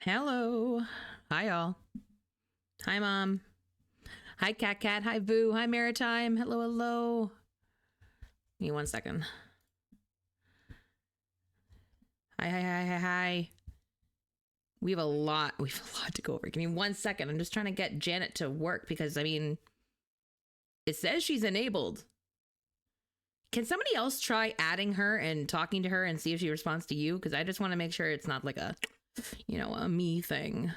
Hello. Hi, all. Hi, Mom. Hi, Cat Cat. Hi, Boo. Hi, Maritime. Hello, hello. Give me 1 second. Hi. We have a lot to go over. Give me 1 second. I'm just trying to get Janet to work because, I mean, it says she's enabled. Can somebody else try adding her and talking to her and see if she responds to you? Because I just want to make sure it's not like a, a me thing.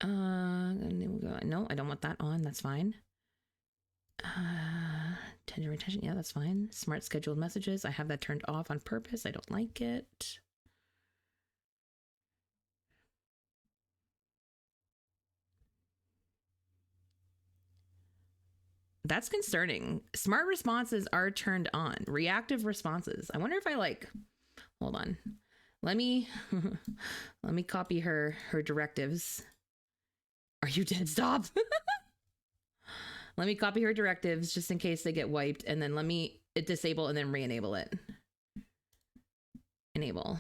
No, I don't want that on. That's fine. Attention retention. Yeah, that's fine. Smart scheduled messages. I have that turned off on purpose. I don't like it. That's concerning. Smart responses are turned on. Reactive responses. I wonder if I hold on. Let me copy her directives. Are you dead? Stop. Let me copy her directives just in case they get wiped, and then let me disable and then re-enable it. Enable.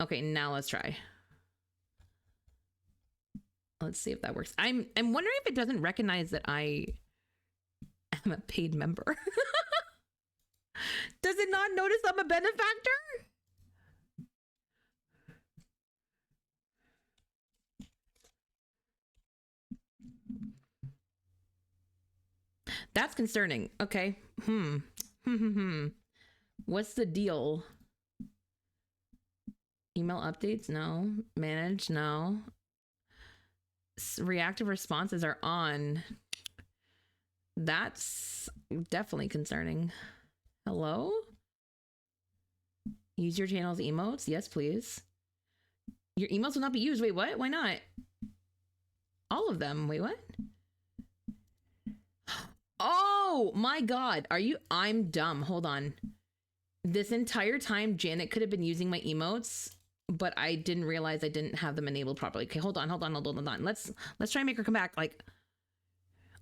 Okay, now let's try. Let's see if that works. I'm wondering if it doesn't recognize that I am a paid member. Does it not notice I'm a benefactor? That's concerning. Okay. What's the deal? Email updates? No. Manage? No. Reactive responses are on. That's definitely concerning. Hello? Use your channel's emotes? Yes, please. Your emails will not be used. Wait, what? Why not? All of them. Wait, what? Oh my God. I'm dumb. Hold on. This entire time, Janet could have been using my emotes, but I didn't realize I didn't have them enabled properly. Okay, hold on. Let's try and make her come back like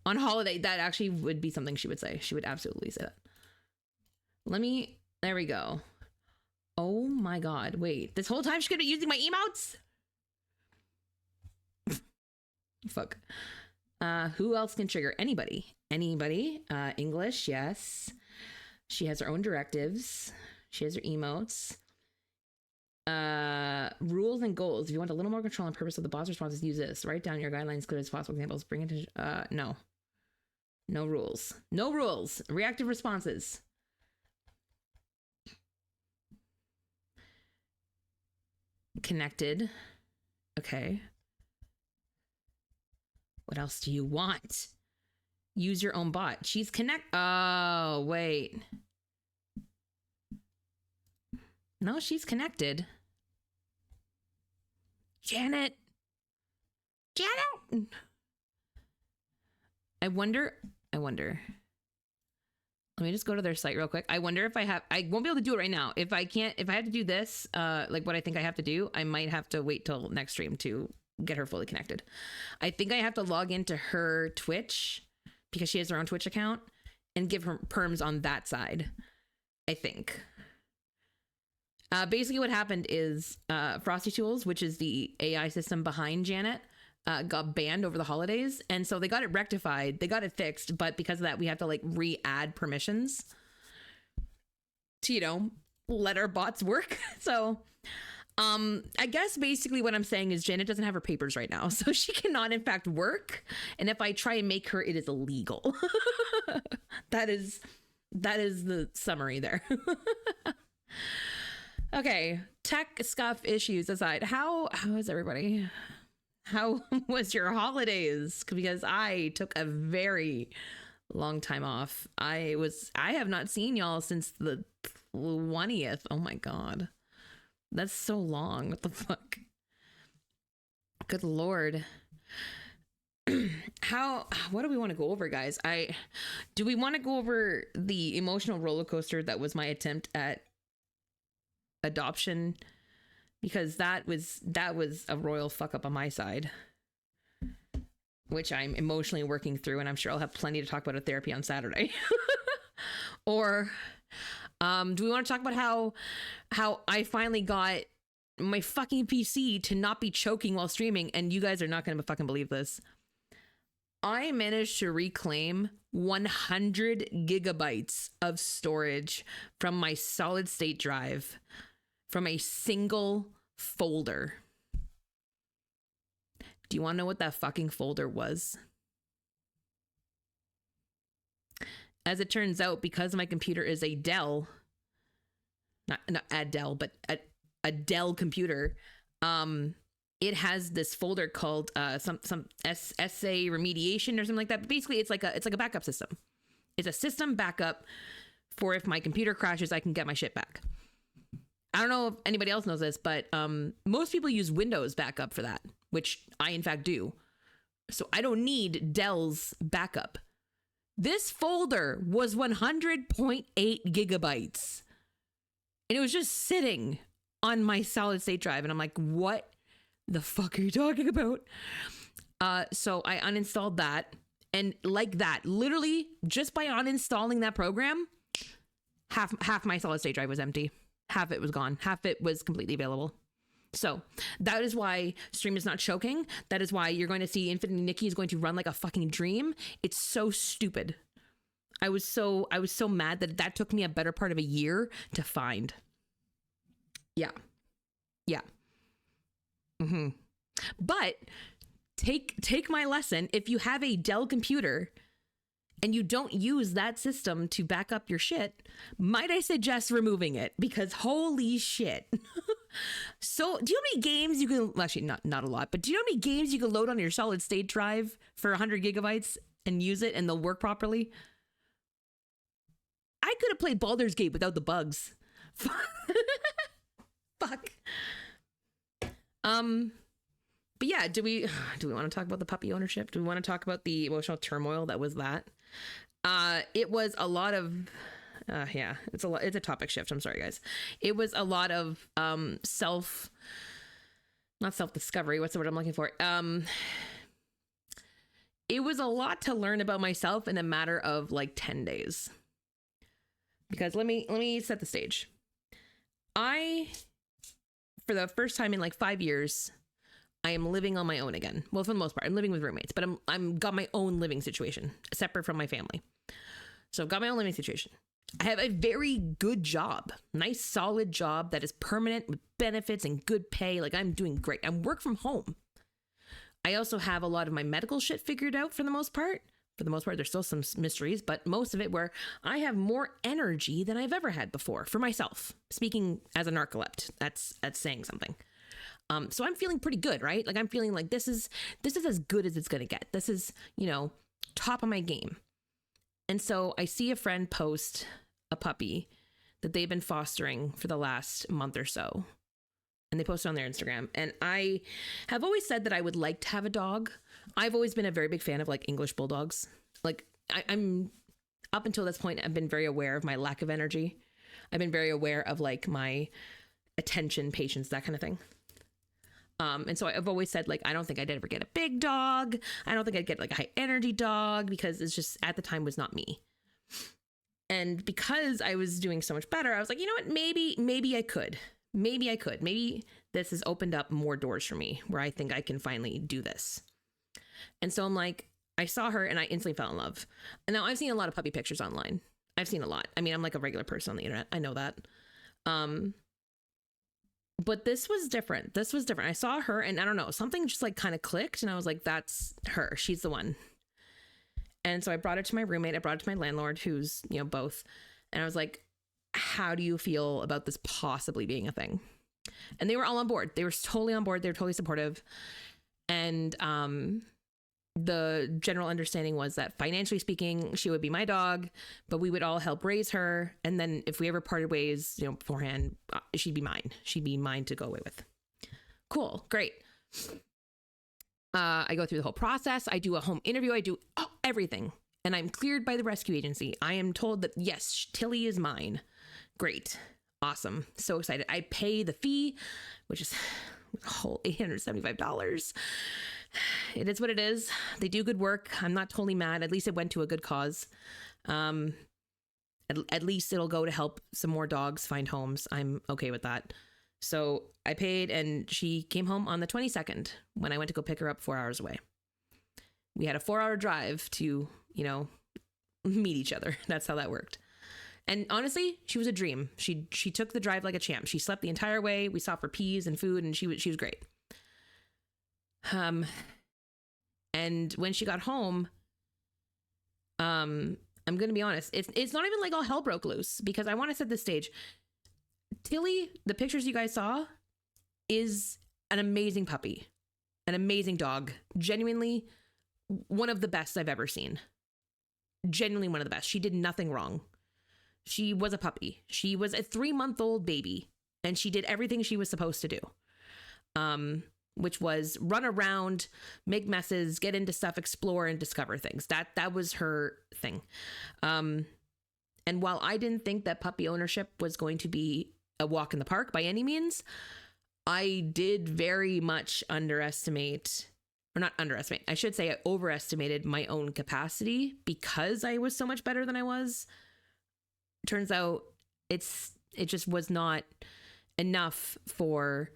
on holiday. That actually would be something she would say. She would absolutely say that. There we go. Oh my God. Wait, this whole time she could be using my emotes? Fuck. Who else can trigger? Anybody. English, yes. She has her own directives. She has her emotes. Rules and goals. If you want a little more control and purpose of the boss responses, use this. Write down your guidelines clear as possible. Examples. Bring it to no rules. Reactive responses. Connected. Okay. What else do you want? Use your own bot. She's oh wait, no, she's connected. Janet. I wonder. Let me just go to their site real quick. I wonder if I won't be able to do it right now. If I have to do this, like what I think I have to do, I might have to wait till next stream to get her fully connected. I think I have to log into her Twitch because she has her own Twitch account and give her perms on that side, I think. Basically what happened is Frosty Tools, which is the AI system behind Janet, got banned over the holidays. And so they got it rectified. They got it fixed. But because of that, we have to like re-add permissions to, let our bots work. So I guess basically what I'm saying is Janet doesn't have her papers right now. So she cannot in fact work. And if I try and make her, it is illegal. That is the summary there. Okay, tech scuff issues aside, how is everybody? How was your holidays? Because I took a very long time off. I have not seen y'all since the 20th. Oh my God. That's so long. What the fuck? Good Lord. What do we want to go over, guys? Do we want to go over the emotional roller coaster that was my attempt at adoption, because that was a royal fuck up on my side, which I'm emotionally working through, and I'm sure I'll have plenty to talk about at therapy on Saturday. Or do we want to talk about how I finally got my fucking PC to not be choking while streaming, and you guys are not going to fucking believe this. I managed to reclaim 100 gigabytes of storage from my solid state drive from a single folder. Do you want to know what that fucking folder was? As it turns out, because my computer is a Dell, not a Dell, but a Dell computer, it has this folder called some essay remediation or something like that. But basically, it's like a backup system. It's a system backup for if my computer crashes, I can get my shit back. I don't know if anybody else knows this, but most people use Windows backup for that, which I in fact do. So I don't need Dell's backup. This folder was 100.8 gigabytes. And it was just sitting on my solid state drive. And I'm like, what the fuck are you talking about? So I uninstalled that. And like that, literally just by uninstalling that program, half my solid state drive was empty. Half it was gone. Half it was completely available. So that is why stream is not choking. That is why you're going to see Infinity Nikki is going to run like a fucking dream. It's so stupid. I was so mad that took me a better part of a year to find. Yeah. But take my lesson. If you have a Dell computer and you don't use that system to back up your shit, might I suggest removing it? Because holy shit. So do you know how many games you can, well, actually not a lot, but do you know how many games you can load on your solid state drive for 100 gigabytes and use it and they'll work properly? I could have played Baldur's Gate without the bugs. Fuck. But yeah, do we want to talk about the puppy ownership? Do we want to talk about the emotional turmoil that was that? It was a lot of it's a topic shift. I'm sorry, guys. It was a lot of not self-discovery. What's the word I'm looking for? It was a lot to learn about myself in a matter of like 10 days. Because let me set the stage. For the first time in like 5 years, I am living on my own again. Well, for the most part, I'm living with roommates, but I'm got my own living situation separate from my family. So I've got my own living situation. I have a very good job, nice, solid job that is permanent with benefits and good pay. Like I'm doing great. I'm work from home. I also have a lot of my medical shit figured out for the most part. For the most part, there's still some mysteries, but most of it where I have more energy than I've ever had before for myself. Speaking as a narcoleptic, that's saying something. So I'm feeling pretty good, right? Like I'm feeling like this is as good as it's going to get. This is, top of my game. And so I see a friend post a puppy that they've been fostering for the last month or so. And they posted on their Instagram. And I have always said that I would like to have a dog. I've always been a very big fan of like English bulldogs. Like I'm up until this point, I've been very aware of my lack of energy. I've been very aware of like my attention, patience, that kind of thing. And so I've always said, like, I don't think I'd ever get a big dog. I don't think I'd get like a high energy dog because it's just at the time was not me. And because I was doing so much better, I was like, you know what? Maybe I could. Maybe this has opened up more doors for me where I think I can finally do this. And so I'm like, I saw her and I instantly fell in love. And now I've seen a lot of puppy pictures online. I've seen a lot. I mean, I'm like a regular person on the internet. I know that. But this was different. I saw her and I don't know, something just like kind of clicked and I was like, that's her. She's the one. And so I brought it to my roommate. I brought it to my landlord who's, both. And I was like, how do you feel about this possibly being a thing? And they were all on board. They were totally on board. They were totally supportive. And the general understanding was that financially speaking, she would be my dog, but we would all help raise her. And then if we ever parted ways, beforehand, she'd be mine. She'd be mine to go away with. Cool. Great. I go through the whole process. I do a home interview. I do everything. And I'm cleared by the rescue agency. I am told that, yes, Tilly is mine. Great. Awesome. So excited. I pay the fee, which is a whole $875. It is what it is. They do good work. I'm not totally mad. At least it went to a good cause. At least it'll go to help some more dogs find homes. I'm okay with that. So I paid, and she came home on the 22nd when I went to go pick her up 4 hours away. We had a 4-hour drive to, meet each other. That's how that worked. And honestly, she was a dream. She took the drive like a champ. She slept the entire way. We stopped for peas and food, and she was great. And when she got home, I'm going to be honest, it's not even like all hell broke loose, because I want to set the stage. Tilly, the pictures you guys saw, is an amazing puppy, an amazing dog. Genuinely one of the best I've ever seen. Genuinely one of the best. She did nothing wrong. She was a puppy. She was a 3-month-old baby, and she did everything she was supposed to do. Which was run around, make messes, get into stuff, explore, and discover things. That was her thing. And while I didn't think that puppy ownership was going to be a walk in the park by any means, I did very much I overestimated my own capacity because I was so much better than I was. Turns out it just was not enough for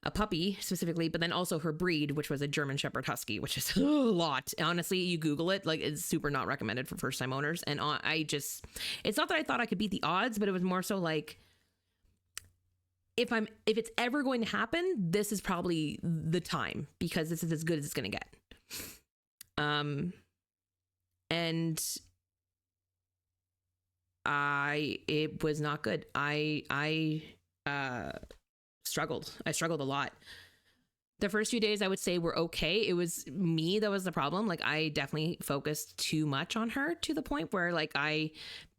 a puppy specifically, but then also her breed, which was a German Shepherd Husky, which is a lot. Honestly, you Google it, like, it's super not recommended for first time owners. And it's not that I thought I could beat the odds, but it was more so like, if it's ever going to happen, this is probably the time, because this is as good as it's going to get. And it was not good. I struggled. I struggled a lot. The first few days I would say were okay. It was me that was the problem. Like, I definitely focused too much on her, to the point where, like,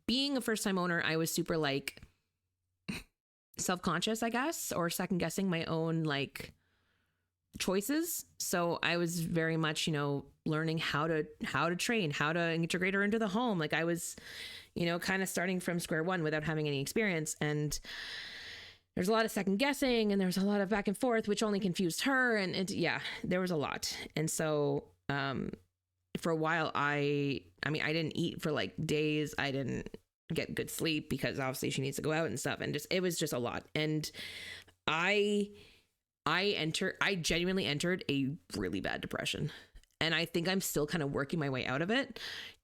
being a first time owner, I was super like self-conscious, I guess, or second guessing my own like choices. So I was very much, learning how to train, how to integrate her into the home. Like, I was, kind of starting from square one without having any experience. And there's a lot of second guessing, and there's a lot of back and forth, which only confused her. And there was a lot. And so, for a while, I didn't eat for like days. I didn't get good sleep because obviously she needs to go out and stuff. And it was just a lot. And I genuinely entered a really bad depression. And I think I'm still kind of working my way out of it.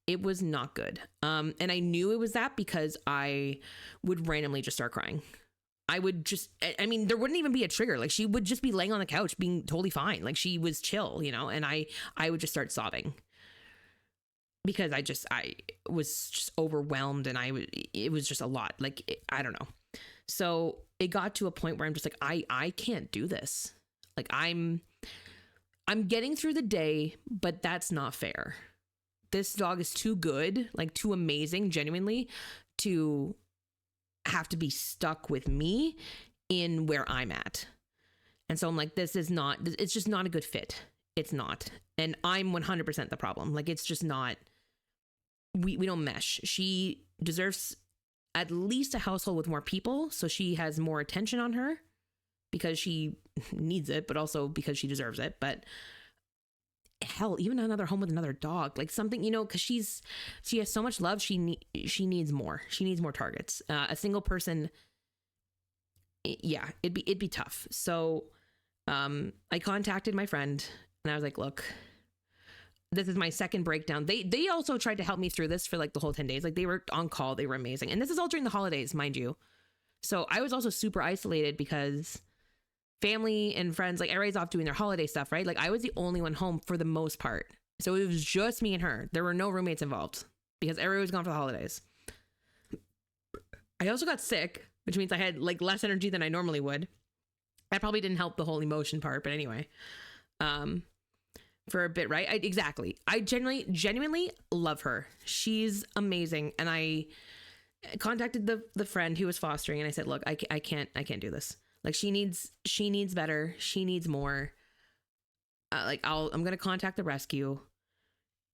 It was not good. And I knew it was that because I would randomly just start crying. There wouldn't even be a trigger. Like, she would just be laying on the couch being totally fine. Like, she was chill, and I would just start sobbing because I was just overwhelmed, and it was just a lot. Like, I don't know. So it got to a point where I'm just like, I can't do this. Like, I'm getting through the day, but that's not fair. This dog is too good, like too amazing, genuinely, to have to be stuck with me in where I'm at. And so I'm like, it's just not a good fit. It's not. And I'm 100% the problem. Like, it's just not, we don't mesh. She deserves at least a household with more people, so she has more attention on her because she needs it, but also because she deserves it. But hell, even another home with another dog, like something, because she has so much love. She needs more. She needs more targets. A single person, it'd be tough. So, I contacted my friend and I was like, look, this is my second breakdown. They also tried to help me through this for like the whole 10 days. Like, they were on call. They were amazing. And this is all during the holidays, mind you. So I was also super isolated because family and friends, like, everybody's off doing their holiday stuff, right? Like, I was the only one home for the most part. So it was just me and her. There were no roommates involved because everybody was gone for the holidays. I also got sick, which means I had like less energy than I normally would. That probably didn't help the whole emotion part, but anyway, for a bit, right? Exactly. I genuinely love her. She's amazing. And I contacted the friend who was fostering, and I said, look, I can't do this. Like, she needs better. She needs more. I'm going to contact the rescue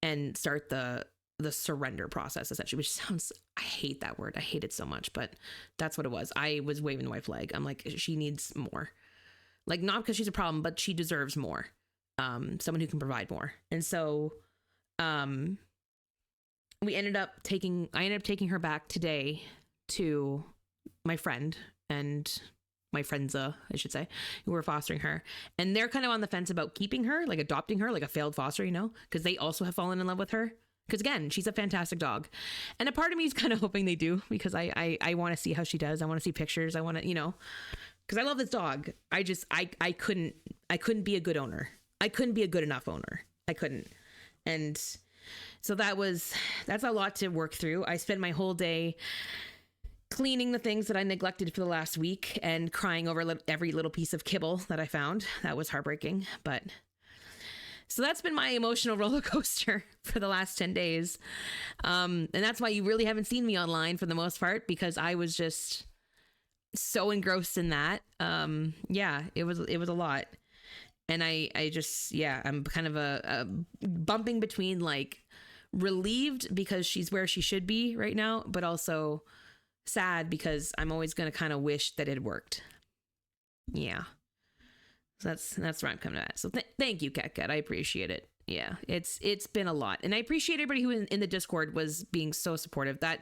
and start the surrender process, essentially, which sounds, I hate that word. I hate it so much, but that's what it was. I was waving the white flag. I'm like, she needs more. Like, not because she's a problem, but she deserves more. Someone who can provide more. And so, I ended up taking her back today to my friend, and my friends, I should say, who were fostering her. And they're kind of on the fence about keeping her, like adopting her, like a failed foster, you know, because they also have fallen in love with her. Because again, she's a fantastic dog. And a part of me is kind of hoping they do, because I want to see how she does. I want to see pictures. I want to, you know, because I love this dog. I couldn't be a good owner. I couldn't be a good enough owner. I couldn't. And so that's a lot to work through. I spent my whole day cleaning the things that I neglected for the last week and crying over every little piece of kibble that I found. That was heartbreaking. But so that's been my emotional roller coaster for the last 10 days. And that's why you really haven't seen me online for the most part, because I was just so engrossed in that. Yeah, it was a lot. And I just, yeah, I'm kind of a bumping between like relieved because she's where she should be right now, but also sad because I'm always going to kind of wish that it worked. Yeah. So that's where I'm coming at. So thank you, Cat. I appreciate it. Yeah, it's been a lot. And I appreciate everybody who in the Discord was being so supportive. That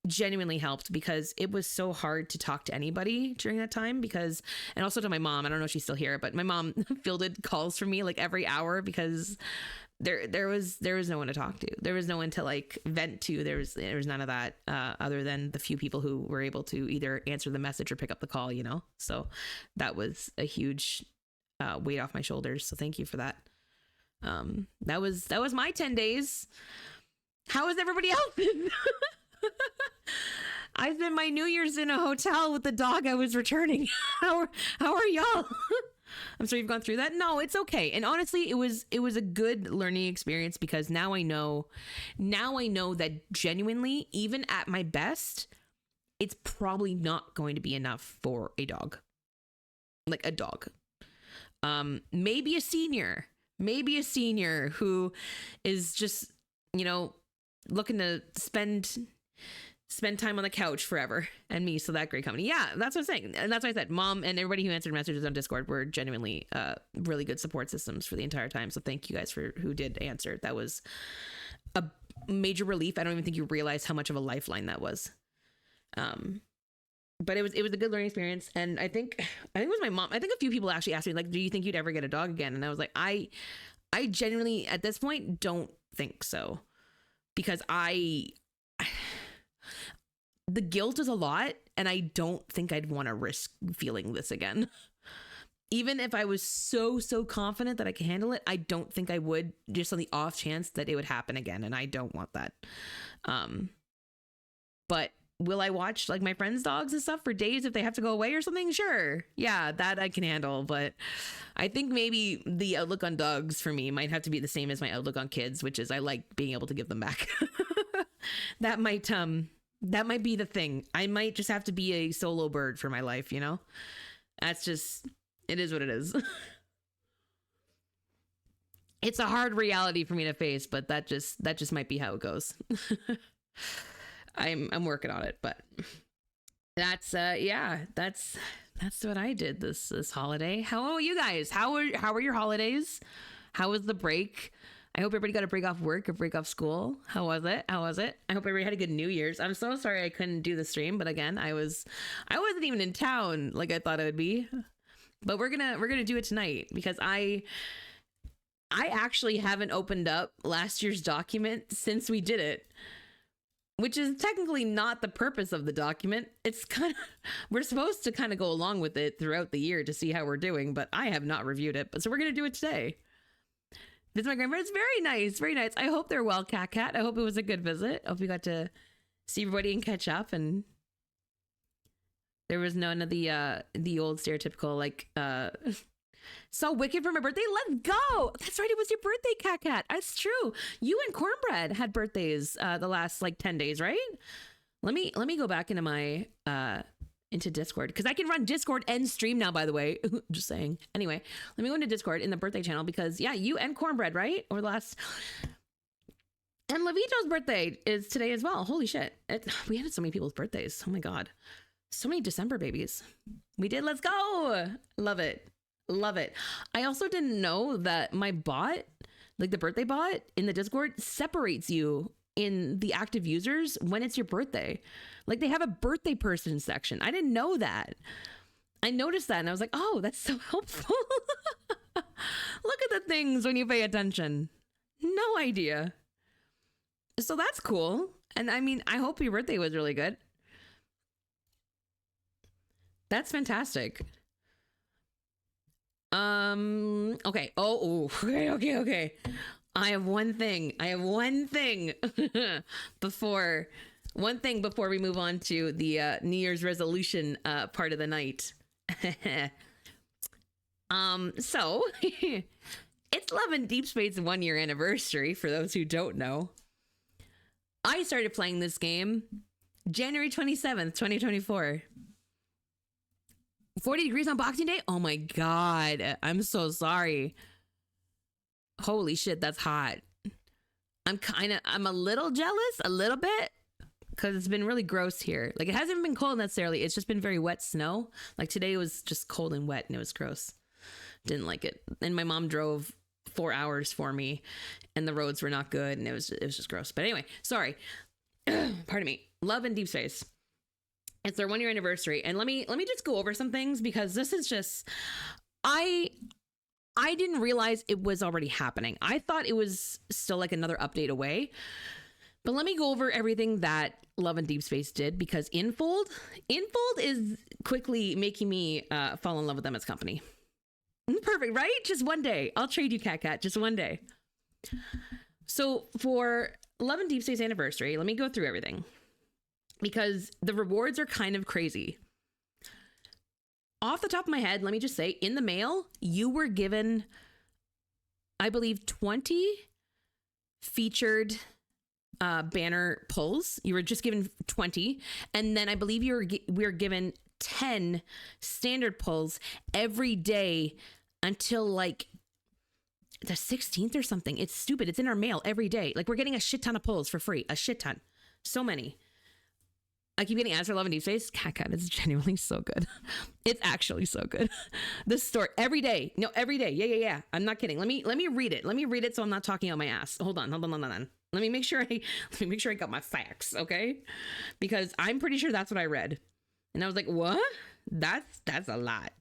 genuinely helped, because it was so hard to talk to anybody during that time, because, and also to my mom, I don't know if she's still here, but my mom fielded calls from me like every hour, because there was no one to talk to. There was no one to like vent to. There was none of that, other than the few people who were able to either answer the message or pick up the call, you know? So that was a huge weight off my shoulders. So thank you for that. That was my 10 days. How was everybody else? I spent my New Year's in a hotel with the dog I was returning. How are y'all? I'm sorry you've gone through that. No, it's okay. And honestly, it was a good learning experience, because now I know that genuinely, even at my best, it's probably not going to be enough for a dog. Like a dog. Maybe a senior who is just, you know, looking to spend time on the couch forever, and me. So that great company. Yeah, that's what I'm saying. And that's why I said mom and everybody who answered messages on Discord were genuinely really good support systems for the entire time. So thank you guys for who did answer. That was a major relief. I don't even think you realize how much of a lifeline that was. But it was a good learning experience. And I think it was my mom. I think a few people actually asked me, like, do you think you'd ever get a dog again? And I was like, I genuinely at this point don't think so, because the guilt is a lot, and I don't think I'd want to risk feeling this again. Even if I was so confident that I could handle it, I don't think I would, just on the off chance that it would happen again, and I don't want that. But will I watch like my friends' dogs and stuff for days if they have to go away or something? Sure. Yeah, that I can handle. But I think maybe the outlook on dogs for me might have to be the same as my outlook on kids, which is I like being able to give them back. That might be the thing. I might just have to be a solo bird for my life, you know? That's just, it is what it is. It's a hard reality for me to face, but that just might be how it goes. I'm working on it, but that's what I did this holiday. How are you guys? How are your holidays? How was the break? I hope everybody got a break off work, a break off school. How was it? I hope everybody had a good New Year's. I'm so sorry I couldn't do the stream, but again, I wasn't even in town like I thought I would be. But we're gonna do it tonight, because I actually haven't opened up last year's document since we did it, which is technically not the purpose of the document. It's kind of, we're supposed to kind of go along with it throughout the year to see how we're doing, but I have not reviewed it. But so we're gonna do it today. This is my grandparents. Very nice. Very nice. I hope they're well, Cat. I hope it was a good visit. I hope we got to see everybody and catch up, and there was none of the old stereotypical, like, saw Wicked for my birthday. Let's go. That's right. It was your birthday, Cat. That's true. You and Cornbread had birthdays the last like 10 days, right? Let me go back into my into Discord, because I can run Discord and stream now, by the way. Just saying. Anyway, let me go into Discord in the birthday channel, because yeah, you and Cornbread, right? Or last, and Levito's birthday is today as well. Holy shit. We had so many people's birthdays. Oh my God. So many December babies. We did. Let's go. Love it. Love it. I also didn't know that my bot, like the birthday bot in the Discord, separates you in the active users when it's your birthday. Like they have a birthday person section. I didn't know that. I noticed that and I was like, oh, that's so helpful. Look at the things when you pay attention. No idea. So that's cool. And I mean, I hope your birthday was really good. That's fantastic. Okay. Okay. I have one thing before we move on to the New Year's resolution part of the night. So it's Love and Deep Space's 1 year anniversary, for those who don't know. I started playing this game January 27th, 2024. 40 degrees on Boxing Day? Oh my God. I'm so sorry. Holy shit, that's hot. I'm a little jealous, a little bit, because it's been really gross here. Like, it hasn't been cold necessarily. It's just been very wet snow. Like, today was just cold and wet and it was gross. Didn't like it. And my mom drove 4 hours for me and the roads were not good and it was just gross. But anyway, sorry. Pardon me. Love and Deep Space. It's their 1 year anniversary. And let me just go over some things, because this is just, I didn't realize it was already happening. I thought it was still like another update away. But let me go over everything that Love and Deep Space did, because Infold is quickly making me fall in love with them as company. Perfect, right? Just one day. I'll trade you, Cat. Just one day. So for Love and Deep Space anniversary, let me go through everything, because the rewards are kind of crazy. Off the top of my head, let me just say, in the mail, you were given, I believe, 20 featured banner pulls. You were just given 20. And then I believe we were given 10 standard pulls every day until like the 16th or something. It's stupid. It's in our mail every day. Like, we're getting a shit ton of pulls for free. A shit ton. So many. I keep getting ads for Love and Deep Space. Cat, it's genuinely so good. It's actually so good. This store every day. No, every day. Yeah. I'm not kidding. Let me read it. Let me read it so I'm not talking out my ass. Hold on. Let me make sure I got my facts, okay? Because I'm pretty sure that's what I read. And I was like, what? That's a lot.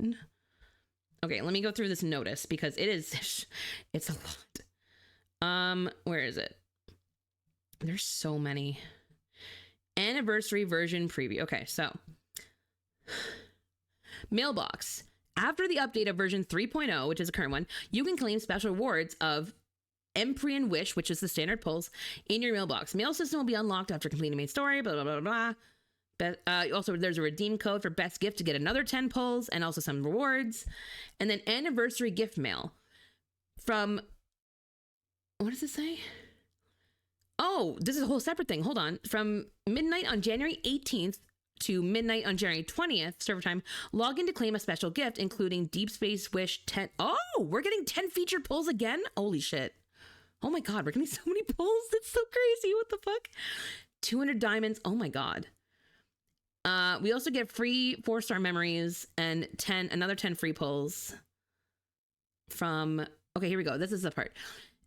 Okay, let me go through this notice, because it's a lot. Where is it? There's so many. Anniversary version preview. Okay, so mailbox. After the update of version 3.0, which is the current one, you can claim special rewards of Emprian Wish, which is the standard pulls, in your mailbox. Mail system will be unlocked after completing main story, blah, blah, blah, blah. But also, there's a redeem code for best gift to get another 10 pulls and also some rewards. And then anniversary gift mail from, what does it say? Oh, this is a whole separate thing. Hold on. From midnight on January 18th to midnight on January 20th, server time, log in to claim a special gift, including Deep Space Wish 10. Oh, we're getting 10 featured pulls again? Holy shit. Oh my God, we're getting so many pulls. That's so crazy. What the fuck? 200 diamonds. Oh my God. We also get free 4-star memories and another 10 free pulls from, okay, here we go. This is the part.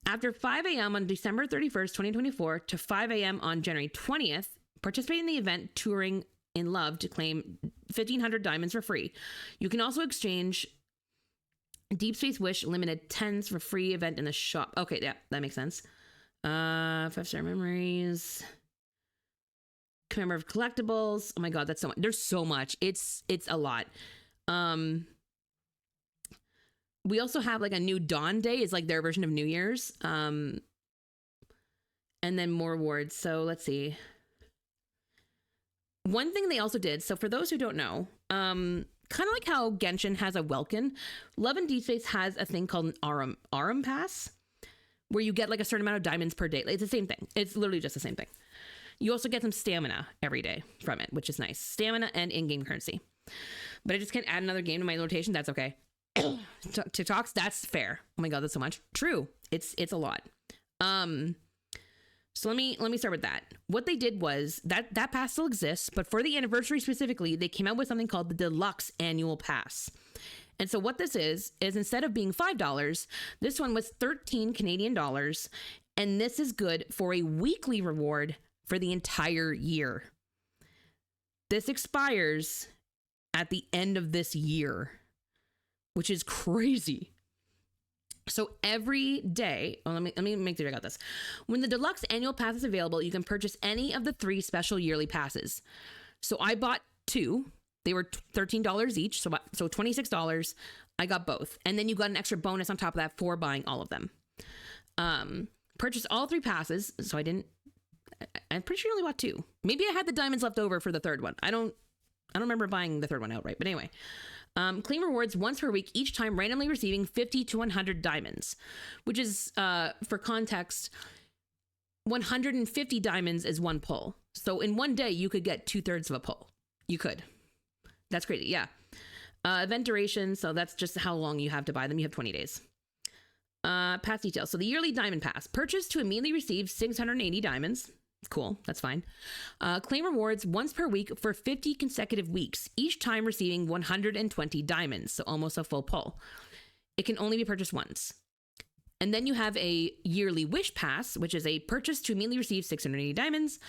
After 5 a.m. on December 31st, 2024 to 5 a.m. on January 20th, participate in the event Touring in Love to claim 1,500 diamonds for free. You can also exchange Deep Space Wish limited 10s for free event in the shop. Okay, yeah, that makes sense. 5-star memories. Commemorative collectibles. Oh my God, that's so much. There's so much. It's a lot. We also have like a new Dawn Day, is like their version of New Year's. And then more rewards. So let's see. One thing they also did, so for those who don't know, kind of like how Genshin has a Welkin, Love and Deep Space has a thing called an Arum Pass, where you get like a certain amount of diamonds per day. It's the same thing. It's literally just the same thing. You also get some stamina every day from it, which is nice. Stamina and in-game currency. But I just can't add another game to my rotation. That's okay. TikToks, that's fair. Oh my God, that's so much. True. It's a lot. So let me start with that. What they did was that pass still exists, but for the anniversary specifically, they came out with something called the Deluxe Annual Pass. And so what this is instead of being $5, this one was 13 Canadian dollars, and this is good for a weekly reward for the entire year. This expires at the end of this year, which is crazy. So every day, let me make sure I got this. When the deluxe annual pass is available, you can purchase any of the 3 special yearly passes. So I bought 2. They were $13 each, so $26. I got both. And then you got an extra bonus on top of that for buying all of them. Purchased all 3 passes, so I'm pretty sure I only bought 2. Maybe I had the diamonds left over for the third one. I don't remember buying the third one outright, but anyway. Claim rewards once per week, each time randomly receiving 50 to 100 diamonds, which is, for context, 150 diamonds is 1 pull. So in one day, you could get 2/3 of a pull. You could. That's crazy. Yeah. Event duration. So that's just how long you have to buy them. You have 20 days. Pass details. So the yearly diamond pass, purchased to immediately receive 680 diamonds. Cool. That's fine. Claim rewards once per week for 50 consecutive weeks, each time receiving 120 diamonds. So almost a full pull. It can only be purchased once. And then you have a yearly wish pass, which is a purchase to immediately receive 680 diamonds.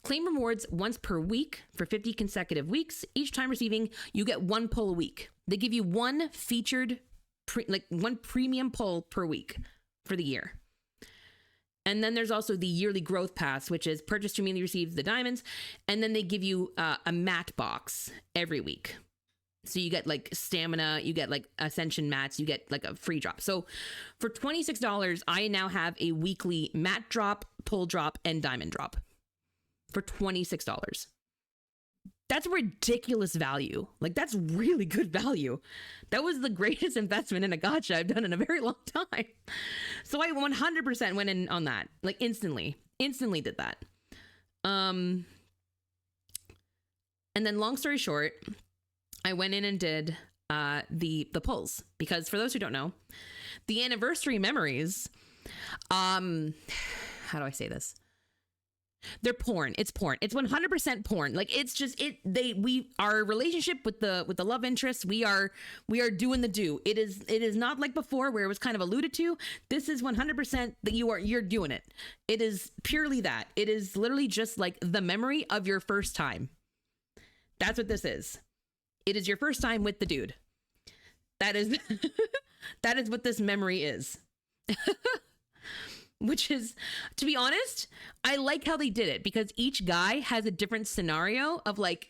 Claim rewards once per week for 50 consecutive weeks. Each time receiving, you get 1 pull a week. They give you 1 featured, 1 premium pull per week for the year. And then there's also the yearly growth pass, which is purchase to immediately receive the diamonds. And then they give you a mat box every week. So you get like stamina, you get like ascension mats, you get like a free drop. So for $26, I now have a weekly mat drop, pull drop, and diamond drop for $26. That's ridiculous value. Like, that's really good value. That was the greatest investment in a gacha I've done in a very long time. So I 100% went in on that, like instantly did that. And then long story short, I went in and did the pulls, because for those who don't know, the anniversary memories, how do I say this? They're porn. It's porn. It's 100% porn. Like, it's just our relationship with the love interest, we are doing the do. It is not like before where it was kind of alluded to. This is 100% that you're doing it. It is purely that. It is literally just like the memory of your first time. That's what this is. It is your first time with the dude. That is that is what this memory is. Which is, to be honest, I like how they did it, because each guy has a different scenario of, like,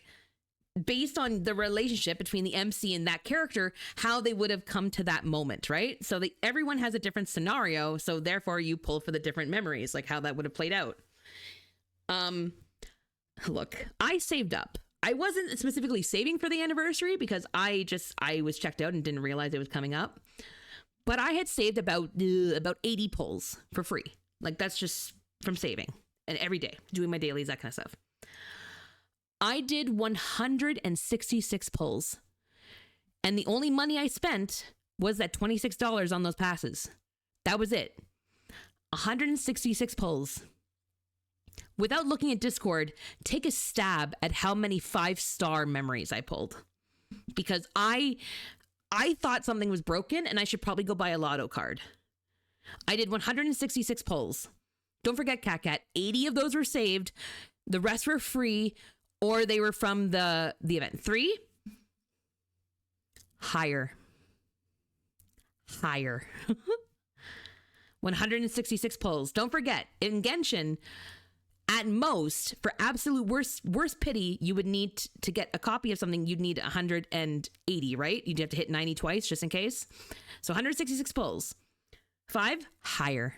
based on the relationship between the MC and that character, how they would have come to that moment, right? So everyone has a different scenario, so therefore you pull for the different memories, like how that would have played out. Look, I saved up. I wasn't specifically saving for the anniversary because I was checked out and didn't realize it was coming up. But I had saved about 80 pulls for free. Like, that's just from saving. And every day, doing my dailies, that kind of stuff. I did 166 pulls. And the only money I spent was that $26 on those passes. That was it. 166 pulls. Without looking at Discord, take a stab at how many 5-star memories I pulled. Because I thought something was broken and I should probably go buy a lotto card. I did 166 pulls. Don't forget, Cat, 80 of those were saved. The rest were free, or they were from the event. 3? Higher. 166 pulls. Don't forget, in Genshin, at most, for absolute worst pity, you would need to get a copy of something, you'd need 180, right? You'd have to hit 90 twice just in case. So 166 pulls. 5? Higher.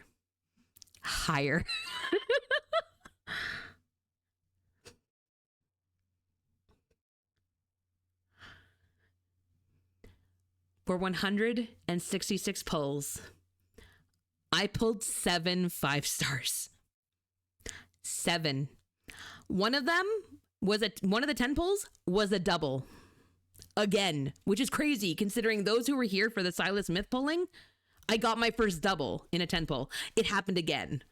For 166 pulls, I pulled 7 5-stars. 7. One of them was one of the 10 pulls was a double. Again, which is crazy considering those who were here for the Silas Myth pulling, I got my first double in a 10 pull. It happened again.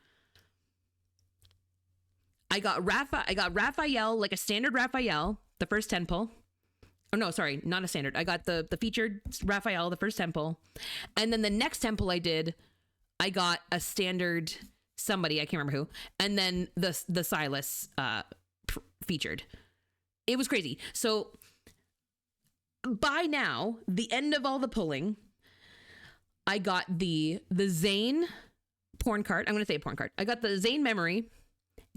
I got Raphael, like a standard Raphael, the first 10 pull. Oh no, sorry, not a standard. I got the featured Raphael, the first 10 pull. And then the next 10 pull I did, I got a standard somebody, I can't remember who, and then the Silas featured. It was crazy. So by now, the end of all the pulling, I got the Zane porn card. I'm going to say porn card. I got the Zane memory,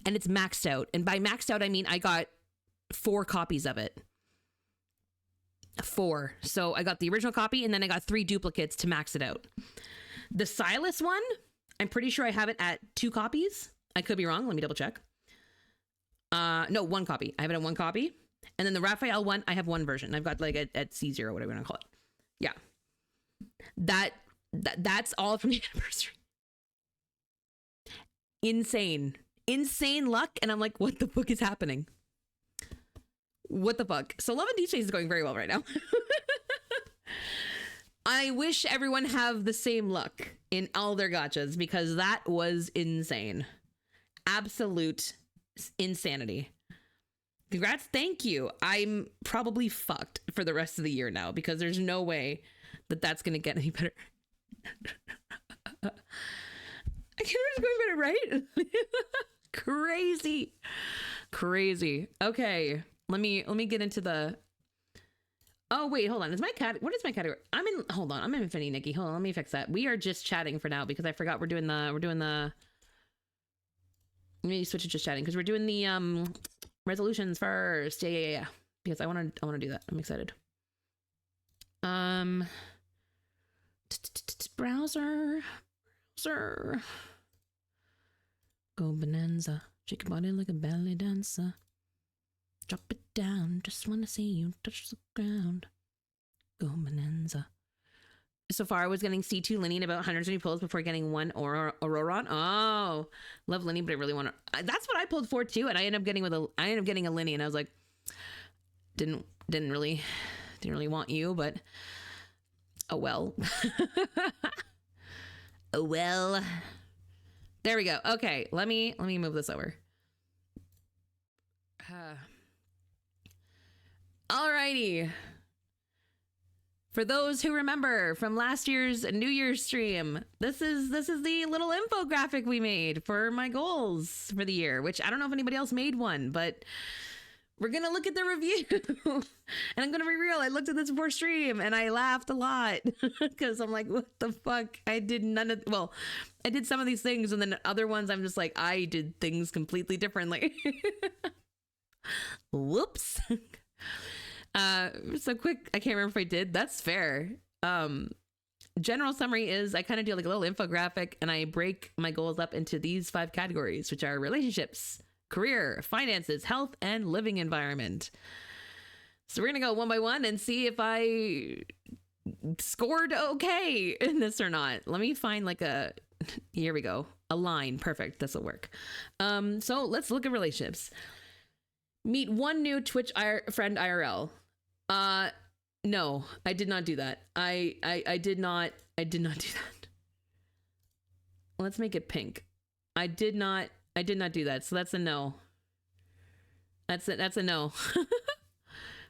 and it's maxed out. And by maxed out, I mean I got 4 copies of it. 4. So I got the original copy, and then I got 3 duplicates to max it out. The Silas one, I'm pretty sure I have it at 2 copies. I could be wrong. Let me double check. No, 1 copy. I have it at 1 copy. And then the Raphael one, I have 1 version. I've got like at C0, whatever you want to call it. Yeah. That's all from the anniversary. Insane luck. And I'm like, what the fuck is happening? What the fuck? So Love and DJ is going very well right now. I wish everyone have the same luck in all their gachas, because that was insane. Absolute insanity. Congrats. Thank you. I'm probably fucked for the rest of the year now, because there's no way that that's going to get any better. I can't imagine going better, right? Crazy. Okay. Let me get into the... Oh, wait, hold on. What is my category? Hold on. I'm in Infinity, Nikki. Hold on. Let me fix that. We are just chatting for now, because I forgot we're doing the... Let me switch to just chatting, because we're doing the resolutions first. Yeah. Because I want to do that. I'm excited. Browser. Go bonanza. Shake your body like a ballet dancer. Drop it down. Just want to see you touch the ground. Go bonanza. So far, I was getting C2 Linny in about 120 pulls before getting 1 Auroron. Oh, love Linny, but I really want to. That's what I pulled for too, and I ended up getting a Linny, and I was like, didn't really want you, but oh well. Oh well. There we go. Okay, let me move this over. Alrighty. For those who remember from last year's New Year's stream, this is the little infographic we made for my goals for the year, which I don't know if anybody else made one, but we're going to look at the review. And I'm going to be real. I looked at this before stream and I laughed a lot because I'm like, what the fuck? I did I did some of these things, and then other ones I'm just like, I did things completely differently. Whoops. So quick, I can't remember if I did. That's fair. General summary is I kind of do like a little infographic, and I break my goals up into these 5 categories, which are relationships, career, finances, health, and living environment. So we're gonna go one by one and see if I scored okay in this or not. Let me find here we go. A line. Perfect. This will work. So let's look at relationships. Meet 1 new Twitch friend IRL. No, I did not do that. I did not do that. Let's make it pink. I did not do that. So that's a no. That's a no.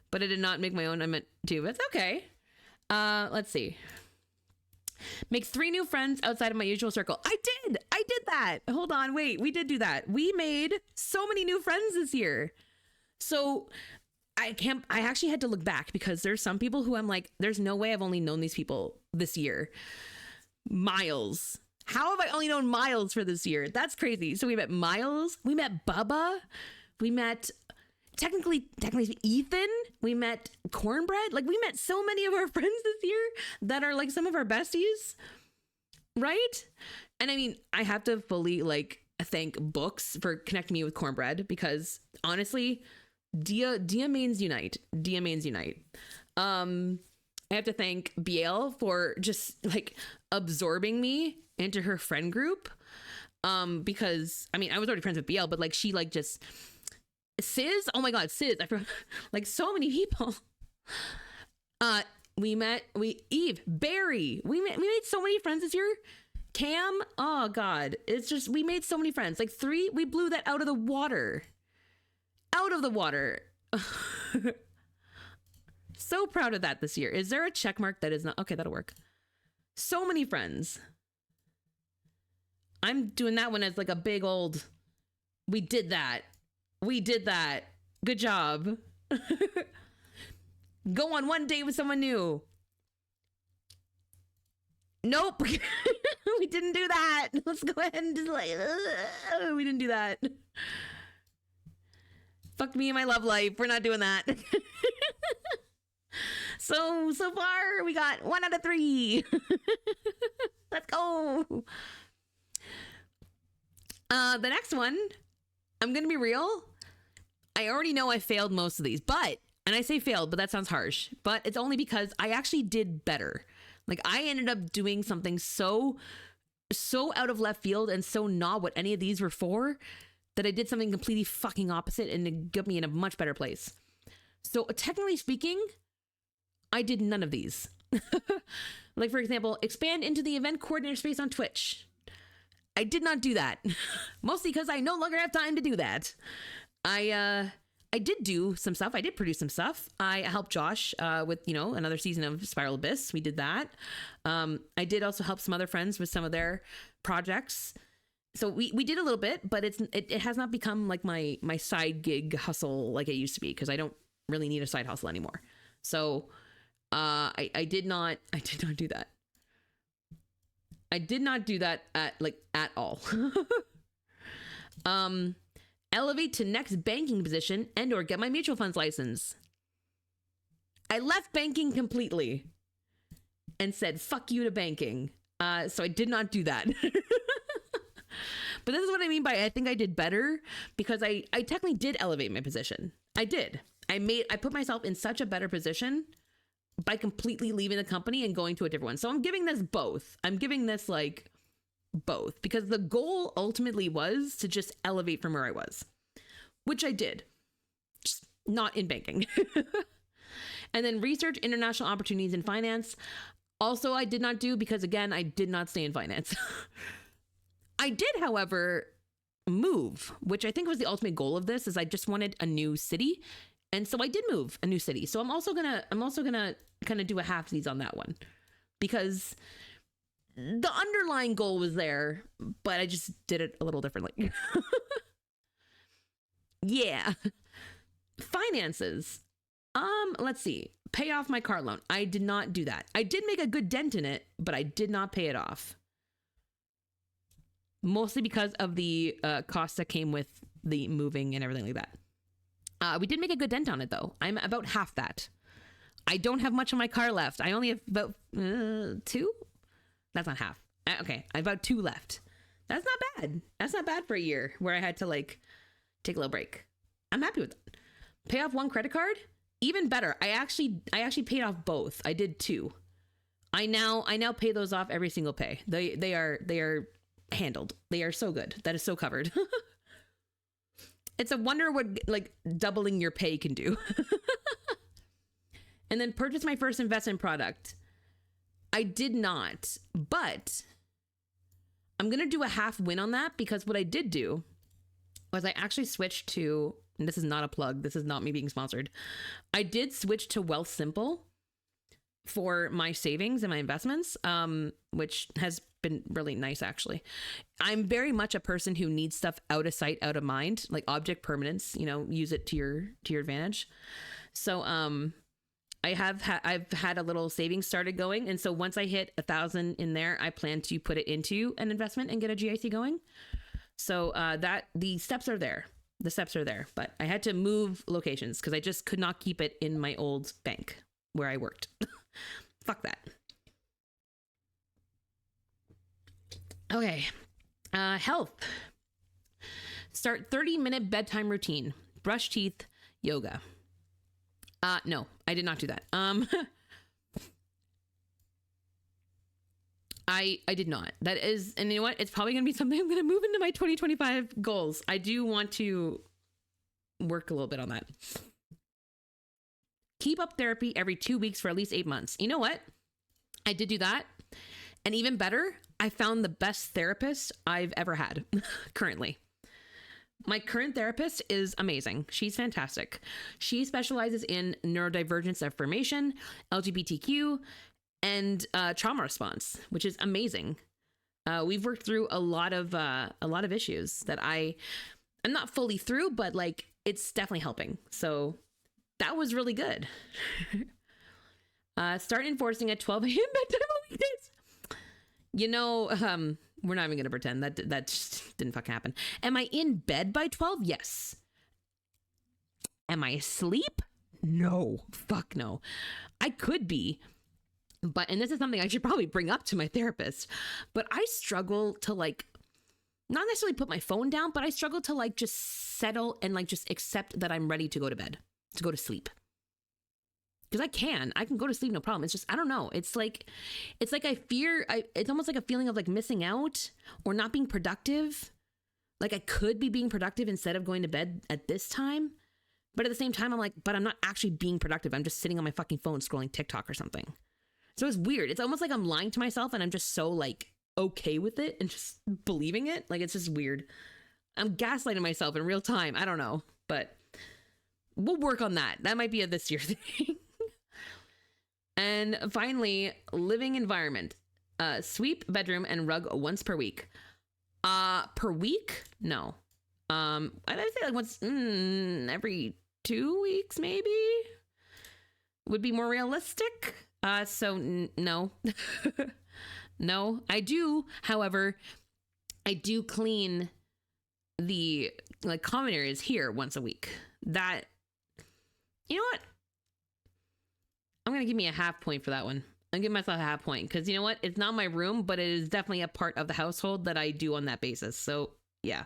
But I did not make my own. I meant to. That's okay. Let's see. Make 3 new friends outside of my usual circle. I did that. Hold on. Wait, we did do that. We made so many new friends this year. So I actually had to look back, because there's some people who I'm like, there's no way I've only known these people this year. Miles. How have I only known Miles for this year? That's crazy. So we met Miles. We met Bubba. We met technically Ethan. We met Cornbread. Like, we met so many of our friends this year that are like some of our besties. Right? And I mean, I have to fully thank Books for connecting me with Cornbread, because honestly, Dia mains unite. Dia mains unite. I have to thank Biel for just absorbing me into her friend group. Because I mean, I was already friends with Biel, but she just Sis. Oh my God, Sis. I forgot. So many people. Eve, Barry. We made so many friends this year. Cam. Oh God, it's just, we made so many friends. 3. We blew that out of the water. So proud of that this year. Is there a check mark that is not? Okay, that'll work. So many friends. I'm doing that one as a big old, we did that. Good job. Go on one date with someone new. Nope. We didn't do that. Let's go ahead and just like, we didn't do that. Fuck me and my love life. We're not doing that. So far we got 1 out of 3. Let's go. The next one, I'm going to be real. I already know I failed most of these, but, and I say failed, but that sounds harsh, but it's only because I actually did better. Like I ended up doing something so out of left field and so not what any of these were for that I did something completely fucking opposite and it got me in a much better place. So technically speaking, I did none of these. Like for example, expand into the event coordinator space on Twitch. I did not do that. Mostly because I no longer have time to do that. I did do some stuff. I did produce some stuff. I helped Josh with, you know, another season of Spiral Abyss. We did that. I did also help some other friends with some of their projects. So we did a little bit, but it has not become like my side gig hustle like it used to be, because I don't really need a side hustle anymore. So I did not do that. I did not do that at all. Elevate to next banking position and or get my mutual funds license. I left banking completely and said, fuck you to banking. So I did not do that. But this is what I mean by I think I did better, because I technically did elevate my position. I did. I put myself in such a better position by completely leaving the company and going to a different one. So I'm giving this both. I'm giving this like both, because the goal ultimately was to just elevate from where I was, which I did, just not in banking. And then research international opportunities in finance. Also, I did not do, because again, I did not stay in finance. I did, however, move, which I think was the ultimate goal of this, is I just wanted a new city. And so I did move a new city. So I'm also gonna kind of do a halfsies on that one, because the underlying goal was there, but I just did it a little differently. Yeah. Finances. Let's see. Pay off my car loan. I did not do that. I did make a good dent in it, but I did not pay it off. Mostly because of the costs that came with the moving and everything like that. We did make a good dent on it though. I'm about half that. I don't have much of my car left. I only have about 2. That's not half. Okay, I have about 2 left. That's not bad. That's not bad for a year where I had to like take a little break. I'm happy with that. Pay off 1 credit card, even better. I actually paid off both. I did 2. I now pay those off every single pay. They are handled. They are so good. That is so covered. It's a wonder what like doubling your pay can do. And then purchase my first investment product. I did not, but I'm going to do a half win on that, because what I did do was I actually switched to, and this is not a plug, this is not me being sponsored. I did switch to Wealth Simple for my savings and my investments, which has been really nice actually. I'm very much a person who needs stuff out of sight, out of mind, like object permanence, you know, use it to your advantage. So I've had a little savings started going, and so once I hit 1,000 in there, I plan to put it into an investment and get a GIC going. So that the steps are there. The steps are there, but I had to move locations because I just could not keep it in my old bank where I worked. Fuck that. Okay. Health. Start 30-minute bedtime routine. Brush teeth, yoga. No, I did not do that. I did not. That is, and you know what? It's probably going to be something I'm going to move into my 2025 goals. I do want to work a little bit on that. Keep up therapy every 2 weeks for at least 8 months. You know what? I did do that. And even better, I found the best therapist I've ever had currently. My current therapist is amazing. She's fantastic. She specializes in neurodivergence affirmation, LGBTQ, and trauma response, which is amazing. We've worked through a lot of issues that I'm not fully through, but like it's definitely helping. So That was really good. Start enforcing a 12 a.m. bedtime on weekdays. You know, we're not even going to pretend that just didn't fucking happen. Am I in bed by 12? Yes. Am I asleep? No. Fuck no. I could be. But, and this is something I should probably bring up to my therapist, but I struggle to like, not necessarily put my phone down, but I struggle to like just settle and like just accept that I'm ready to go to bed, to go to sleep. Because I can go to sleep, no problem. It's just, I don't know. It's like I fear, it's almost like a feeling of like missing out or not being productive. Like I could be being productive instead of going to bed at this time. But at the same time, I'm like, but I'm not actually being productive. I'm just sitting on my fucking phone scrolling TikTok or something. So it's weird. It's almost like I'm lying to myself and I'm just so like okay with it and just believing it. Like it's just weird. I'm gaslighting myself in real time. I don't know, but we'll work on that. That might be a this year thing. And finally, living environment. Sweep bedroom and rug once per week. Per week? No. I'd say like once every 2 weeks maybe would be more realistic. So no. No, I do. However, I do clean the like common areas here once a week. That, you know what? I'm going to give me a half point for that one. I'm giving myself a half point because you know what? It's not my room, but it is definitely a part of the household that I do on that basis. So yeah.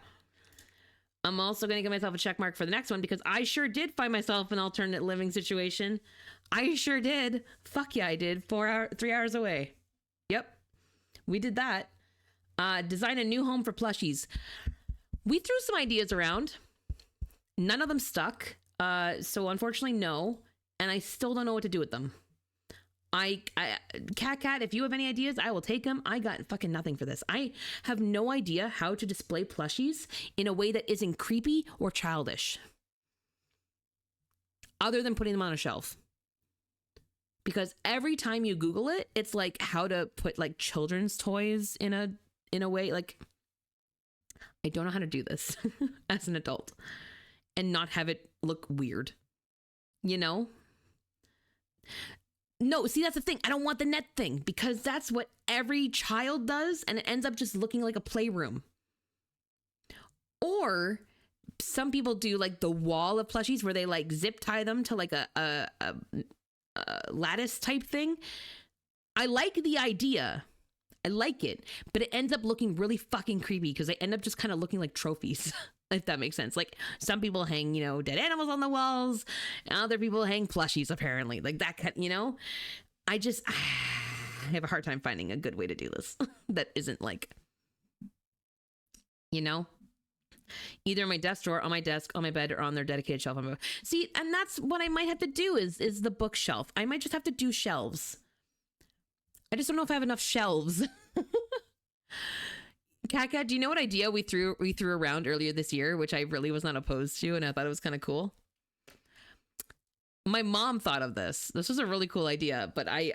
I'm also going to give myself a check mark for the next one because I sure did find myself an alternate living situation. I sure did. Fuck yeah, I did. 3 hours away. Yep. We did that. Design a new home for plushies. We threw some ideas around. None of them stuck. So unfortunately, no. And I still don't know what to do with them. Cat, if you have any ideas, I will take them. I got fucking nothing for this. I have no idea how to display plushies in a way that isn't creepy or childish. Other than putting them on a shelf. Because every time you Google it, it's like how to put like children's toys in a way. Like, I don't know how to do this as an adult and not have it look weird. You know? No, see, that's the thing. I don't want the net thing because that's what every child does and it ends up just looking like a playroom. Or some people do like the wall of plushies where they like zip tie them to like a lattice type thing. I like the idea. I like it, but it ends up looking really fucking creepy because they end up just kind of looking like trophies. If that makes sense. Like some people hang, you know, dead animals on the walls and other people hang plushies apparently like that, you know, I have a hard time finding a good way to do this that isn't like, you know, either in my desk drawer, on my desk, on my bed, or on their dedicated shelf. See, and that's what I might have to do is the bookshelf. I might just have to do shelves. I just don't know if I have enough shelves. Cat, do you know what idea we threw around earlier this year, which I really was not opposed to, and I thought it was kind of cool? My mom thought of this. This was a really cool idea, but I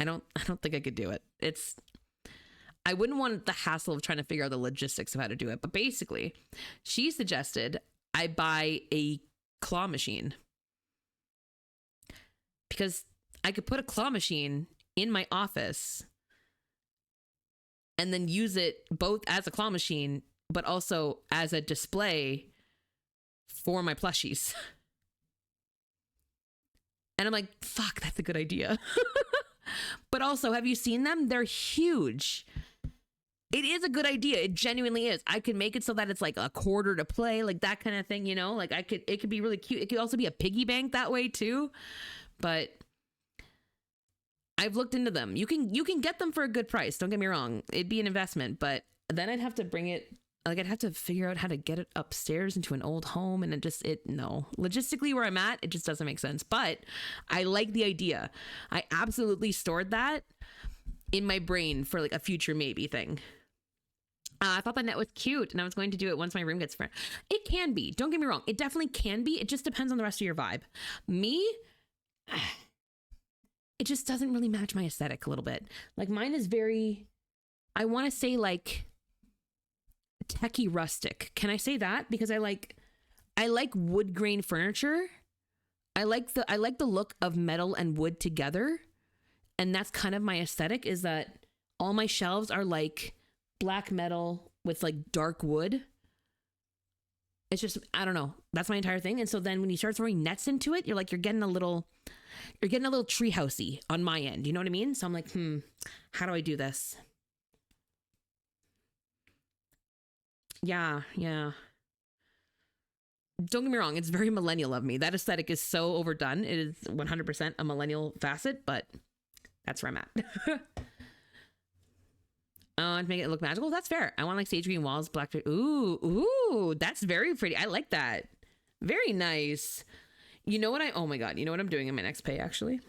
don't think I could do it. I wouldn't want the hassle of trying to figure out the logistics of how to do it. But basically, she suggested I buy a claw machine because I could put a claw machine in my office and then use it both as a claw machine, but also as a display for my plushies. And I'm like, fuck, that's a good idea. But also, have you seen them? They're huge. It is a good idea. It genuinely is. I could make it so that it's like a quarter to play, like that kind of thing, you know? Like it could be really cute. It could also be a piggy bank that way too. But I've looked into them. You can get them for a good price. Don't get me wrong. It'd be an investment, but then I'd have to bring it, like I'd have to figure out how to get it upstairs into an old home. And no, logistically where I'm at, it just doesn't make sense, but I like the idea. I absolutely stored that in my brain for like a future maybe thing. I thought that net was cute and I was going to do it once my room gets furnished. It can be, don't get me wrong. It definitely can be. It just depends on the rest of your vibe. Me, it just doesn't really match my aesthetic a little bit. Like mine is very, I want to say like techie rustic. Can I say that? Because I like wood grain furniture, I like the look of metal and wood together. And that's kind of my aesthetic, is that all my shelves are like black metal with like dark wood. It's just, I don't know. That's my entire thing. And so then when you start throwing nets into it, you're getting a little treehousey on my end. You know what I mean? So I'm like, how do I do this? Yeah. Don't get me wrong. It's very millennial of me. That aesthetic is so overdone. It is 100% a millennial facet, but that's where I'm at. To make it look magical. That's fair. I want like sage green walls, black. Ooh, that's very pretty. I like that. Very nice. You know what oh my God. You know what I'm doing in my next pay, actually?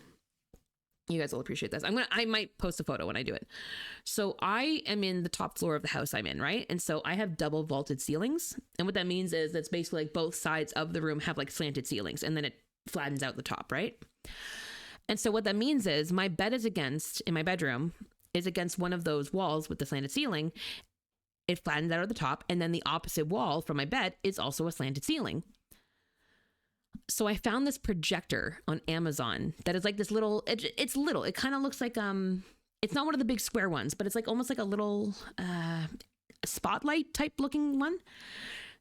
You guys will appreciate this. I might post a photo when I do it. So I am in the top floor of the house I'm in, right? And so I have double vaulted ceilings. And what that means is that's basically like both sides of the room have like slanted ceilings, and then it flattens out the top, right? And so what that means is my bed in my bedroom is against one of those walls with the slanted ceiling. It flattens out at the top, and then the opposite wall from my bed is also a slanted ceiling. So I found this projector on Amazon that is like this little, it's little. It kind of looks like, it's not one of the big square ones, but it's like almost like a little spotlight type looking one.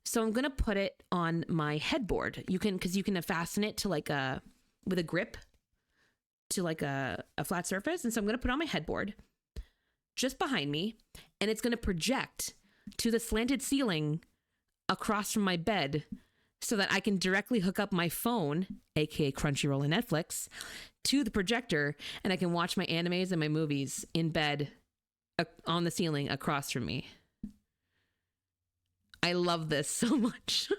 So I'm going to put it on my headboard. Because you can fasten it to like with a grip to like a flat surface. And so I'm going to put it on my headboard just behind me, and it's going to project to the slanted ceiling across from my bed, so that I can directly hook up my phone, aka Crunchyroll and Netflix, to the projector, and I can watch my animes and my movies in bed on the ceiling across from me. I love this so much.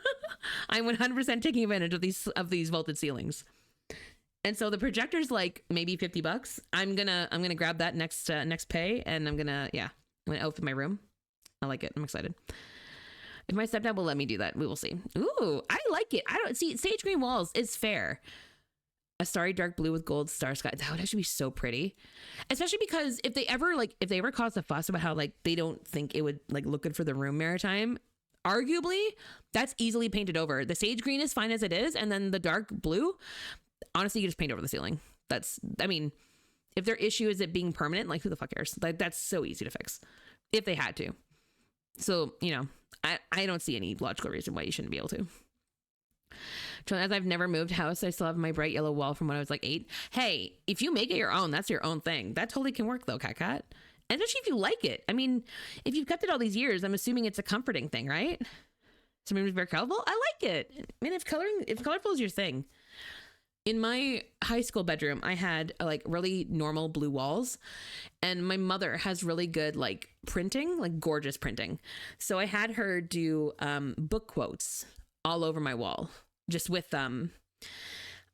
I'm 100% taking advantage of these vaulted ceilings. And so the projector's like maybe $50. I'm gonna grab that next pay, and I'm gonna outfit my room. I like it. I'm excited. If my stepdad will let me do that, we will see. Ooh, I like it. I don't see sage green walls is fair. A starry dark blue with gold star sky. That would actually be so pretty. Especially because if they ever cause a fuss about how like they don't think it would like look good for the room maritime, arguably that's easily painted over. The sage green is fine as it is, and then the dark blue, honestly, you just paint over the ceiling. If their issue is it being permanent, like who the fuck cares? Like that's so easy to fix if they had to. So, I don't see any logical reason why you shouldn't be able to. As I've never moved house, I still have my bright yellow wall from when I was like 8. Hey, if you make it your own, that's your own thing. That totally can work though, Cat. And especially if you like it. I mean, if you've kept it all these years, I'm assuming it's a comforting thing, right? Something was very colorful. I like it. I mean, if colorful is your thing. In my high school bedroom, I had like really normal blue walls, and my mother has really good like printing, like gorgeous printing. So I had her do book quotes all over my wall, just with I don't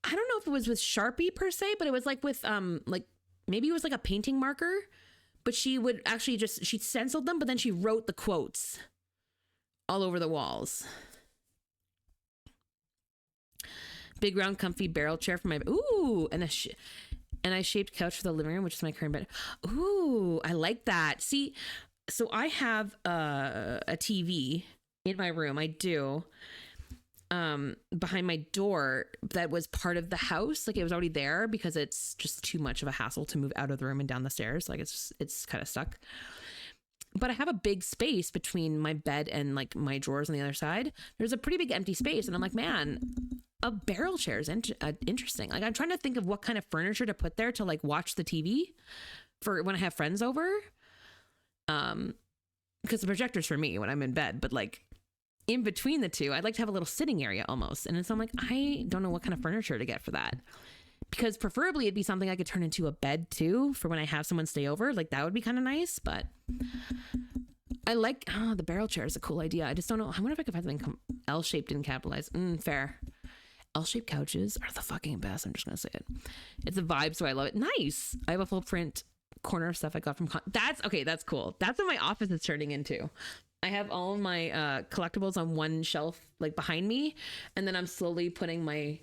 know if it was with Sharpie per se, but it was like with like maybe it was like a painting marker, but she would actually she stenciled them, but then she wrote the quotes all over the walls. Big round comfy barrel chair for my and I shaped couch for the living room, which is my current bed. Ooh, I like that. See, so I have a TV in my room. I do. Behind my door that was part of the house. Like it was already there because it's just too much of a hassle to move out of the room and down the stairs. Like it's kind of stuck. But I have a big space between my bed and like my drawers on the other side. There's a pretty big empty space, and I'm like, man, a barrel chair is interesting. Like I'm trying to think of what kind of furniture to put there to like watch the TV for when I have friends over. Because the projector's for me when I'm in bed, but like in between the two, I'd like to have a little sitting area almost. And so I'm like, I don't know what kind of furniture to get for that. Because preferably it'd be something I could turn into a bed too for when I have someone stay over. Like that would be kind of nice, but I like, the barrel chair is a cool idea. I just don't know. I wonder if I could find something L-shaped and capitalized. Fair. L-shaped couches are the fucking best. I'm just going to say it. It's a vibe, so I love it. Nice. I have a full print corner of stuff I got from, that's cool. That's what my office is turning into. I have all my collectibles on one shelf, like behind me. And then I'm slowly putting my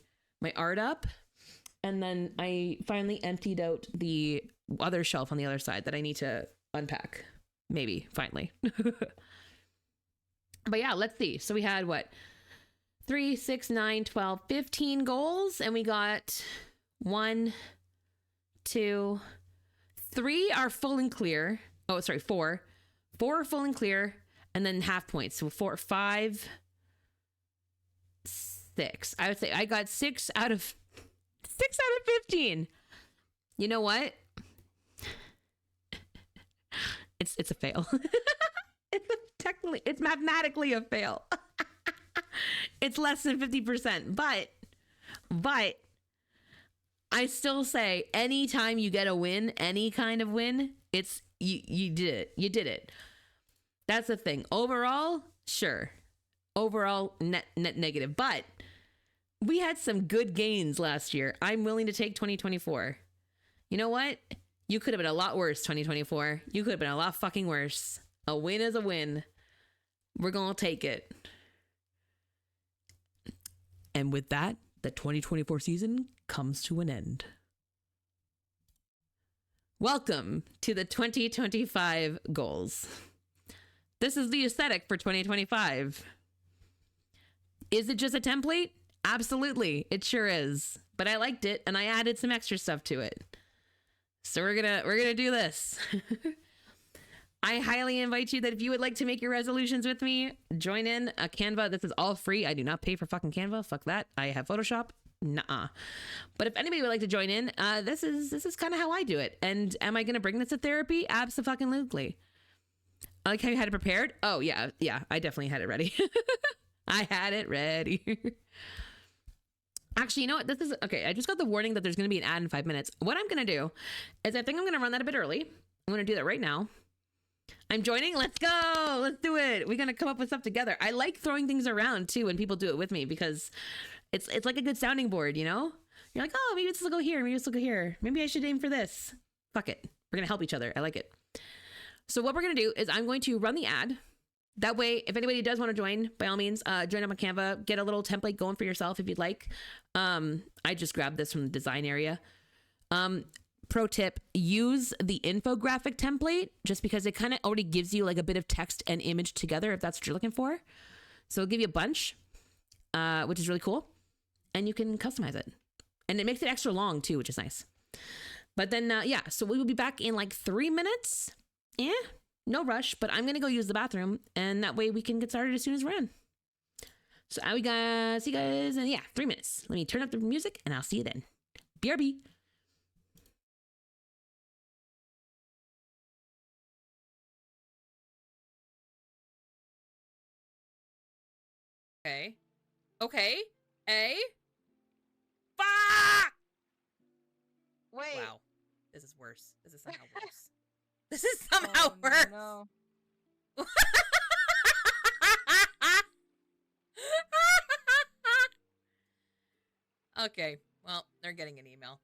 art up. And then I finally emptied out the other shelf on the other side that I need to unpack. Maybe, finally. But yeah, let's see. So we had what? 3, 6, 9, 12, 15 goals. And we got 1, 2, 3 are full and clear. Oh, sorry, 4. 4 are full and clear. And then half points. So 4, 5, 6. I would say I got 6 out of 15. You know what? It's a fail. It's mathematically a fail. It's less than 50%, but I still say anytime you get a win, any kind of win, it's you did it. You did it. That's the thing. Overall, sure. Overall net negative, but we had some good gains last year. I'm willing to take 2024. You know what? You could have been a lot worse, 2024. You could have been a lot fucking worse. A win is a win. We're going to take it. And with that, the 2024 season comes to an end. Welcome to the 2025 goals. This is the aesthetic for 2025. Is it just a template? Absolutely. It sure is. But I liked it and I added some extra stuff to it. So we're gonna do this. I highly invite you that if you would like to make your resolutions with me, join in a Canva. This is all free. I do not pay for fucking Canva. Fuck that. I have Photoshop. Nuh-uh. But if anybody would like to join in, this is kind of how I do it. And am I gonna bring this to therapy? Absolutely. I like how you had it prepared. Oh yeah, I definitely had it ready. I had it ready. Actually, you know what? This is okay. I just got the warning that there's going to be an ad in 5 minutes. What I'm going to do is I think I'm going to run that a bit early. I'm going to do that right now. I'm joining. Let's go. Let's do it. We're going to come up with stuff together. I like throwing things around too when people do it with me because it's like a good sounding board, you know? You're like, oh, maybe this will go here. Maybe this will go here. Maybe I should aim for this. Fuck it. We're going to help each other. I like it. So what we're going to do is I'm going to run the ad. That way, if anybody does want to join, by all means, join up on Canva, get a little template going for yourself if you'd like. I just grabbed this from the design area. Pro tip, use the infographic template just because it kind of already gives you like a bit of text and image together if that's what you're looking for. So it'll give you a bunch, which is really cool. And you can customize it. And it makes it extra long too, which is nice. But then, yeah, so we will be back in like 3 minutes. Yeah. No rush, but I'm going to go use the bathroom, and that way we can get started as soon as we're in. So I will see you guys in, 3 minutes. Let me turn up the music, and I'll see you then. BRB. Okay. Okay. Fuck! Wait. Wow. This is worse. This is somehow worse. This is somehow worse. No. Okay, well, they're getting an email.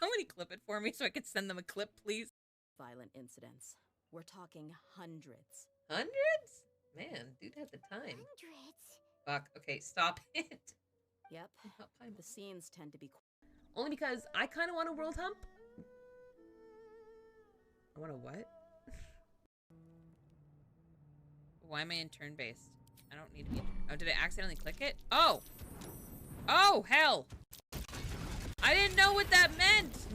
Somebody clip it for me so I could send them a clip, please. Violent incidents. We're talking hundreds. Hundreds? Man, dude had the time. Hundreds. Fuck, okay, stop it. Yep. The scenes tend to be Only because I kind of want a world hump. I want a what? Why am I in turn-based? I don't need to be. Oh, did I accidentally click it? Oh! Oh, hell! I didn't know what that meant!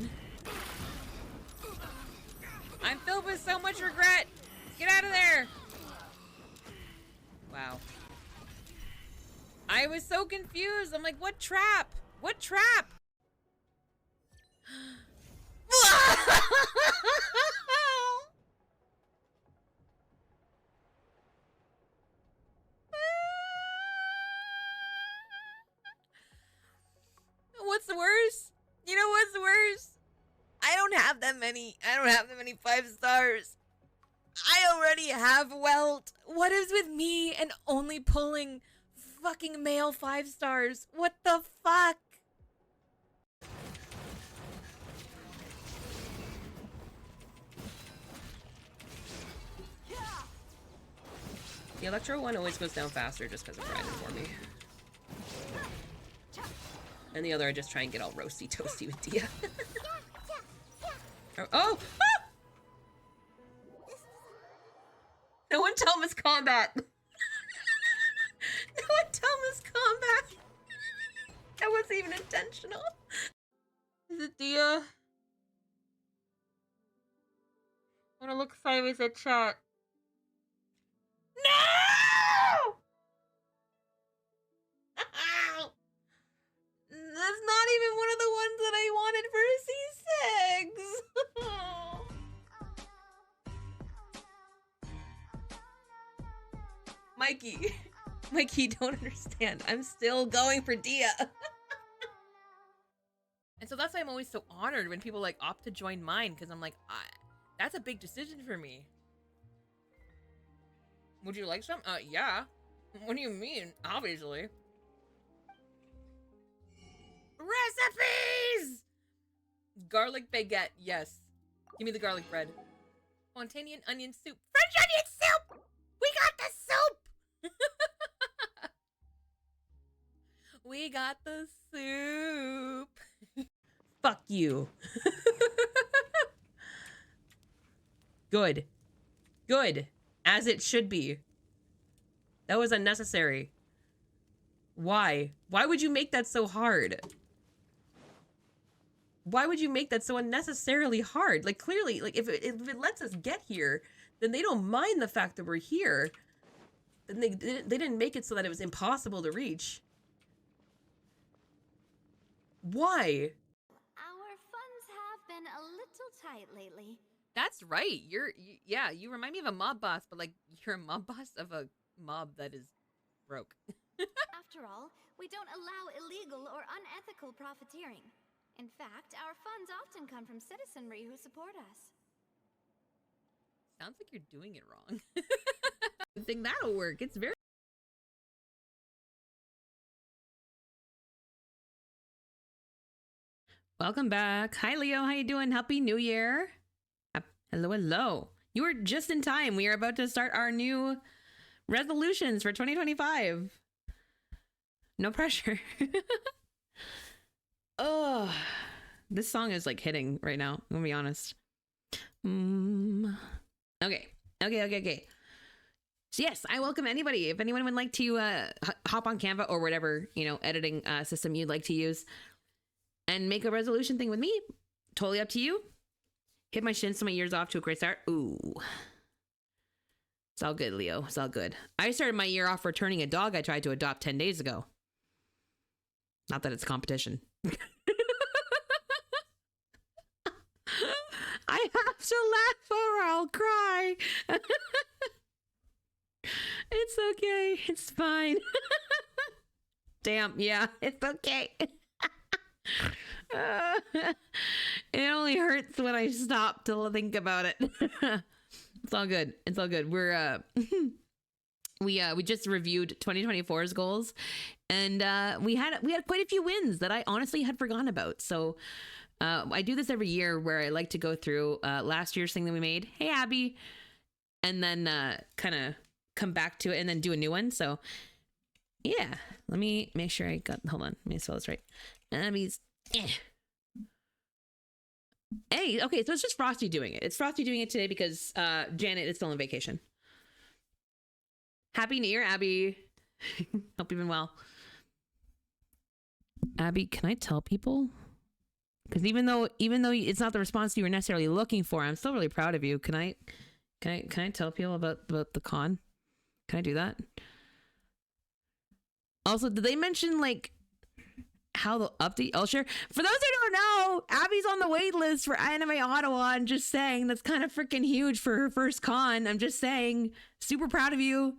I'm filled with so much regret! Get out of there! Wow. I was so confused. I'm like, what trap? What trap? What's the worst? You know what's the worst? I don't have that many 5 stars. I already have Welt. What is with me and only pulling fucking male 5 stars? What the fuck? The Electro one always goes down faster just because of grinding for me. And the other I just try and get all roasty toasty with Dia. Oh! No one tell him it's combat! going Thomas combat. That wasn't even intentional. Is it Dia? I wanna look sideways at chat. No! That's not even one of the ones that I wanted for C6. Mikey. Mikey, don't understand. I'm still going for Dia. And so that's why I'm always so honored when people like opt to join mine, because I'm like, that's a big decision for me. Would you like some? Yeah. What do you mean? Obviously. Recipes! Garlic baguette, yes. Give me the garlic bread. Spontaneous onion soup. French onion soup! We got the soup! We got the soup. Fuck you. Good. Good. As it should be. That was unnecessary. Why? Why would you make that so hard? Why would you make that so unnecessarily hard? Like, clearly, like, if it lets us get here, then they don't mind the fact that we're here. Then they didn't make it so that it was impossible to reach. Why? Our funds have been a little tight lately. That's right. Yeah, you remind me of a mob boss, but like, you're a mob boss of a mob that is broke. After all, we don't allow illegal or unethical profiteering. In fact, our funds often come from citizenry who support us. Sounds like you're doing it wrong. I think that'll work. It's very... Welcome back. Hi, Leo. How you doing? Happy New Year. Hello, hello. You were just in time. We are about to start our new resolutions for 2025. No pressure. Oh, this song is like hitting right now. I'm gonna be honest. Okay. So yes, I welcome anybody. If anyone would like to hop on Canva or whatever, you know, editing system you'd like to use and make a resolution thing with me, totally up to you. Hit my shins so my year's off to a great start. Ooh. It's all good, Leo. It's all good. I started my year off returning a dog I tried to adopt 10 days ago. Not that it's competition. I have to laugh or I'll cry. It's okay. It's fine. Damn. Yeah, it's okay. It only hurts when I stop to think about it. It's all good. It's all good. We're we just reviewed 2024's goals, and we had quite a few wins that I honestly had forgotten about. So I do this every year where I like to go through last year's thing that we made. Hey, Abby, and then kind of come back to it and then do a new one. So yeah, let me make sure I got. Hold on, let me spell this right. Abby's. Hey, okay, so it's just Frosty doing it. It's Frosty doing it today because Janet is still on vacation. Happy New Year, Abby. Hope you've been well. Abby, can I tell people? Because even though it's not the response you were necessarily looking for, I'm still really proud of you. Can I tell people about the con? Can I do that? Also, did they mention like how they'll update? I'll share. For those who don't know, Abby's on the wait list for Anime Ottawa. I'm just saying that's kind of freaking huge for her first con. I'm just saying, super proud of you.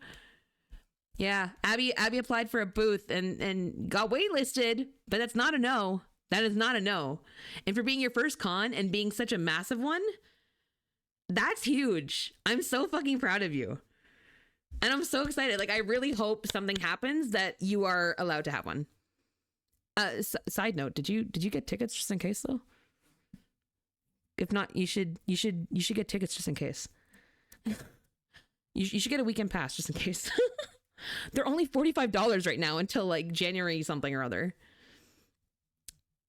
Yeah, Abby applied for a booth and got waitlisted, but that's not a no. That is not a no. And for being your first con and being such a massive one, that's huge. I'm so fucking proud of you. And I'm so excited. Like, I really hope something happens that you are allowed to have one. Side note, did you get tickets just in case though? If not, you should get tickets just in case. You should get a weekend pass just in case. They're only $45 right now until like January something or other.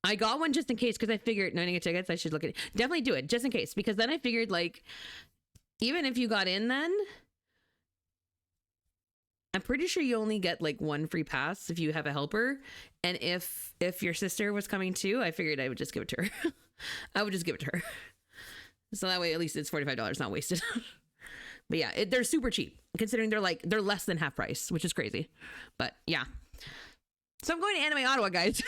I got one just in case because I figured knowing to get tickets, I should look at it. Definitely do it just in case, because then I figured like even if you got in then, I'm pretty sure you only get like one free pass if you have a helper. And if your sister was coming too, I figured I would just give it to her. I would just give it to her. So that way, at least it's $45, not wasted. But yeah, they're super cheap considering they're less than half price, which is crazy. But yeah. So I'm going to Anime Ottawa, guys.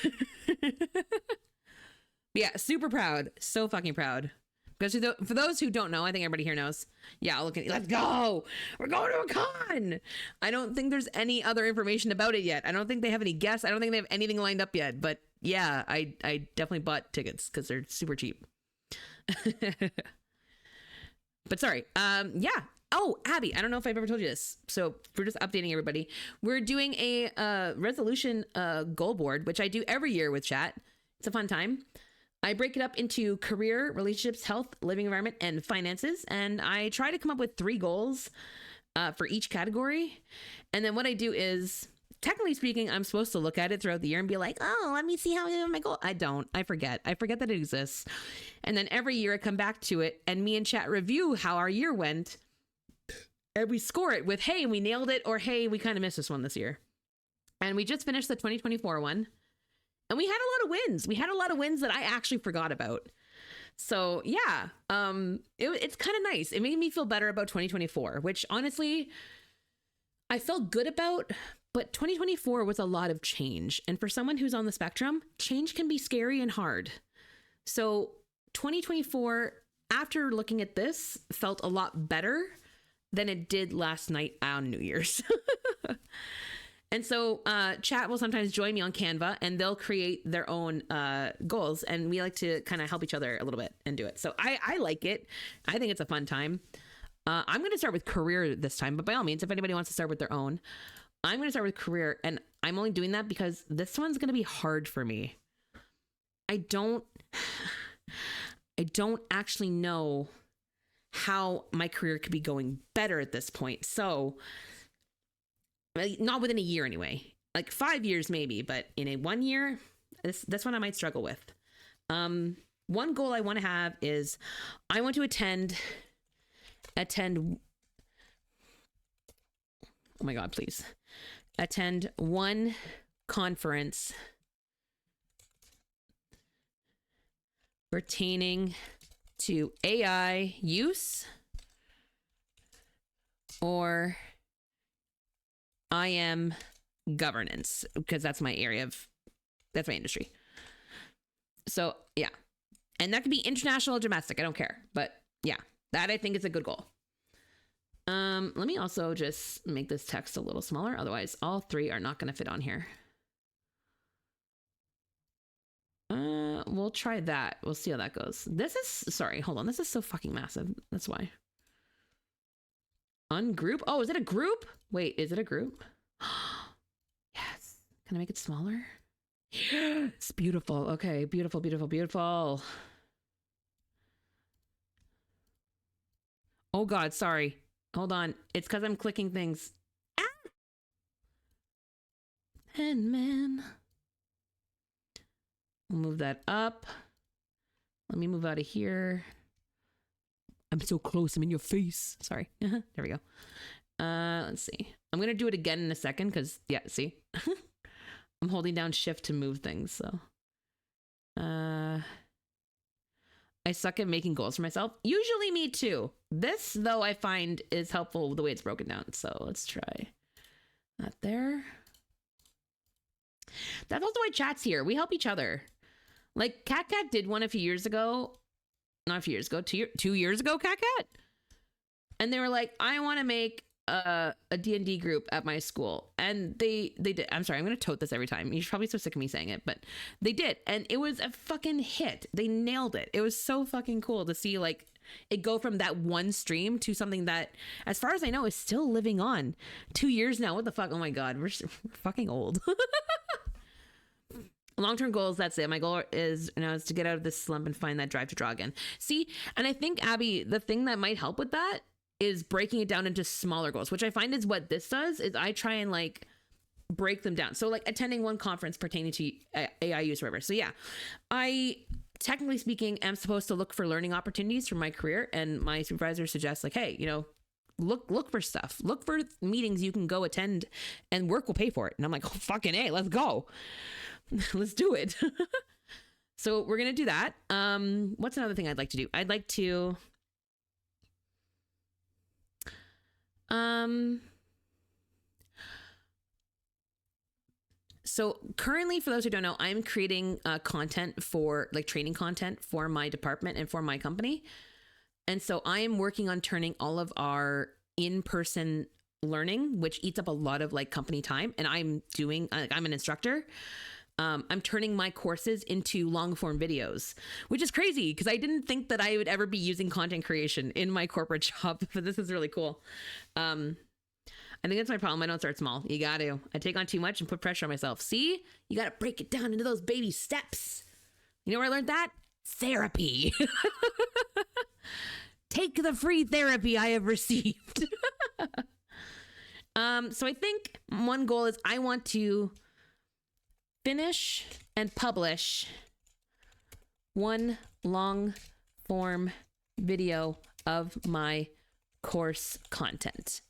Yeah, super proud. So fucking proud. Because for those who don't know, I think everybody here knows. Yeah, let's go. We're going to a con. I don't think there's any other information about it yet. I don't think they have any guests. I don't think they have anything lined up yet. But yeah, I definitely bought tickets because they're super cheap. But sorry. Yeah. Oh, Abby, I don't know if I've ever told you this. So we're just updating everybody. We're doing a resolution goal board, which I do every year with chat. It's a fun time. I break it up into career, relationships, health, living environment, and finances. And I try to come up with 3 goals for each category. And then what I do is, technically speaking, I'm supposed to look at it throughout the year and be like, oh, let me see how I do my goal. I don't. I forget that it exists. And then every year I come back to it and me and chat review how our year went. And we score it with, hey, we nailed it, or hey, we kind of missed this one this year. And we just finished the 2024 one. And we had a lot of wins. We had a lot of wins that I actually forgot about. So yeah, it's kind of nice. It made me feel better about 2024, which honestly, I felt good about, but 2024 was a lot of change. And for someone who's on the spectrum, change can be scary and hard. So 2024, after looking at this, felt a lot better than it did last night on New Year's. And so chat will sometimes join me on Canva and they'll create their own goals. And we like to kind of help each other a little bit and do it. So I like it. I think it's a fun time. I'm going to start with career this time. But by all means, if anybody wants to start with their own, I'm going to start with career. And I'm only doing that because this one's going to be hard for me. I don't actually know how my career could be going better at this point. So not within a year anyway, like 5 years maybe, but in a 1 year, that's one I might struggle with. One goal I want to have is I want to attend. Oh my God, please attend one conference pertaining to AI use or IM governance, because that's my that's my industry. So yeah. And that could be international or domestic. I don't care. But yeah, that I think is a good goal. Let me also just make this text a little smaller. Otherwise, all 3 are not going to fit on here. We'll try that. We'll see how that goes. Sorry, hold on. This is so fucking massive. That's why. Ungroup? Oh, is it a group? Wait, is it a group? Yes. Can I make it smaller? It's beautiful. Okay, beautiful, beautiful, beautiful. Oh God, sorry. Hold on. It's because I'm clicking things. Ah! Pen man. We'll move that up. Let me move out of here. I'm so close. I'm in your face. Sorry. There we go. Let's see. I'm going to do it again in a second because, yeah, see? I'm holding down shift to move things, so. I suck at making goals for myself. Usually me too. This, though, I find is helpful the way it's broken down. So let's try that there. That's also why chat's here. We help each other. Like, Cat did one a few years ago. Not a few years ago. 2 years ago, Cat. And they were like, I want to make a D&D group at my school. And they did. I'm sorry, I'm going to tote this every time. You're probably so sick of me saying it, but they did. And it was a fucking hit. They nailed it. It was so fucking cool to see like it go from that one stream to something that, as far as I know, is still living on. 2 years now. What the fuck? Oh my God. We're fucking old. Long-term goals, that's it. My goal is to get out of this slump and find that drive to draw again. See, and I think, Abby, the thing that might help with that is breaking it down into smaller goals, which I find is what this does, is I try and like break them down. So like attending one conference pertaining to AI use or whatever. So yeah, I, technically speaking, am supposed to look for learning opportunities for my career, and my supervisor suggests like, hey, look for stuff. Look for meetings you can go attend and work will pay for it. And I'm like, oh, fucking A, let's go. Let's do it. So we're going to do that. What's another thing I'd like to do? I'd like to, so currently, for those who don't know, I'm creating content for like training content for my department and for my company. And so I am working on turning all of our in-person learning, which eats up a lot of like company time. And I'm an instructor. I'm turning my courses into long form videos, which is crazy because I didn't think that I would ever be using content creation in my corporate job, but this is really cool. I think that's my problem. I don't start small. You got to. I take on too much and put pressure on myself. See? You got to break it down into those baby steps. You know where I learned that? Therapy. Take the free therapy I have received. So I think one goal is I want to finish and publish one long form video of my course content.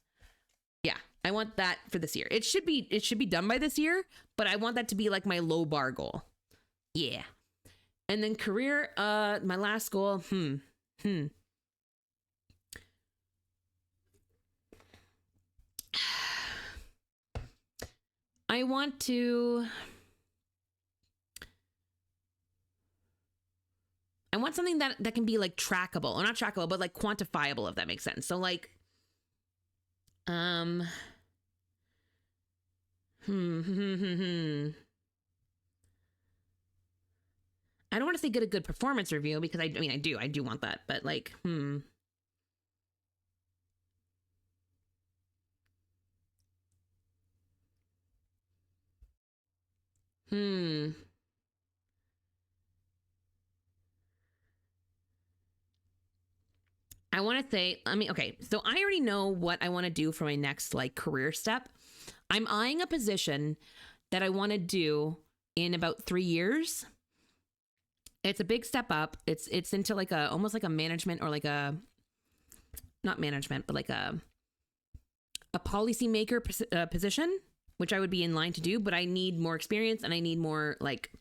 Yeah, I want that for this year. It should be done by this year, but I want that to be like my low bar goal. Yeah. And then career, my last goal, I want something that can be like trackable, or not trackable, but like quantifiable, if that makes sense. So like, I don't want to say get a good performance review because I do want that, but like, I want to say, okay, so I already know what I want to do for my next like career step. I'm eyeing a position that I want to do in about 3 years. It's a big step up. It's into like almost like a management, or like not management, but like a policymaker position, which I would be in line to do, but I need more experience and I need more like.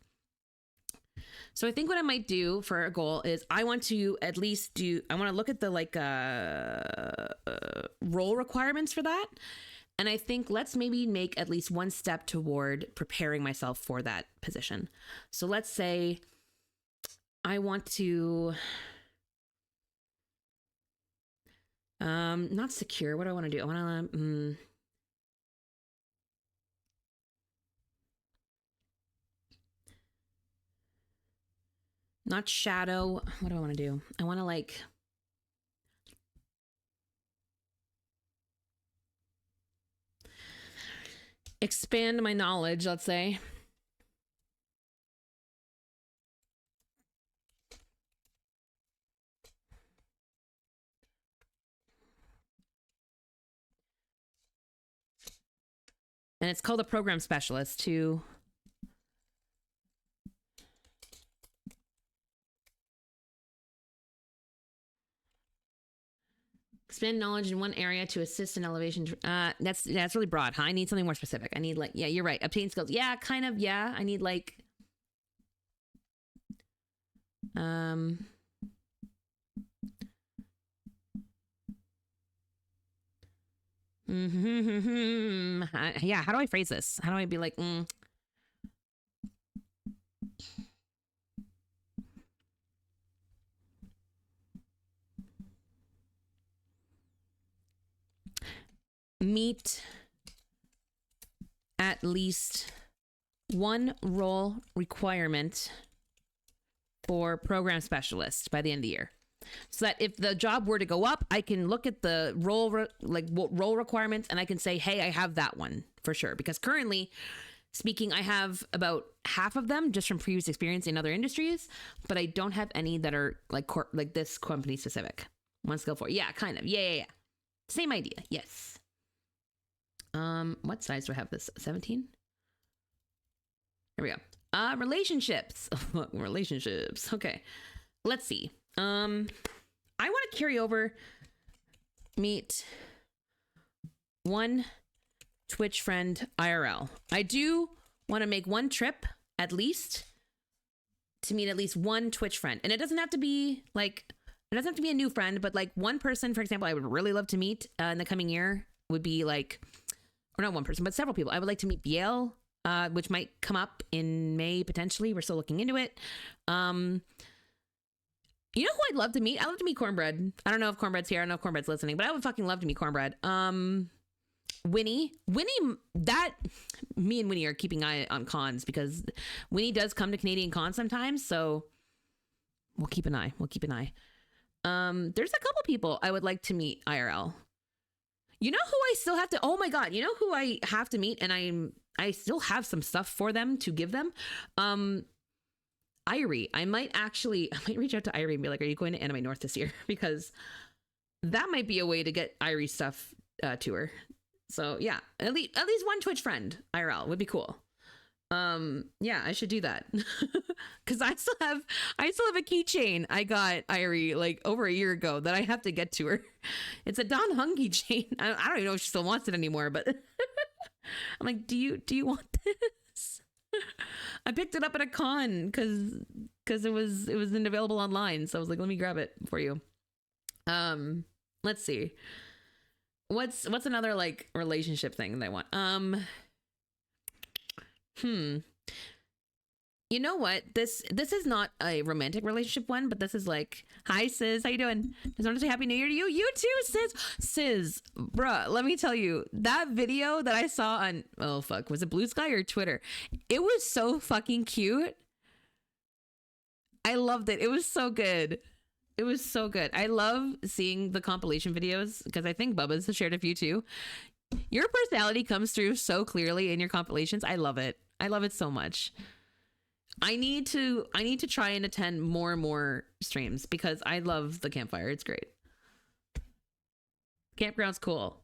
So I think what I might do for a goal is I want to at least I want to look at the like role requirements for that. And I think let's maybe make at least one step toward preparing myself for that position. So let's say I want to, not secure. What do I want to do? I want to, not shadow. What do I want to do? I want to like, expand my knowledge, let's say. And it's called a program specialist to expand knowledge in one area to assist in elevation. That's really broad, huh? I need something more specific. I need like, yeah, you're right. Obtain skills. Yeah, kind of. Yeah. I need like, yeah. How do I phrase this? How do I be like, meet at least one role requirement for program specialist by the end of the year, so that if the job were to go up, I can look at the role requirements and I can say, hey, I have that one for sure. Because currently speaking, I have about half of them just from previous experience in other industries, but I don't have any that are like this company specific. One skill for, yeah, kind of, yeah. Same idea, yes. What size do I have this? 17? Here we go. Relationships. Relationships. Okay. Let's see. I want to carry over meet one Twitch friend IRL. I do want to make one trip at least to meet at least one Twitch friend. And it doesn't have to be like, it doesn't have to be a new friend, but like one person, for example, I would really love to meet in the coming year would be like, or not one person, but several people. I would like to meet Biel, which might come up in May potentially. We're still looking into it. You know who I'd love to meet? I'd love to meet Cornbread. I don't know if Cornbread's here. I don't know if Cornbread's listening, but I would fucking love to meet Cornbread. Winnie, that me and Winnie are keeping an eye on cons because Winnie does come to Canadian cons sometimes. So we'll keep an eye. There's a couple people I would like to meet IRL. You know who I still have to, oh my God, you know who I have to meet and I still have some stuff for them to give them. Irie, I might reach out to Irie and be like, are you going to Anime North this year? Because that might be a way to get Irie stuff to her. So yeah, at least one Twitch friend IRL would be cool. Yeah, I should do that. Cause I still have a keychain I got Irie like over a year ago that I have to get to her. It's a Don Hung keychain. I don't even know if she still wants it anymore, but I'm like, do you want this? I picked it up at a con because it wasn't available online. So I was like, let me grab it for you. Let's see. What's another like relationship thing that I want? You know what? This is not a romantic relationship one, but this is like, hi sis, how you doing? Just want to say Happy New Year to you. You too, sis. Sis, bruh, let me tell you, that video that I saw on, oh fuck, was it Blue Sky or Twitter? It was so fucking cute. I loved it. It was so good. It was so good. I love seeing the compilation videos because I think Bubba's shared a few too. Your personality comes through so clearly in your compilations. I love it. I love it so much. I need to try and attend more and more streams because I love the campfire. It's great. Campground's cool.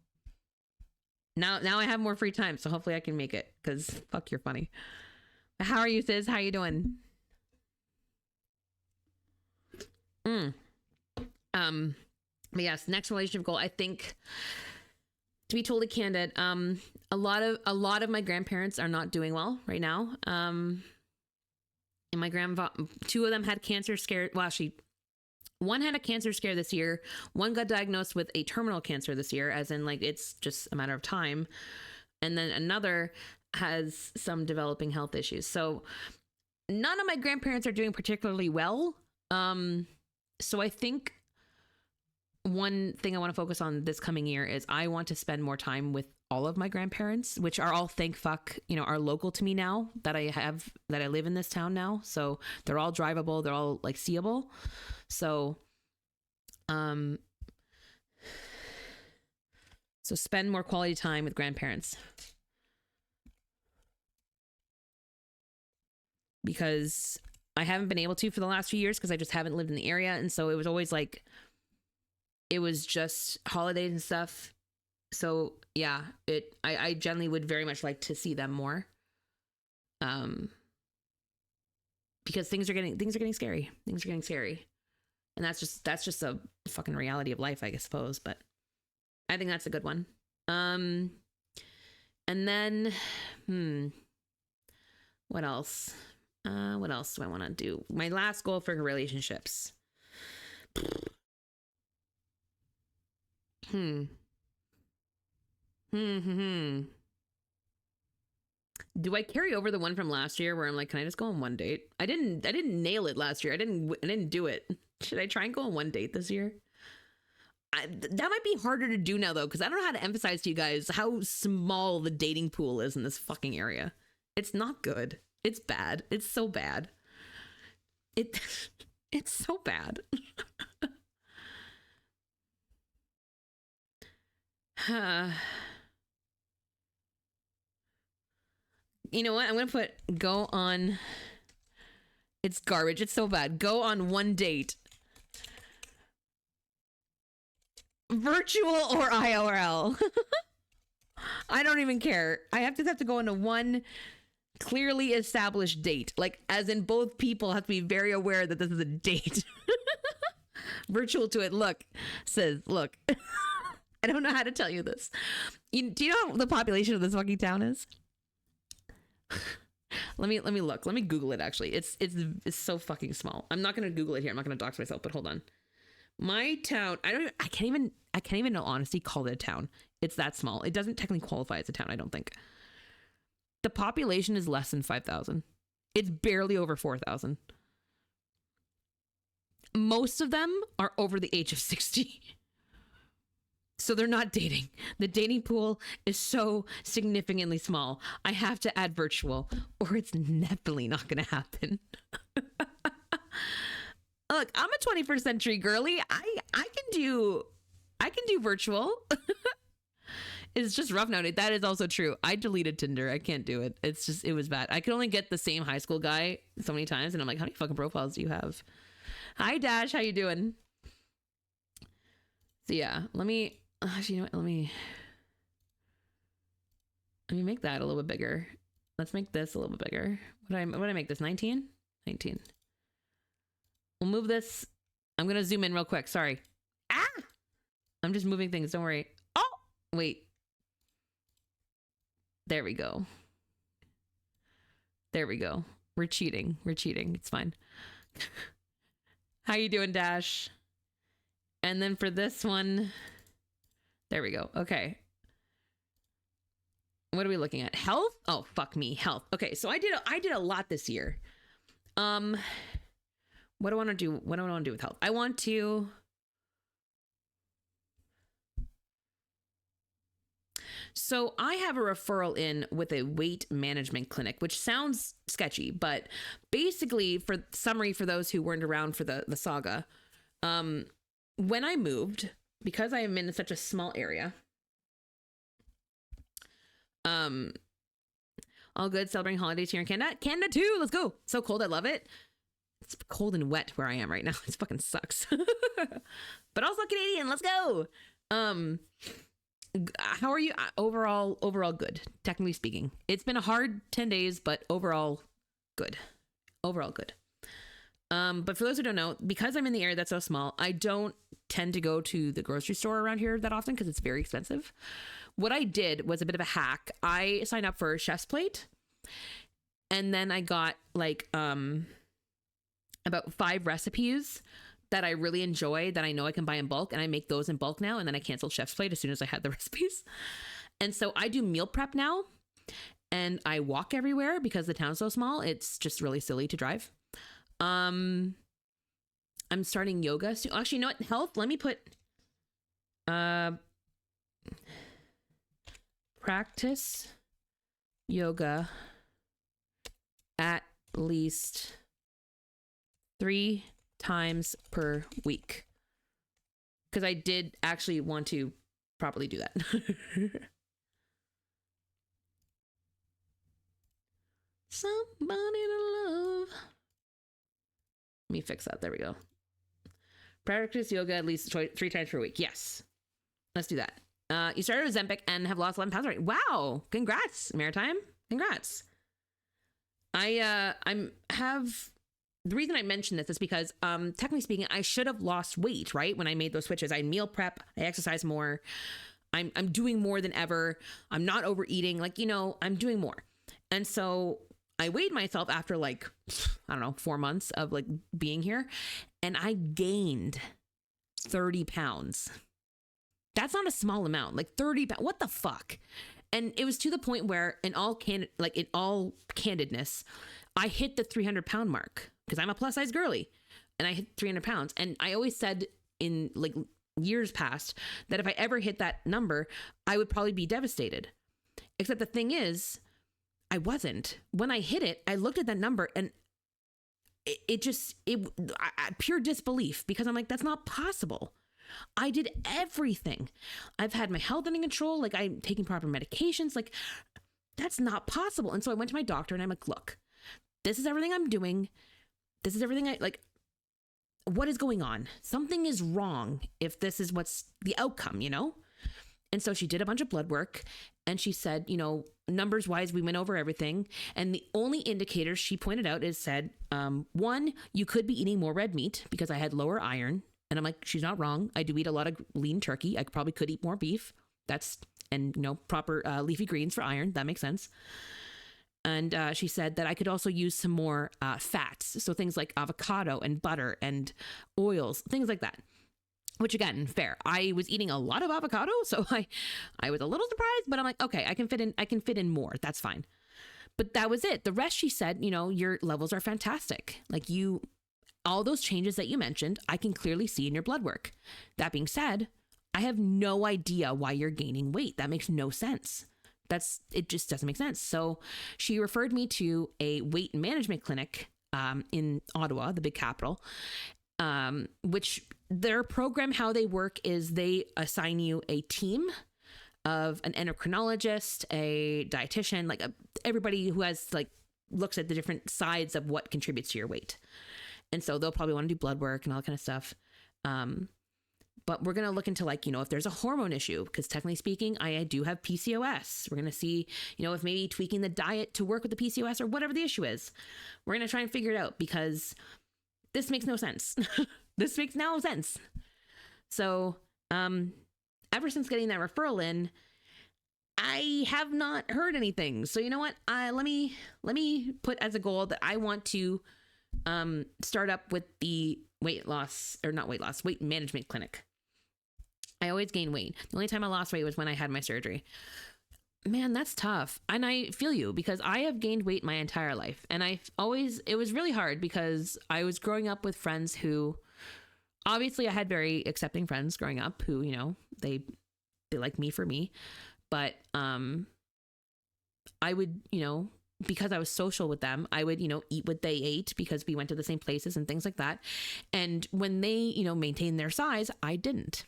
Now I have more free time, so hopefully I can make it because fuck, you're funny. How are you, sis? How you doing? But yes, next relationship goal, I think, to be totally candid, a lot of my grandparents are not doing well right now. And my two of them had cancer scare. Well, actually, one had a cancer scare this year. One got diagnosed with a terminal cancer this year, as in like it's just a matter of time. And then another has some developing health issues. So none of my grandparents are doing particularly well. So I think one thing I want to focus on this coming year is I want to spend more time with all of my grandparents, which are all, thank fuck, are local to me now that I live in this town now. So they're all drivable. They're all like seeable. So, so spend more quality time with grandparents because I haven't been able to for the last few years because I just haven't lived in the area. And so it was always like, it was just holidays and stuff. So yeah, I generally would very much like to see them more. Because things are getting scary. Things are getting scary. And that's just a fucking reality of life, I suppose. But I think that's a good one. And then, what else? What else do I want to do? My last goal for relationships. Do I carry over the one from last year where I'm like, can I just go on one date? I didn't nail it last year. I didn't do it. Should I try and go on one date this year? That might be harder to do now though, because I don't know how to emphasize to you guys how small the dating pool is in this fucking area. It's not good. It's bad. It's so bad. It's so bad. You know what? I'm going to put go on. It's garbage. It's so bad. Go on one date. Virtual or IRL. I don't even care. I just have to go on a one clearly established date. Like, as in both people have to be very aware that this is a date. Virtual to it. Look, says, look. I don't know how to tell you this. Do you know what the population of this fucking town is? Let me look. Let me Google it. Actually, it's so fucking small. I'm not gonna Google it here. I'm not gonna dox myself. But hold on. My town. I can't even in all honesty call it a town. It's that small. It doesn't technically qualify as a town. I don't think. The population is less than 5,000. It's barely over 4,000. Most of them are over the age of 60. So they're not dating. The dating pool is so significantly small. I have to add virtual or it's definitely not going to happen. Look, I'm a 21st century girly. I can do virtual. It's just rough nowadays. That is also true. I deleted Tinder. I can't do it. It was bad. I could only get the same high school guy so many times. And I'm like, how many fucking profiles do you have? Hi, Dash. How you doing? So yeah, actually, you know what? Let me make that a little bit bigger. Let's make this a little bit bigger. What did I make this? 19? 19. We'll move this. I'm going to zoom in real quick. Sorry. Ah! I'm just moving things. Don't worry. Oh, wait. There we go. There we go. We're cheating. It's fine. How you doing, Dash? And then for this one, there we go. Okay. What are we looking at? Health? Oh, fuck me. Health. Okay, so I did a lot this year. What do I want to do? What do I want to do with health? I want to... So I have a referral in with a weight management clinic, which sounds sketchy, but basically, for summary for those who weren't around for the saga, when I moved, because I am in such a small area, all good, celebrating holidays here in Canada. Canada too, let's go. So cold, I love it. It's cold and wet where I am right now. It fucking sucks. But also Canadian, let's go. How are you? Overall good, technically speaking. It's been a hard 10 days, but overall good. But for those who don't know, because I'm in the area that's so small, I don't tend to go to the grocery store around here that often because it's very expensive. What I did was a bit of a hack. I signed up for Chef's Plate, and then I got like about 5 recipes that I really enjoy that I know I can buy in bulk, and I make those in bulk now, and then I canceled Chef's Plate as soon as I had the recipes. And so I do meal prep now, and I walk everywhere because the town's so small. It's just really silly to drive. I'm starting yoga soon. Actually, you know what? Health, let me put practice yoga at least 3 times per week, because I did actually want to properly do that. Somebody to love. Let me fix that. There we go. Practice yoga at least 3 times per week. Yes, let's do that. You started with Ozempic and have lost 11 pounds already. Wow, congrats, Maritime. Congrats. The reason I mention this is because, technically speaking, I should have lost weight, right? When I made those switches, I meal prep, I exercise more. I'm doing more than ever. I'm not overeating. Like, I'm doing more. And so I weighed myself after 4 months of being here, and I gained 30 pounds. That's not a small amount, 30 pounds. What the fuck? And it was to the point where in all candidness, I hit the 300-pound mark because I'm a plus size girly, and I hit 300 pounds. And I always said in years past that if I ever hit that number, I would probably be devastated. Except the thing is, I wasn't. When I hit it, I looked at that number and pure disbelief, because I'm like, that's not possible. I did everything. I've had my health under control. I'm taking proper medications. That's not possible. And so I went to my doctor and I'm like, look, this is everything I'm doing. This is everything what is going on? Something is wrong if this is what's the outcome, And so she did a bunch of blood work, and she said, numbers wise, we went over everything. And the only indicator she pointed out said, 1, you could be eating more red meat because I had lower iron And I'm like, she's not wrong. I do eat a lot of lean turkey. I probably could eat more beef. And proper leafy greens for iron. That makes sense. And she said that I could also use some more fats. So things like avocado and butter and oils, things like that. Which again, fair. I was eating a lot of avocado, so I was a little surprised, but I'm like, okay, I can fit in more. That's fine. But that was it. The rest, she said, your levels are fantastic. Like all those changes that you mentioned, I can clearly see in your blood work. That being said, I have no idea why you're gaining weight. That makes no sense. It just doesn't make sense. So she referred me to a weight management clinic in Ottawa, the big capital, which their program, how they work is they assign you a team of an endocrinologist, a dietitian, like everybody who has looks at the different sides of what contributes to your weight. And so they'll probably want to do blood work and all that kind of stuff. But we're going to look into if there's a hormone issue, because technically speaking, I do have PCOS. We're going to see, if maybe tweaking the diet to work with the PCOS or whatever the issue is. We're going to try and figure it out, because this makes no sense. This makes no sense. So, ever since getting that referral in, I have not heard anything. So you know what? Let me put as a goal that I want to start up with the weight management clinic. I always gain weight. The only time I lost weight was when I had my surgery. Man, that's tough. And I feel you, because I have gained weight my entire life. And it was really hard, because I was growing up with friends who, obviously I had very accepting friends growing up who, they like me for me. But I would, because I was social with them, I would, eat what they ate, because we went to the same places and things like that. And when they, maintained their size, I didn't.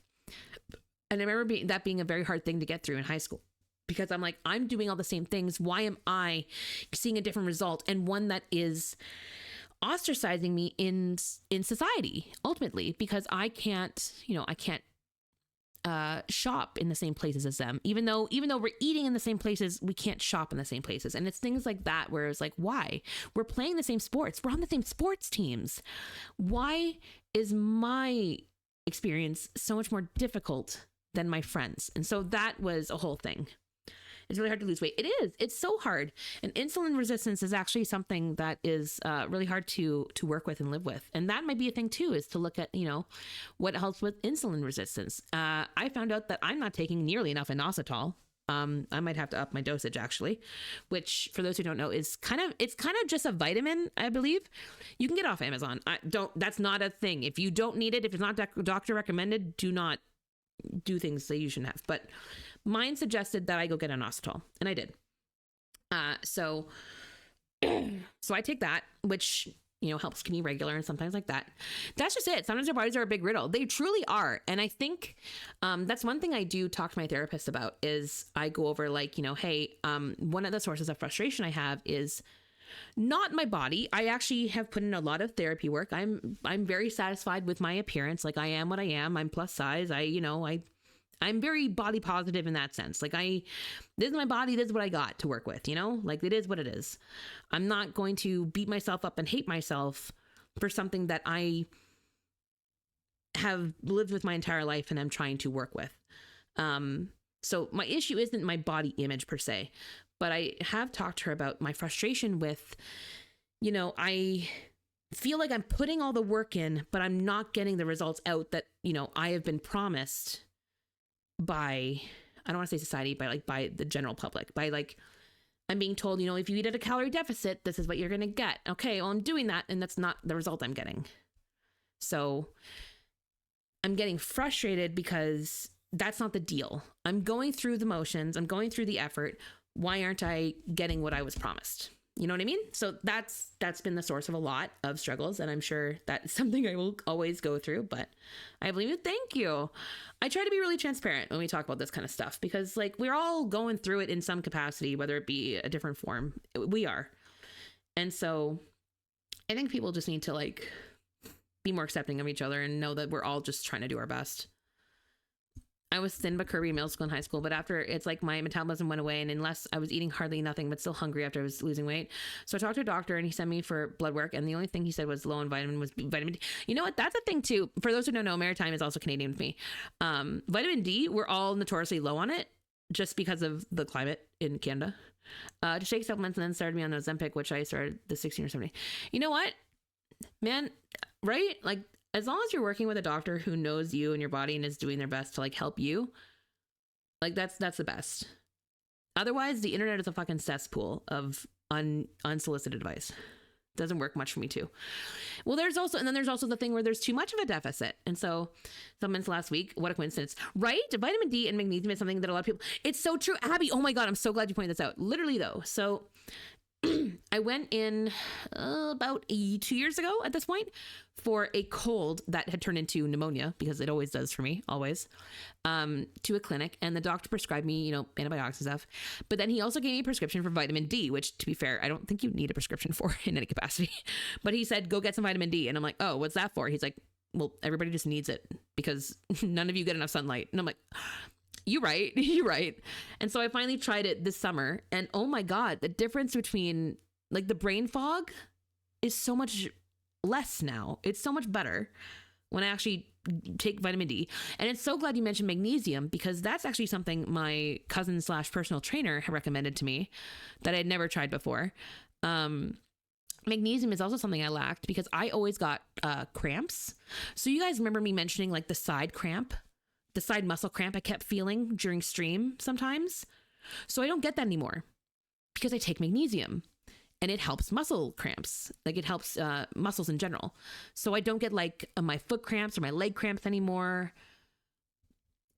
And I remember that being a very hard thing to get through in high school, because I'm like, I'm doing all the same things. Why am I seeing a different result, and one that is ostracizing me in society ultimately, because I can't shop in the same places as them, even though we're eating in the same places, we can't shop in the same places. And it's things like that where it's like, why? We're playing the same sports, we're on the same sports teams. Why is my experience so much more difficult than my friends? And so that was a whole thing. It's really hard to lose weight. It's so hard. And insulin resistance is actually something that is really hard to work with and live with. And that might be a thing too, is to look at, what helps with insulin resistance. I found out that I'm not taking nearly enough inositol. I might have to up my dosage, actually, which, for those who don't know, it's kind of just a vitamin, I believe. You can get off Amazon. That's not a thing. If you don't need it, if it's not doctor recommended, do not do things that you shouldn't have. But mine suggested that I go get inositol, and I did. So I take that, which, helps keep me regular and sometimes like that. That's just it. Sometimes our bodies are a big riddle. They truly are. And I think that's one thing I do talk to my therapist about, is I go over hey, one of the sources of frustration I have is not my body. I actually have put in a lot of therapy work. I'm very satisfied with my appearance. Like, I am what I am. I'm plus size. I'm very body positive in that sense. Like, this is my body. This is what I got to work with, like, it is what it is. I'm not going to beat myself up and hate myself for something that I have lived with my entire life and I'm trying to work with. So my issue isn't my body image per se, but I have talked to her about my frustration with, I feel like I'm putting all the work in, but I'm not getting the results out that, I have been promised by, I don't want to say society, by the general public, I'm being told, if you eat at a calorie deficit, this is what you're going to get. Okay, well, I'm doing that, and that's not the result I'm getting. So I'm getting frustrated because that's not the deal. I'm going through the motions. I'm going through the effort. Why aren't I getting what I was promised? You know what I mean? So that's been the source of a lot of struggles, and I'm sure that's something I will always go through, but I believe it. Thank you. I try to be really transparent when we talk about this kind of stuff, because we're all going through it in some capacity, whether it be a different form. We are. And so I think people just need to be more accepting of each other and know that we're all just trying to do our best. I was thin but curvy in middle school and high school, but after it's like my metabolism went away, and unless I was eating hardly nothing, but still hungry after I was losing weight. So I talked to a doctor and he sent me for blood work. And the only thing he said was low in vitamin D. You know what? That's a thing too. For those who don't know, Maritime is also Canadian with me. Vitamin D, we're all notoriously low on it just because of the climate in Canada. To take supplements, and then started me on Ozempic, which I started the 16 or 17. You know what, man? Right? Like, as long as you're working with a doctor who knows you and your body and is doing their best to like help you, like that's the best. Otherwise, the internet is a fucking cesspool of unsolicited advice. Doesn't work much for me too. Well, there's also the thing where there's too much of a deficit. And so supplements last week, what a coincidence, right? Vitamin D and magnesium is something that a lot of people, it's so true. Abby, oh my God, I'm so glad you pointed this out. Literally though. So I went in about 2 years ago at this point for a cold that had turned into pneumonia, because it always does for me, always, to a clinic. And the doctor prescribed me, antibiotics and stuff. But then he also gave me a prescription for vitamin D, which, to be fair, I don't think you need a prescription for in any capacity. But he said, go get some vitamin D. And I'm like, oh, what's that for? He's like, well, everybody just needs it because none of you get enough sunlight. And I'm like, you're right. You're right. And so I finally tried it this summer, and oh my God, the difference between like the brain fog is so much less now. It's so much better when I actually take vitamin D. And it's so glad you mentioned magnesium, because that's actually something my cousin / personal trainer had recommended to me that I had never tried before. Magnesium is also something I lacked because I always got cramps. So you guys remember me mentioning like the side cramp? The side muscle cramp I kept feeling during stream sometimes. So I don't get that anymore because I take magnesium, and it helps muscle cramps. Like it helps muscles in general. So I don't get like my foot cramps or my leg cramps anymore.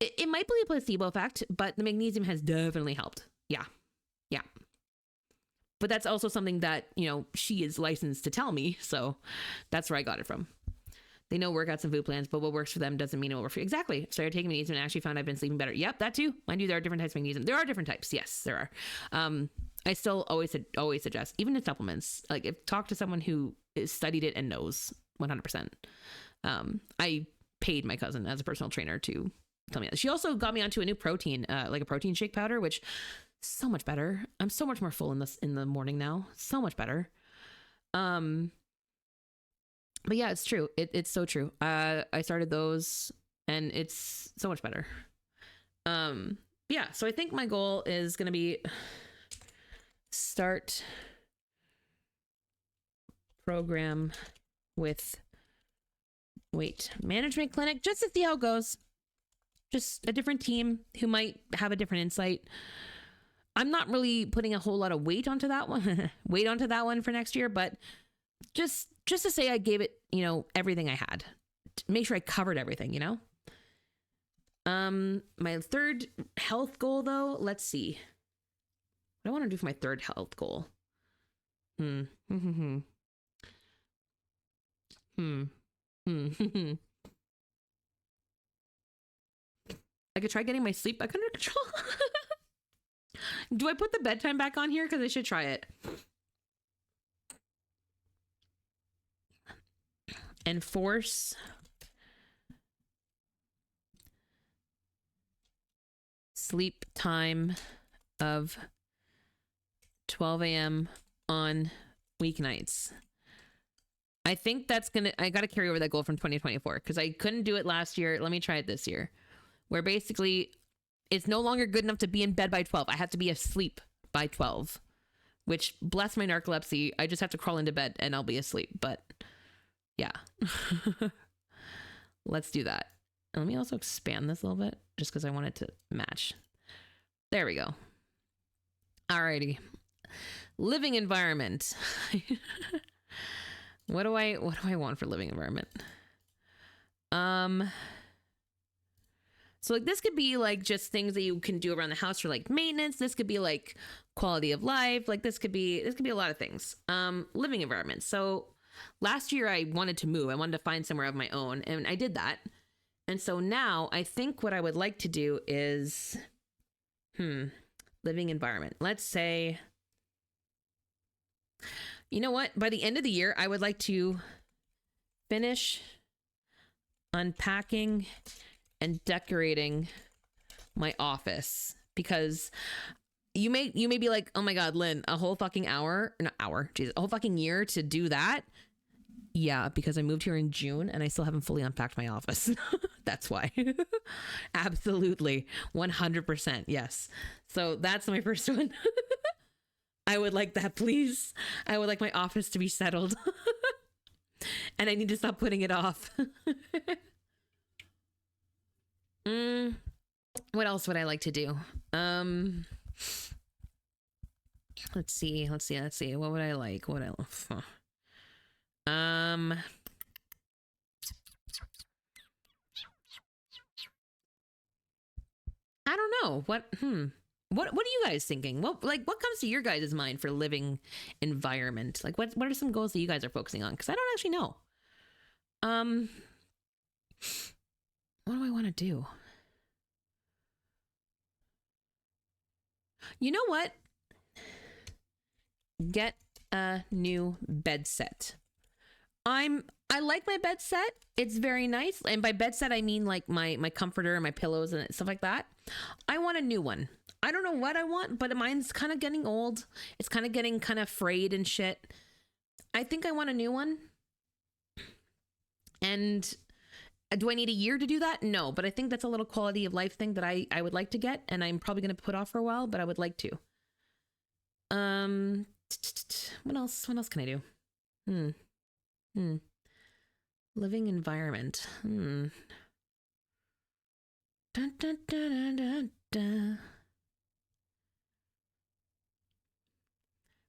It might be a placebo effect, but the magnesium has definitely helped. Yeah. Yeah. But that's also something that, she is licensed to tell me. So that's where I got it from. They know workouts and food plans, but what works for them doesn't mean it will work for you. Exactly. Started taking magnesium and actually found I've been sleeping better. Yep, that too. Mind you, there are different types of magnesium. There are different types. Yes, there are. I still always suggest, even in supplements, like talk to someone who studied it and knows 100%. I paid my cousin as a personal trainer to tell me that. She also got me onto a new protein, like a protein shake powder, which is so much better. I'm so much more full in the morning now. So much better. But yeah, it's true. It's so true. I started those and it's so much better. Yeah. So I think my goal is going to be start program with weight management clinic just to see how it goes. Just a different team who might have a different insight. I'm not really putting a whole lot of weight onto that one, for next year, but just to say I gave it, everything I had. Make sure I covered everything, My third health goal though, let's see. What do I want to do for my third health goal? I could try getting my sleep back under control. Do I put the bedtime back on here? Because I should try it. Enforce sleep time of 12 a.m. on weeknights. I think that's I got to carry over that goal from 2024 because I couldn't do it last year. Let me try it this year, where basically it's no longer good enough to be in bed by 12. I have to be asleep by 12, which, bless my narcolepsy, I just have to crawl into bed and I'll be asleep. But yeah, let's do that. And let me also expand this a little bit just because I want it to match. There we go. Alrighty. Living environment. What do I want for living environment? So like this could be like just things that you can do around the house for like maintenance. This could be like quality of life. Like this could be a lot of things. Living environment. So last year I wanted to move. I wanted to find somewhere of my own, and I did that. And so now I think what I would like to do is, living environment. Let's say, you know what? By the end of the year, I would like to finish unpacking and decorating my office, because you may be like, oh my God, Lynn, a whole fucking hour, not hour, geez, a whole fucking year to do that. Yeah, because I moved here in June and I still haven't fully unpacked my office. That's why. Absolutely. 100%. Yes. So that's my first one. I would like that, please. I would like my office to be settled. And I need to stop putting it off. What else would I like to do? Let's see. What would I like? I don't know. What are you guys thinking? What comes to your guys' mind for living environment? Like what are some goals that you guys are focusing on? Because I don't actually know. What do I want to do? You know what? Get a new bed set. I like my bed set. It's very nice. And by bed set, I mean like my comforter and my pillows and stuff like that. I want a new one. I don't know what I want, but mine's kind of getting old. It's kind of getting kind of frayed and shit. I think I want a new one. And do I need a year to do that? No, but I think that's a little quality of life thing that I would like to get, and I'm probably going to put off for a while, but I would like to. What else can I do? Living environment. Dun, dun, dun, dun, dun, dun.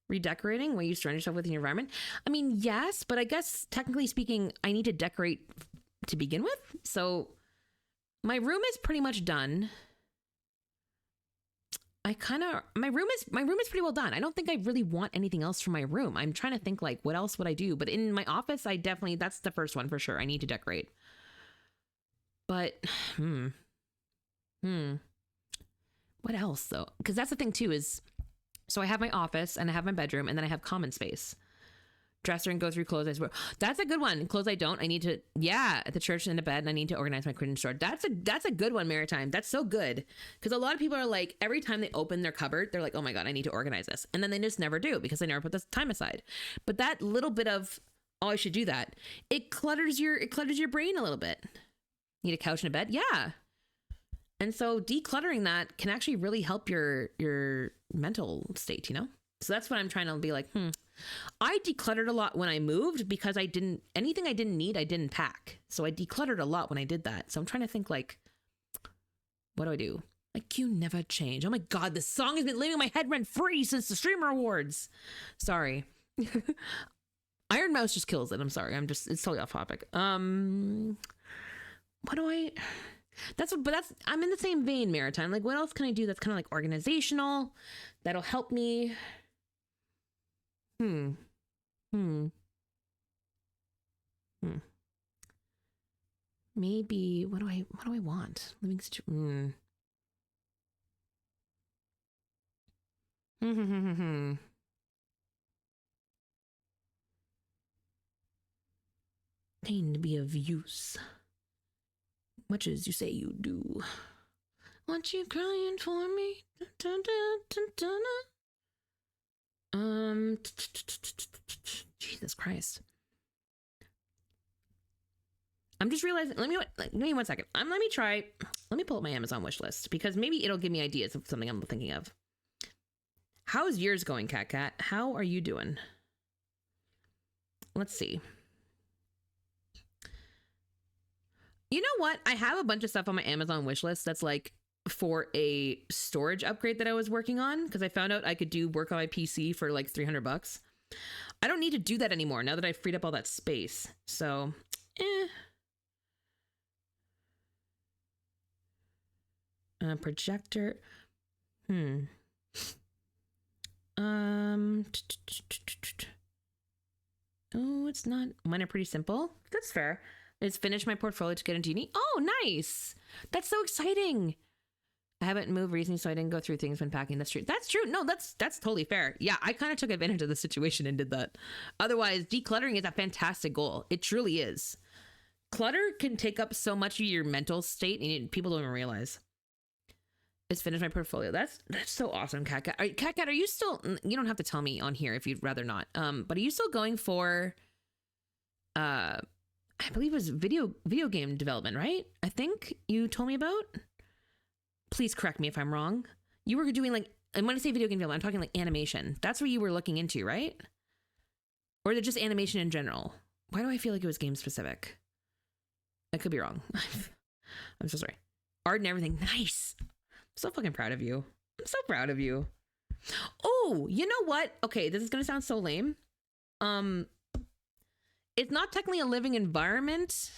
Redecorating where you surround yourself with the environment. I mean, yes, but I guess technically speaking, I need to decorate to begin with. So my room is pretty much done. My room is pretty well done. I don't think I really want anything else from my room. I'm trying to think like, what else would I do? But in my office, that's the first one for sure. I need to decorate. But, what else though? Because that's the thing too is, so I have my office and I have my bedroom and then I have common space. Dresser and go through clothes I swear. That's a good one. Clothes I don't. I need to, at the church and the bed, and I need to organize my credit store. That's a good one, Maritime. That's so good. Because a lot of people are like, every time they open their cupboard, they're like, oh my God, I need to organize this. And then they just never do because they never put this time aside. But that little bit of, oh, I should do that. It clutters your brain a little bit. Need a couch and a bed? Yeah. And so decluttering that can actually really help your mental state, you know? So that's what I'm trying to be like, I decluttered a lot when I moved because anything I didn't need, I didn't pack. So I decluttered a lot when I did that. So I'm trying to think like, what do I do? Like, you never change. Oh my God, this song has been living in my head rent free since the Streamer Awards. Sorry. Iron Mouse just kills it. I'm sorry. It's totally off topic. I'm in the same vein, Maritime. Like, what else can I do that's kind of like organizational? That'll help me. Maybe what do I want? Living situation. Pain to be of use. Much as you say you do. Want you crying for me? Dun, dun, dun, dun, dun. Jesus Christ. I'm just realizing, let me 1 second. Let me pull up my Amazon wish list because maybe it'll give me ideas of something I'm thinking of. How's yours going, Cat? How are you doing? Let's see. You know what? I have a bunch of stuff on my Amazon wish list that's like for a storage upgrade that I was working on because I found out I could do work on my PC for like $300. I don't need to do that anymore now that I've freed up all that space. So, projector. Oh, it's not. Mine are pretty simple. That's fair. It's finished my portfolio to get into uni. Oh, nice. That's so exciting. I haven't moved recently, so I didn't go through things when packing. That's true. That's true. No, that's totally fair. Yeah, I kind of took advantage of the situation and did that. Otherwise, decluttering is a fantastic goal. It truly is. Clutter can take up so much of your mental state, and people don't even realize. is finish my portfolio. That's so awesome, Cat Cat. Cat Cat, are you still? You don't have to tell me on here if you'd rather not. But are you still going for? I believe it was video game development, right? I think you told me about. Please correct me if I'm wrong. You were doing like, and when I say video game development, I'm talking like animation. That's what you were looking into, right? Or is it just animation in general? Why do I feel like it was game specific? I could be wrong. I'm so sorry. Art and everything. Nice. I'm so fucking proud of you. I'm so proud of you. Oh, you know what? Okay, this is gonna sound so lame. It's not technically a living environment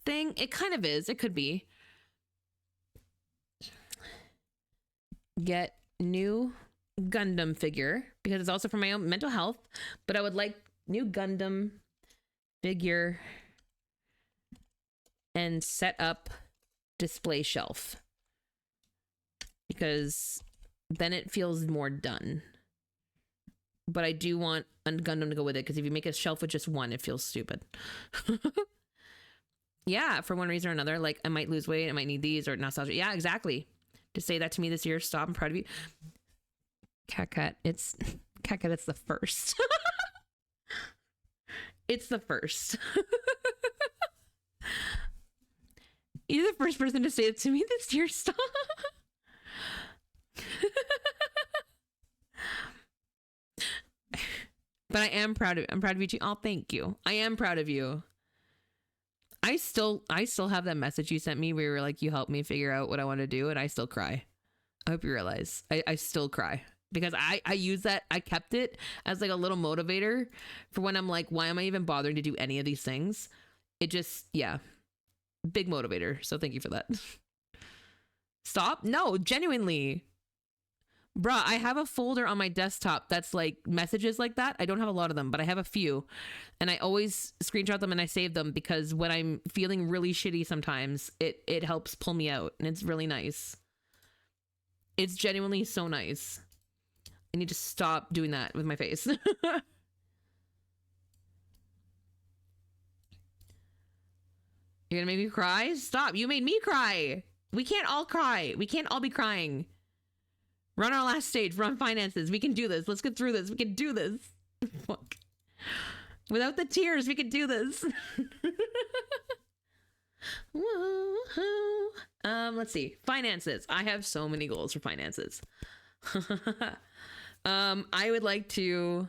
thing. It kind of is. It could be. Get new Gundam figure because it's also for my own mental health, but I would like new Gundam figure and set up display shelf because then it feels more done. But I do want a Gundam to go with it because if you make a shelf with just one, it feels stupid. Yeah, for one reason or another, like I might lose weight, I might need these or nostalgia. Yeah, exactly. To say that to me this year, stop. I'm proud of you. Cat Cat, it's the first. It's the first. You're the first person to say it to me this year, stop. But I am proud of you. I'm proud of you too. Oh, thank you. I am proud of you. I still have that message you sent me where you were like, you helped me figure out what I want to do, and I still cry. I hope you realize. I still cry. Because I use that, I kept it as like a little motivator for when I'm like, why am I even bothering to do any of these things? It just, yeah. Big motivator. So thank you for that. Stop? No, genuinely. Bruh, I have a folder on my desktop that's like messages like that. I don't have a lot of them, but I have a few. And I always screenshot them and I save them because when I'm feeling really shitty sometimes, it helps pull me out. And it's really nice. It's genuinely so nice. I need to stop doing that with my face. You're gonna make me cry? Stop. You made me cry. We can't all cry. We can't all be crying. We're on our last stage. We're on finances. We can do this. Let's get through this. We can do this. Fuck. Without the tears, we can do this. Whoa. Let's see. Finances. I have so many goals for finances. I would like to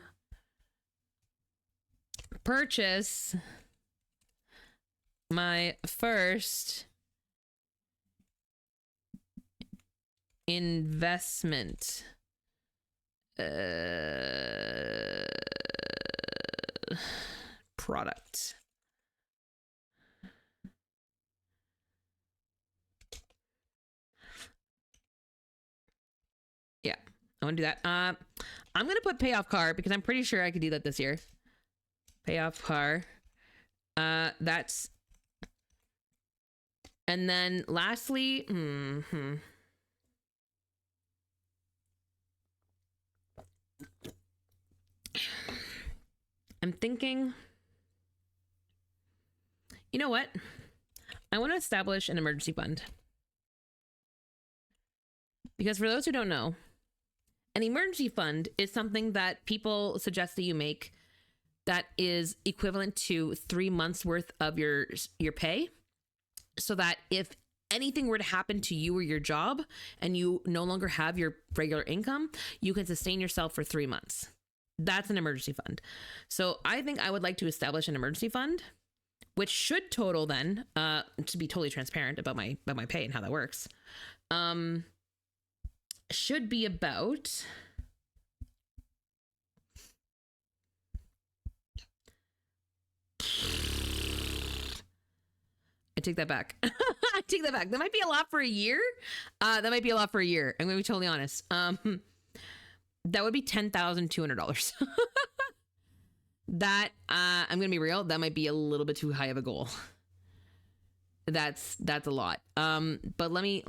purchase my first investment product. Yeah, I want to do that. I'm gonna put payoff car because I'm pretty sure I could do that this year. Payoff car. That's, and then lastly, I'm thinking, you know what? I want to establish an emergency fund. Because for those who don't know, an emergency fund is something that people suggest that you make that is equivalent to 3 months worth of your pay. So that if anything were to happen to you or your job and you no longer have your regular income, you can sustain yourself for 3 months. That's an emergency fund. So I think I would like to establish an emergency fund, which should total then, to be totally transparent about my pay and how that works, should be about I take that back. I take that back. That might be a lot for a year. That might be a lot for a year. I'm gonna be totally honest. That would be $10,200. That I'm gonna be real. That might be a little bit too high of a goal. That's a lot. But let me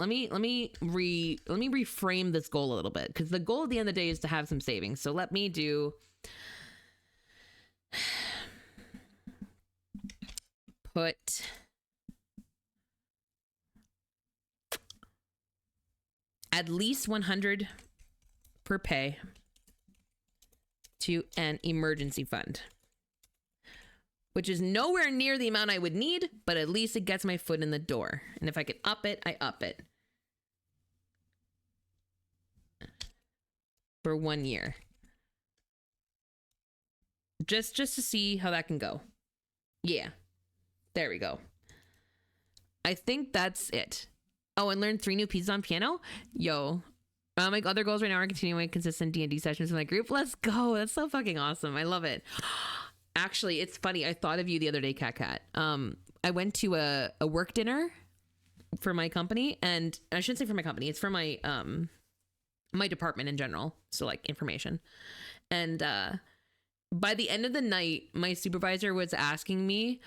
reframe this goal a little bit, because the goal at the end of the day is to have some savings. So let me do put at least 100 per pay to an emergency fund, which is nowhere near the amount I would need, but at least it gets my foot in the door. And if I can up it, I up it for 1 year. Just to see how that can go. Yeah, there we go. I think that's it. Oh, and learn 3 new pieces on piano. Yo, my other goals right now are continuing consistent D&D sessions with my group. Let's go. That's so fucking awesome. I love it. Actually, it's funny. I thought of you the other day, Cat. I went to a work dinner for my company, and I shouldn't say for my company. It's for my my department in general. So like information. And by the end of the night, my supervisor was asking me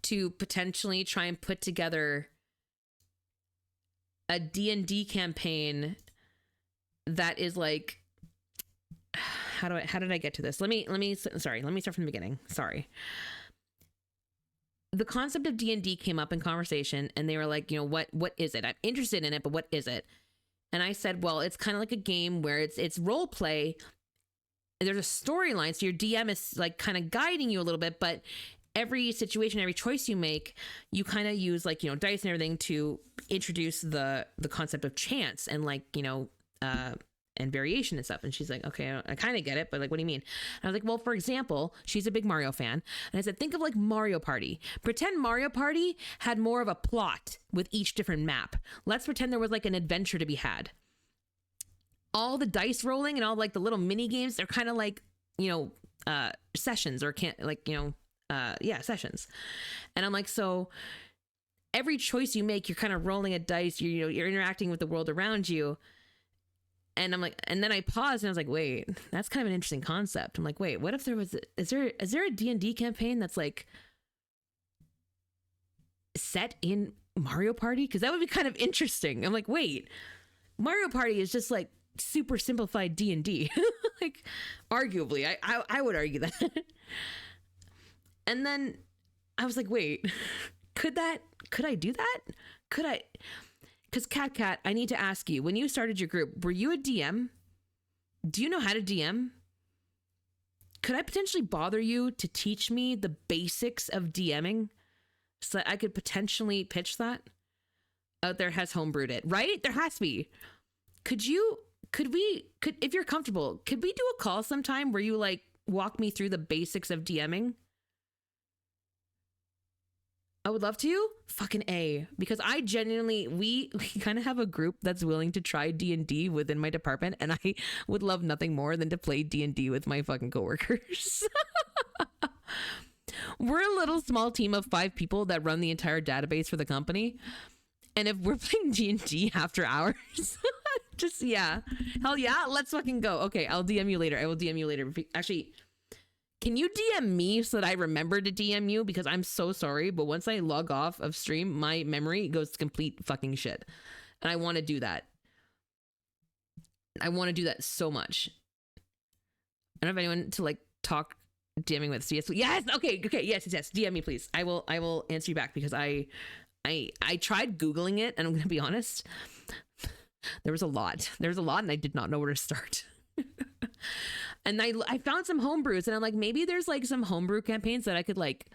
to potentially try and put together a D&D campaign that is like, how did I get to this? Let me start from the beginning. Sorry. The concept of D&D came up in conversation, and they were like, what is it? I'm interested in it, but what is it? And I said, well, it's kind of like a game where it's role play. There's a storyline, so your DM is like kind of guiding you a little bit, but every situation, every choice you make, you kind of use like, dice and everything to introduce the concept of chance and like, and variation and stuff. And she's like, okay, I kind of get it, but like, what do you mean? And I was like, well, for example, she's a big Mario fan. And I said, think of like Mario Party. Pretend Mario Party had more of a plot with each different map. Let's pretend there was like an adventure to be had. All the dice rolling and all like the little mini games, they're kind of like, sessions or sessions. And I'm like, so every choice you make, you're kind of rolling a dice, you're interacting with the world around you. And I'm like, and then I paused and I was like, wait, that's kind of an interesting concept. I'm like, wait, what if there was, is there a D&D campaign that's like set in Mario Party? Because that would be kind of interesting. I'm like, wait, Mario Party is just like super simplified D&D. Like, arguably, I would argue that. And then I was like, wait, could I do that? Could I? Because Cat, I need to ask you, when you started your group, were you a DM? Do you know how to DM? Could I potentially bother you to teach me the basics of DMing so that I could potentially pitch that? Out there has homebrewed it, right? There has to be. Could we, if you're comfortable, could we do a call sometime where you like walk me through the basics of DMing? I would love to. Fucking A. Because I genuinely, we kind of have a group that's willing to try D&D within my department, and I would love nothing more than to play D&D with my fucking coworkers. We're a little small team of 5 people that run the entire database for the company. And if we're playing D&D after hours, just, yeah. Hell yeah, let's fucking go. Okay, I'll DM you later. I will DM you later. Actually, can you DM me so that I remember to DM you? Because I'm so sorry, but once I log off of stream, my memory goes to complete fucking shit. And I want to do that. I want to do that so much. I don't have anyone to like talk DMing with. So yes. Okay. Yes. DM me, please. I will answer you back because I tried Googling it, and I'm going to be honest. There was a lot, and I did not know where to start. And I found some homebrews, and I'm like, maybe there's like some homebrew campaigns that I could like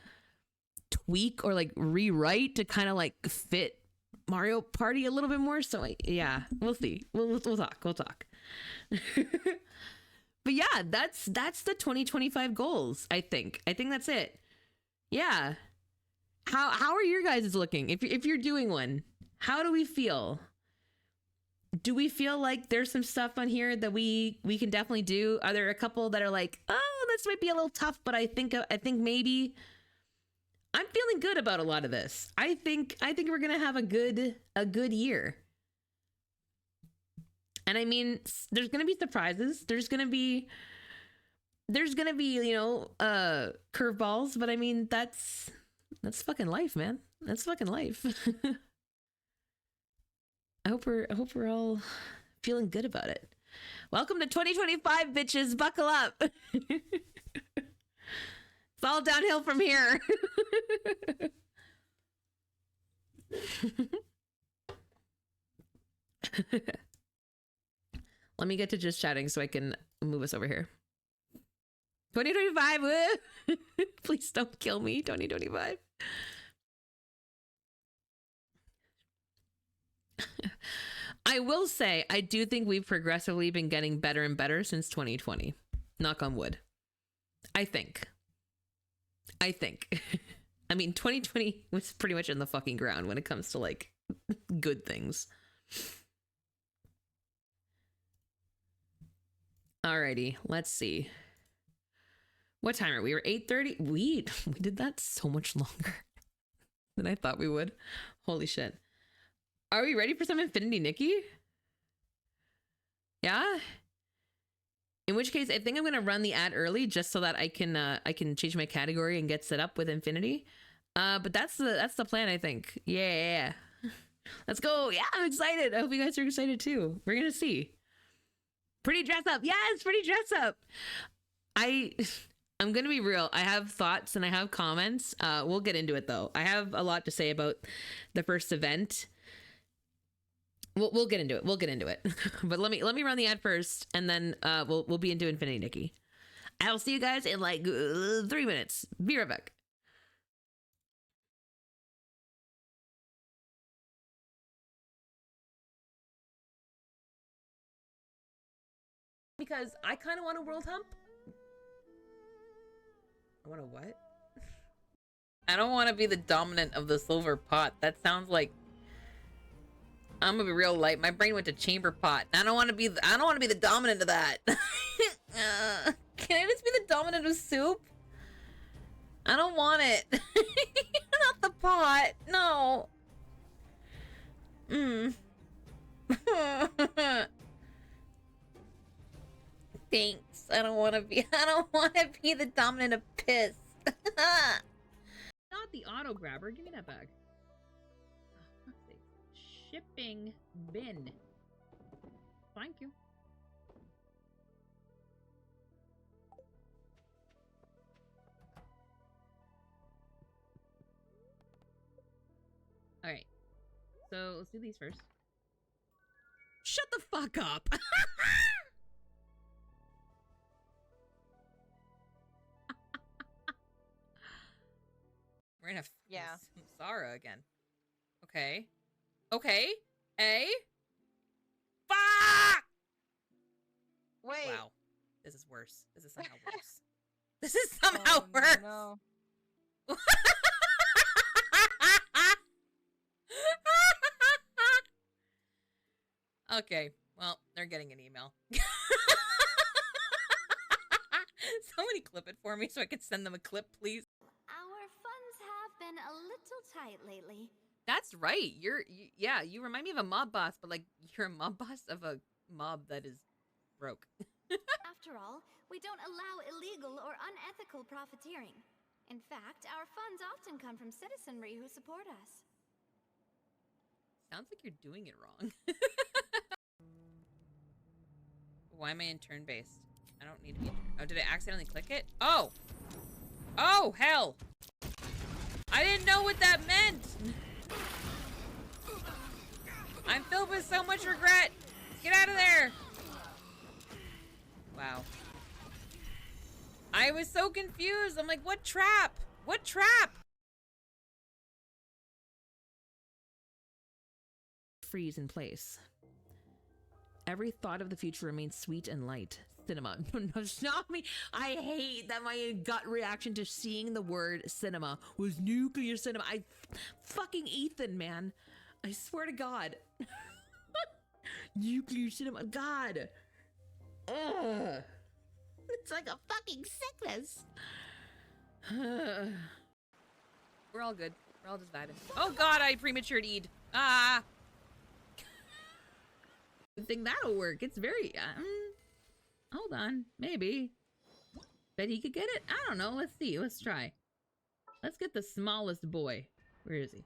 tweak or like rewrite to kind of like fit Mario Party a little bit more. So yeah, we'll see. We'll talk. But yeah, that's the 2025 goals. I think that's it. Yeah. How are your guys looking? If you're doing one, how do we feel? Do we feel like there's some stuff on here that we can definitely do? Are there a couple that are like, oh, this might be a little tough, but I think maybe I'm feeling good about a lot of this. I think we're gonna have a good year. And I mean, there's gonna be surprises. There's gonna be curveballs, but I mean that's fucking life, man. That's fucking life. I hope we're all feeling good about it. Welcome to 2025, bitches. Buckle up. It's all downhill from here. Let me get to just chatting so I can move us over here. 2025. Woo! Please don't kill me. 2025. I will say, I do think we've progressively been getting better and better since 2020. Knock on wood. I think. I mean, 2020 was pretty much in the fucking ground when it comes to like good things. Alrighty, let's see. What time are we? We're 8:30. We did that so much longer than I thought we would. Holy shit. Are we ready for some Infinity Nikki? Yeah? In which case, I think I'm gonna run the ad early just so that I can change my category and get set up with Infinity. But that's the plan, I think. Yeah. Let's go. Yeah, I'm excited. I hope you guys are excited too. We're gonna see. Pretty dress up. Yes, pretty dress up. I'm gonna be real. I have thoughts and I have comments. We'll get into it though. I have a lot to say about the first event. We'll get into it. We'll get into it. But let me run the ad first, and then we'll be into Infinity Nikki. I'll see you guys in like 3 minutes. Be right back. Because I kind of want a world hump. I want a what? I don't want to be the dominant of the silver pot. That sounds like I'm gonna be real light. My brain went to chamber pot. I don't want to be the dominant of that. Can I just be the dominant of soup? I don't want it. Not the pot. No. Thanks. I don't want to be the dominant of piss. Not the auto grabber. Give me that bag. Shipping bin. Thank you. All right. So let's do these first. Shut the fuck up. We're gonna Samsara again. Okay. Okay. Fuck! Wait. Wow. This is worse. This is somehow worse. This is somehow worse. No. Okay. Well, they're getting an email. Somebody clip it for me so I can send them a clip, please. Our funds have been a little tight lately. That's right. You remind me of a mob boss, but like you're a mob boss of a mob that is broke. After all, we don't allow illegal or unethical profiteering. In fact, our funds often come from citizenry who support us. Sounds like you're doing it wrong. Why am I in turn-based? I don't need to be. Oh, did I accidentally click it? Oh! Oh, hell! I didn't know what that meant! I'm filled with so much regret! Get out of there! Wow. I was so confused. I'm like, what trap? What trap? Freeze in place. Every thought of the future remains sweet and light. Cinema. No, stop me. I hate that my gut reaction to seeing the word cinema was nuclear cinema. Fucking Ethan, man. I swear to God. Nuclear cinema. God. Ugh. It's like a fucking sickness. We're all good. We're all just vibing. Oh God, I prematured Eid. Ah. I think that'll work. It's very. Hold on. Maybe. Bet he could get it? I don't know. Let's see. Let's try. Let's get the smallest boy. Where is he?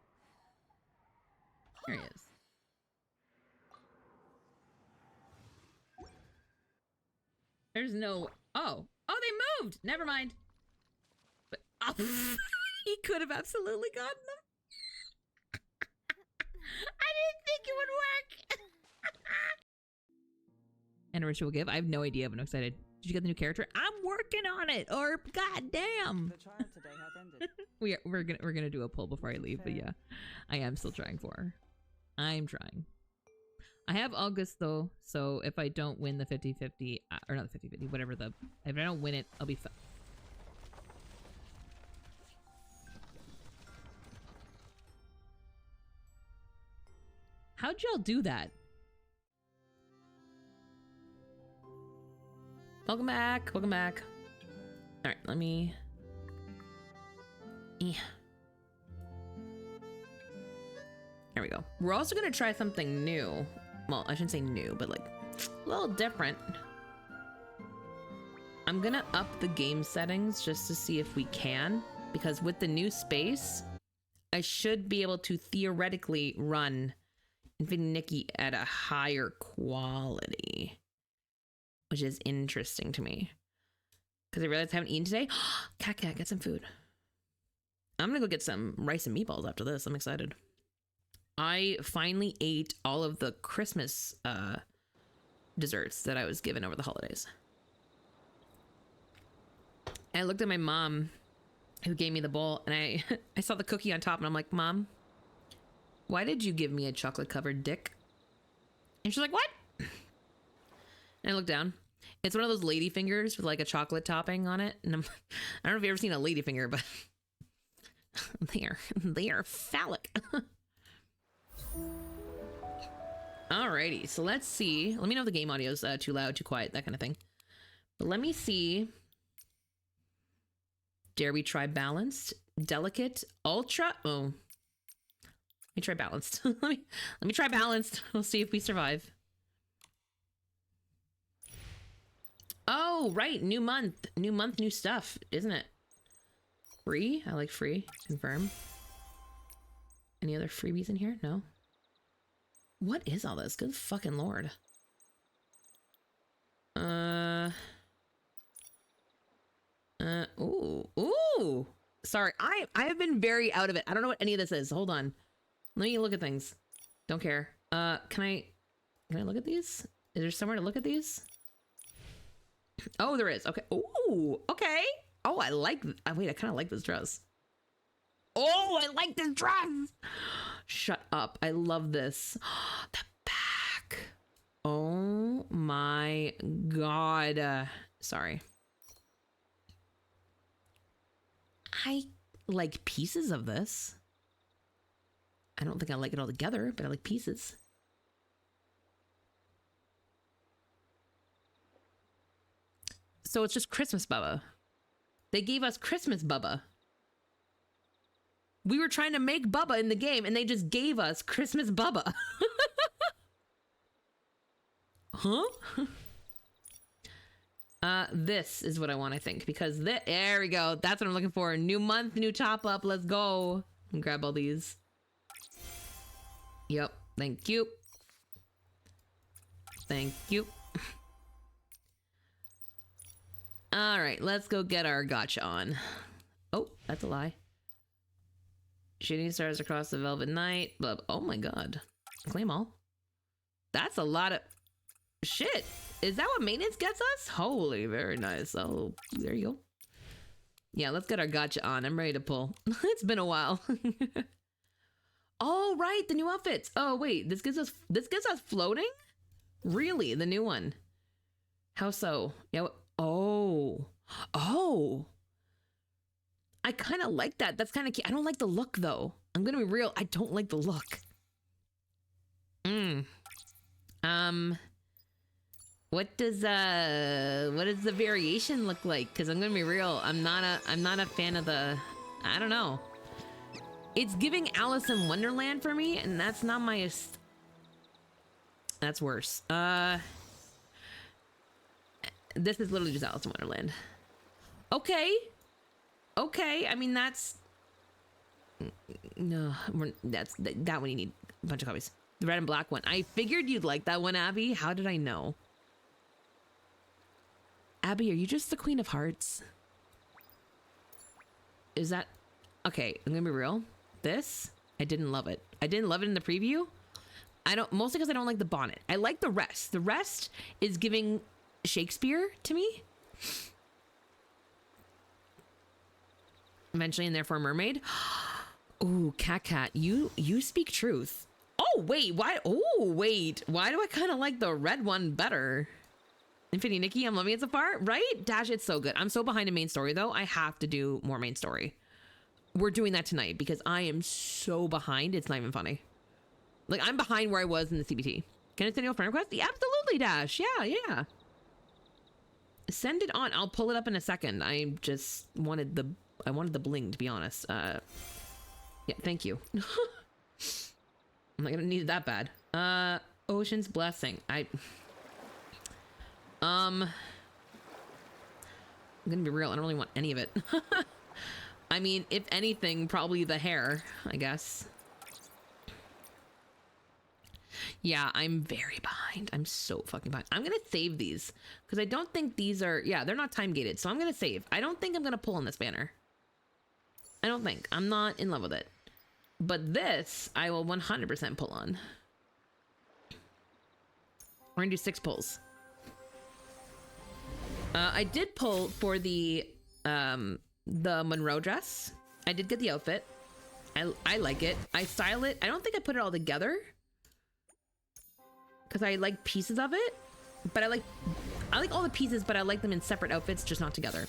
Here he is. There's no... Oh. Oh, they moved! Never mind. But... Oh, he could have absolutely gotten them. I didn't think it would work. and a ritual gift. I have no idea, but I'm excited. Did you get the new character? I'm working on it. Or goddamn. The trial today hath ended. We're gonna do a poll before I leave, but yeah, I am still trying for her. I'm trying. I have August though, so if I don't win the 50-50, or not the 50-50, whatever if I don't win it, I'll be fine. How'd y'all do that? Welcome back. Welcome back. All right, let me... Yeah. There we go. We're also going to try something new. Well, I shouldn't say new, but like a little different. I'm going to up the game settings just to see if we can. Because with the new space, I should be able to theoretically run Nikki at a higher quality, which is interesting to me because I realized I haven't eaten today. Cat, get some food. I'm gonna go get some rice and meatballs after this. I'm excited. I finally ate all of the Christmas desserts that I was given over the holidays. And I looked at my mom who gave me the bowl, and I saw the cookie on top, and I'm like, Mom, why did you give me a chocolate covered dick? And she's like, what? And I look down. It's one of those lady fingers with like a chocolate topping on it. And I don't know if you've ever seen a lady finger, but they are phallic. Alrighty, so let's see. Let me know if the game audio is too loud, too quiet, that kind of thing. But let me see. Dare we try balanced, delicate, ultra? Oh. Let me try balanced. let me try balanced. We'll see if we survive. Oh, right. New month, new stuff, isn't it? Free? I like free. Confirm. Any other freebies in here? No. What is all this? Good fucking lord. Ooh. Sorry, I have been very out of it. I don't know what any of this is. Hold on. Let me look at things. Don't care. Can I look at these? Is there somewhere to look at these? Oh, there is. Okay. Ooh, okay. Oh, I like, wait, I kind of like this dress. Oh, I like this dress. Shut up. I love this. The back. Oh my God. Sorry. I like pieces of this. I don't think I like it all together, but I like pieces. So it's just Christmas Bubba. They gave us Christmas Bubba. We were trying to make Bubba in the game and they just gave us Christmas Bubba. Huh? This is what I want, I think, because there we go. That's what I'm looking for. New month, new top up. Let's go. And grab all these. Yep. Thank you. Thank you. All right, let's go get our gotcha on. Oh, that's a lie. Shooting stars across the velvet night. But oh my God. Claim all. That's a lot of shit. Is that what maintenance gets us? Holy, very nice. Oh, there you go. Yeah, let's get our gotcha on. I'm ready to pull. It's been a while. Oh, right, the new outfits. Oh, wait, this gives us floating? Really, the new one? How so? Yeah. Oh. I kind of like that. That's kind of cute. I don't like the look though. I'm gonna be real. I don't like the look. What does the variation look like? Because I'm gonna be real. I'm not a fan of the. I don't know. It's giving Alice in Wonderland for me, and that's not my. That's worse. This is literally just Alice in Wonderland. Okay. I mean, that's... No, that one you need a bunch of copies. The red and black one. I figured you'd like that one, Abby. How did I know? Abby, are you just the Queen of Hearts? Is that... Okay, I'm gonna be real. This, I didn't love it. I didn't love it in the preview, I don't, mostly because I don't like the bonnet. I like the rest. The rest is giving Shakespeare to me. Eventually, and therefore mermaid. Ooh, cat, you speak truth. Oh wait, why? Oh wait, why do I kind of like the red one better? Infinity Nikki, I'm loving it so far, right? Dash, it's so good. I'm so behind in main story though. I have to do more main story. We're doing that tonight because I am so behind. It's not even funny. Like, I'm behind where I was in the CBT. Can I send you a friend request? Yeah, absolutely, Dash. Yeah. Send it on. I'll pull it up in a second. I just wanted the bling, to be honest. Yeah, thank you. I'm not gonna need it that bad. Ocean's Blessing. I'm gonna be real. I don't really want any of it. I mean, if anything, probably the hair, I guess. Yeah, I'm very behind. I'm so fucking behind. I'm gonna save these because I don't think these are, yeah, they're not time gated. So I'm gonna save. I don't think I'm gonna pull on this banner. I don't think. I'm not in love with it. But this, I will 100% pull on. We're gonna do 6 pulls. I did pull for the Monroe dress. I did get the outfit. I like it. I style it. I don't think I put it all together because I like pieces of it, but I like all the pieces, but I like them in separate outfits, just not together.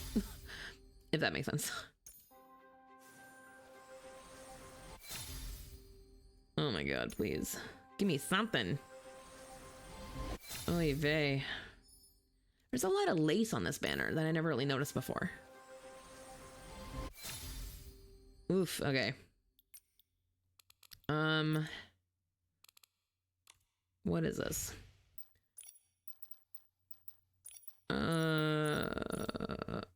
If that makes sense. Oh my god, please. Give me something. Oy vey. There's a lot of lace on this banner that I never really noticed before. Oof, okay. What is this?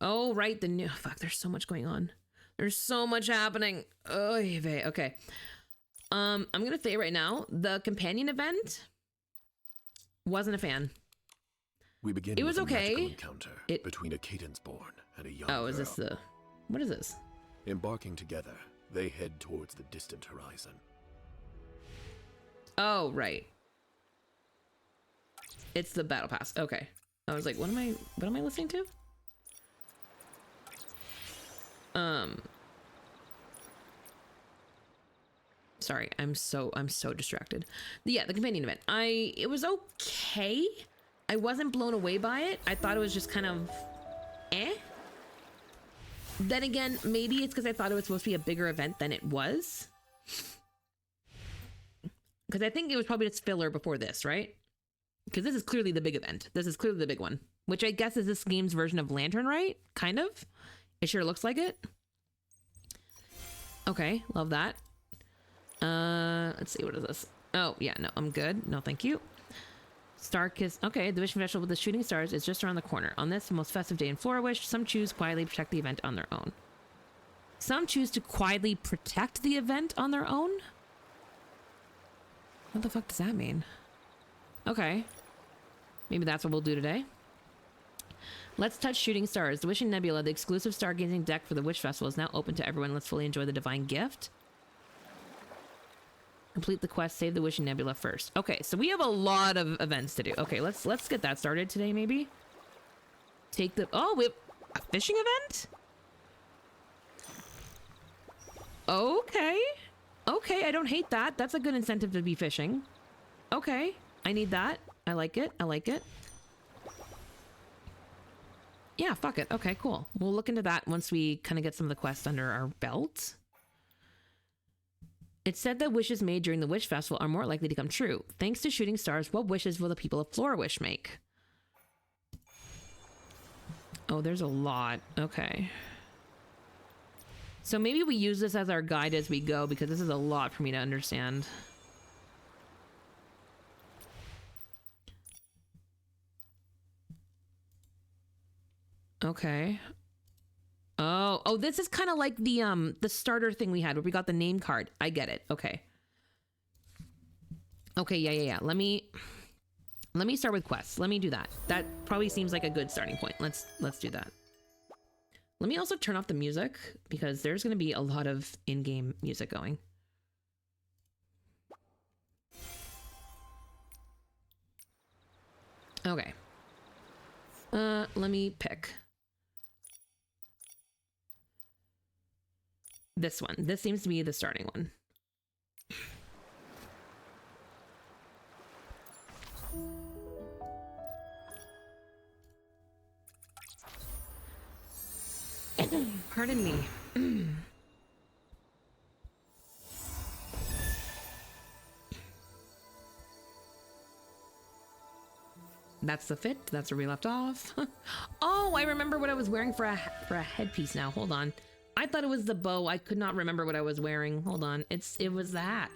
Oh, right, the new, fuck, there's so much going on. There's so much happening. Oy vey, okay. I'm gonna say right now, the companion event, wasn't a fan. We begin it was with a okay. magical encounter between a Cadence-born and a young girl. Is this the, what is this? Embarking together, they head towards the distant horizon. Oh, right. It's the battle pass. Okay. I was like, what am I listening to? Sorry, I'm so distracted. Yeah, the companion event. It was okay. I wasn't blown away by it. I thought it was just kind of eh. Then again, maybe it's because I thought it was supposed to be a bigger event than it was. Because I think it was probably just filler before this, right? Because this is clearly the big event. This is clearly the big one, which I guess is this game's version of Lantern, right? Kind of. It sure looks like it. Okay, love that. Let's see, what is this? Oh, yeah, no, I'm good. No, thank you. Star Kiss. Okay, the Wishing Festival with the shooting stars is just around the corner. On this most festive day in Flora Wish, some choose quietly protect the event on their own. Some choose to quietly protect the event on their own? What the fuck does that mean? Okay. Maybe that's what we'll do today. Let's touch shooting stars. The Wishing Nebula, the exclusive stargazing deck for the Wish Festival, is now open to everyone. Let's fully enjoy the divine gift. Complete the quest, save the Wishing Nebula first. Okay, so we have a lot of events to do. Okay, let's get that started today, maybe. Take the... Oh, we have a fishing event? Okay. Okay, I don't hate that. That's a good incentive to be fishing. Okay, I need that. I like it. I like it. Yeah, fuck it. Okay, cool. We'll look into that once we kind of get some of the quests under our belt. It's said that wishes made during the Wish Festival are more likely to come true. Thanks to shooting stars, what wishes will the people of Flora Wish make? Oh, there's a lot. Okay. So maybe we use this as our guide as we go, because this is a lot for me to understand. Okay. Oh, this is kind of like the starter thing we had where we got the name card. I get it. Okay. Okay, yeah. Let me start with quests. Let me do that. That probably seems like a good starting point. Let's do that. Let me also turn off the music because there's going to be a lot of in-game music going. Okay. Let me pick. This one. This seems to be the starting one. Pardon me. That's the fit. That's where we left off. Oh, I remember what I was wearing for a headpiece now. Hold on. I thought it was the bow. I could not remember what I was wearing. Hold on. It was the hat.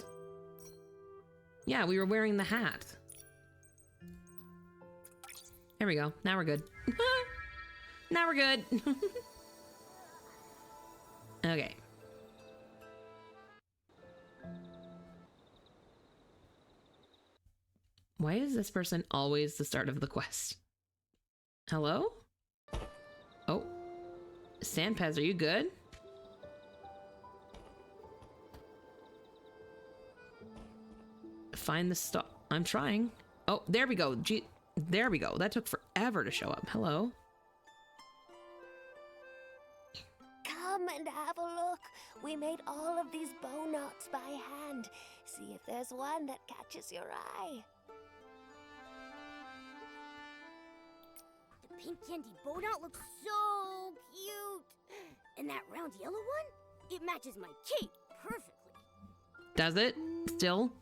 Yeah, we were wearing the hat. There we go. Now we're good. Now we're good. Okay. Why is this person always the start of the quest? Hello? Oh. Sandpaz, are you good? Find the star. I'm trying. Oh, there we go. Gee, there we go. That took forever to show up. Hello? Come and have a look. We made all of these bow knots by hand. See if there's one that catches your eye. The pink candy bow knot looks so cute. And that round yellow one? It matches my cape perfectly. Does it? Still?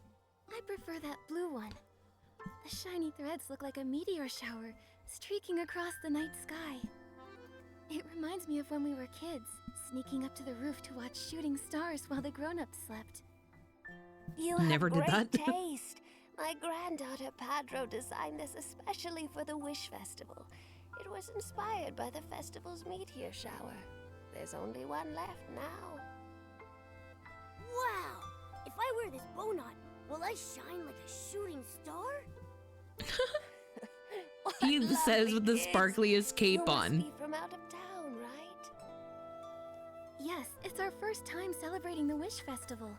I prefer that blue one. The shiny threads look like a meteor shower streaking across the night sky. It reminds me of when we were kids, sneaking up to the roof to watch shooting stars while the grown-ups slept. You have Never did great that. taste. My granddaughter Padro designed this especially for the Wish Festival. It was inspired by the festival's meteor shower. There's only one left now. Wow! If I wear this bow knot, will I shine like a shooting star? He What says with the lovely kids. sparkliest cape You on. must be from out of town, right? Yes, it's our first time celebrating the Wish Festival.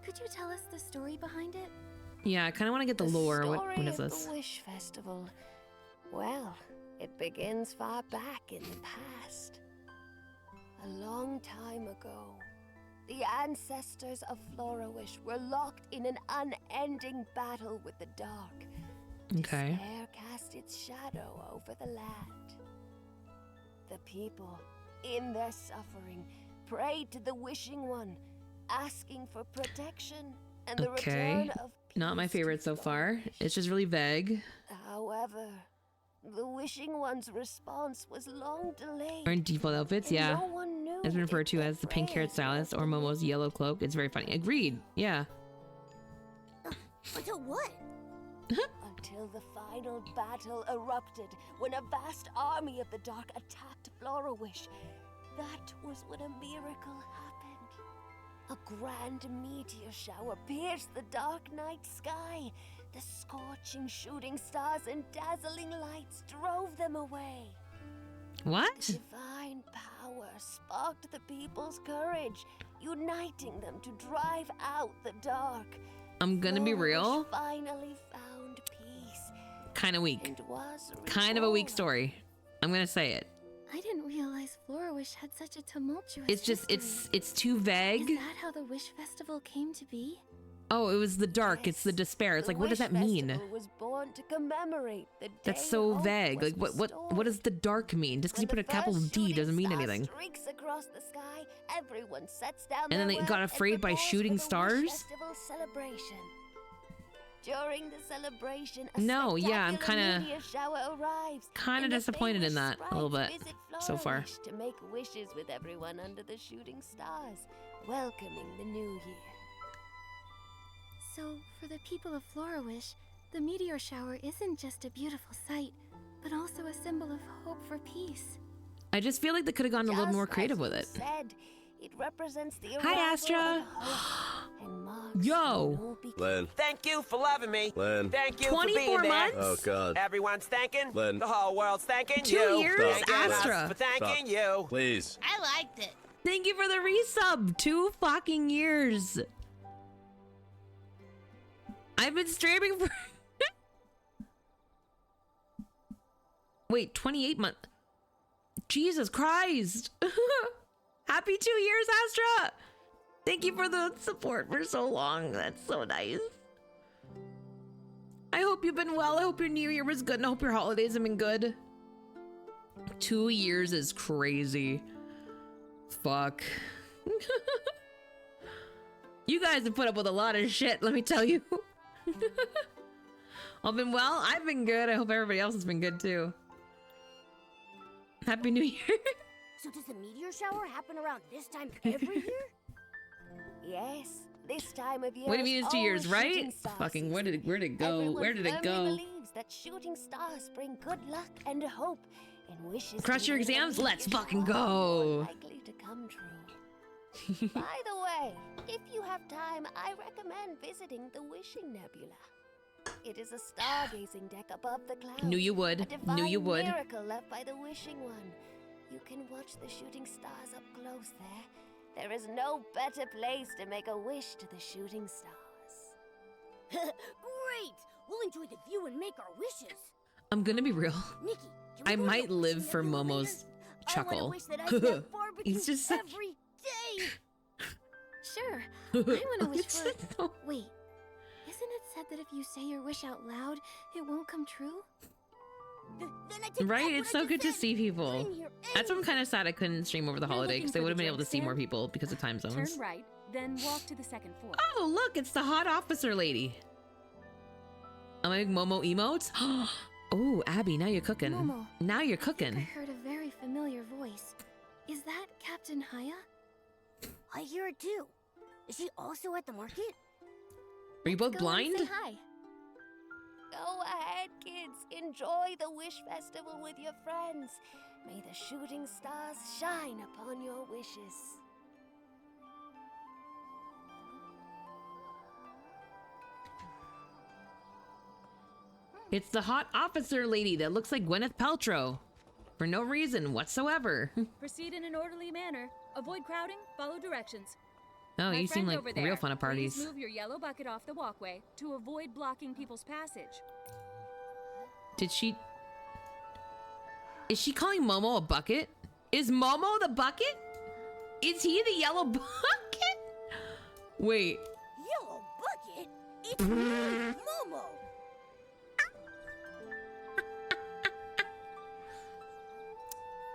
Could you tell us the story behind it? Yeah, I kind of want to get the lore. What story is of this? The Wish Festival. Well, it begins far back in the past. A long time ago, the ancestors of Florawish were locked in an unending battle with the dark. Okay. Despair cast its shadow over the land. The people, in their suffering, prayed to the Wishing One, asking for protection and the Okay. return of Not my peace to favorite so far. Florawish. It's just really vague. However, the Wishing One's response was long delayed. Or in default outfits, and yeah. no one knew It's been if referred to their as the pink-haired prayers stylist or were Momo's yellow cloak. It's very funny. Agreed. Yeah. Until what? until the final battle erupted when a vast army of the dark attacked Florawish. That was when a miracle happened. A grand meteor shower pierced the dark night sky. The scorching shooting stars and dazzling lights drove them away. What? Divine power sparked the people's courage, uniting them to drive out the dark. I'm gonna be Florawish real. finally found peace Kind of weak. and was Kind of a weak reborn. story. I'm gonna say it. I didn't realize Florawish had such a tumultuous It's just history. it's too Is vague. that how the Wish Festival came to be? Oh, it was the dark. It's the Yes, despair. It's the like, what does Wish that mean? Festival was born to commemorate the That's day so hope vague. was Like, what does restored. the dark mean? Just because you When put a the capital first D shooting doesn't mean star anything. Streaks across the sky, everyone sets down And then their they work got and afraid by prepares for shooting the Wish stars? Festival celebration. During the celebration, a No, yeah, I'm spectacular kinda- meteor shower arrives, Kinda and the disappointed in famous that a little sprites bit visit so far. Florawish to make wishes with everyone under the shooting stars, welcoming the new year. So, for the people of Florawish, the meteor shower isn't just a beautiful sight, but also a symbol of hope for peace. I just feel like they could have gotten a little Just more as creative you with it. Said, it represents the Hi, arrival Astra. of hope and marks Yo. a new beginning. Len. Thank you for loving me. Len. Thank you 24 for being there. months? Oh, God. Everyone's thanking. Len. The whole world's thanking 2 you. years? Thanking us Astra. for thanking Stop. you. Please. I liked it. Thank you for the resub. 2 fucking years. I've been streaming for Wait, 28 months. Jesus Christ. Happy 2 years, Astra. Thank you for the support for so long. That's so nice. I hope you've been well. I hope your new year was good, and I hope your holidays have been good. 2 years is crazy. Fuck. You guys have put up with a lot of shit, let me tell you. I've been well. I've been good. I hope everybody else has been good too. Happy New Year. So does the meteor shower happen around this time every year? Yes, this time of year. What do you mean it's 2 years, always right? shooting star Fucking where season. did it go? Everyone Where did it firmly go? believes that shooting stars bring good luck and hope, and wishes. Crush to your be the exams? Let's meteor fucking shower are more go. likely to come true. By the way, if you have time, I recommend visiting the Wishing Nebula. It is a stargazing deck above the clouds. Knew you would. A divine Knew you would. miracle left by the Wishing One. You can watch the shooting stars up close there. There is no better place to make a wish to the shooting stars. Great! We'll enjoy the view and make our wishes. I'm gonna be real. Nikki, can we I go to might the live Wishing for Nebula later? Momo's I chuckle. wanna wish that I could have barbecue He's just such... every day. Sure. I want to wish It's for... just so- Wait. Isn't it said that if you say your wish out loud, it won't come true? Then I take Right? back It's what so I good just to said. see I'm people. here That's why I'm anytime. kind of sad I couldn't stream over the You're holiday looking because they for would have the been able to drinks, see more then? people because of time Turn zones. right, then walk to the second floor. Oh, look, it's the hot officer lady. Am I making Momo emotes? Oh, Abby, now you're cooking. Momo, Now you're I think I cooking. heard a very familiar voice. Is that Captain Haya? I hear it too. Is she also at the market? Are you both Go and blind? say hi. Go ahead, kids. Enjoy the Wish Festival with your friends. May the shooting stars shine upon your wishes. It's the hot officer lady that looks like Gwyneth Paltrow. For no reason whatsoever. Proceed in an orderly manner. Avoid crowding. Follow directions. Oh, My you seem friend like over there, real fun at parties. Please move your yellow bucket off the walkway to avoid blocking people's passage. Did she... Is she calling Momo a bucket? Is Momo the bucket? Is he the yellow bucket? Wait. Yellow bucket? It's me, Momo.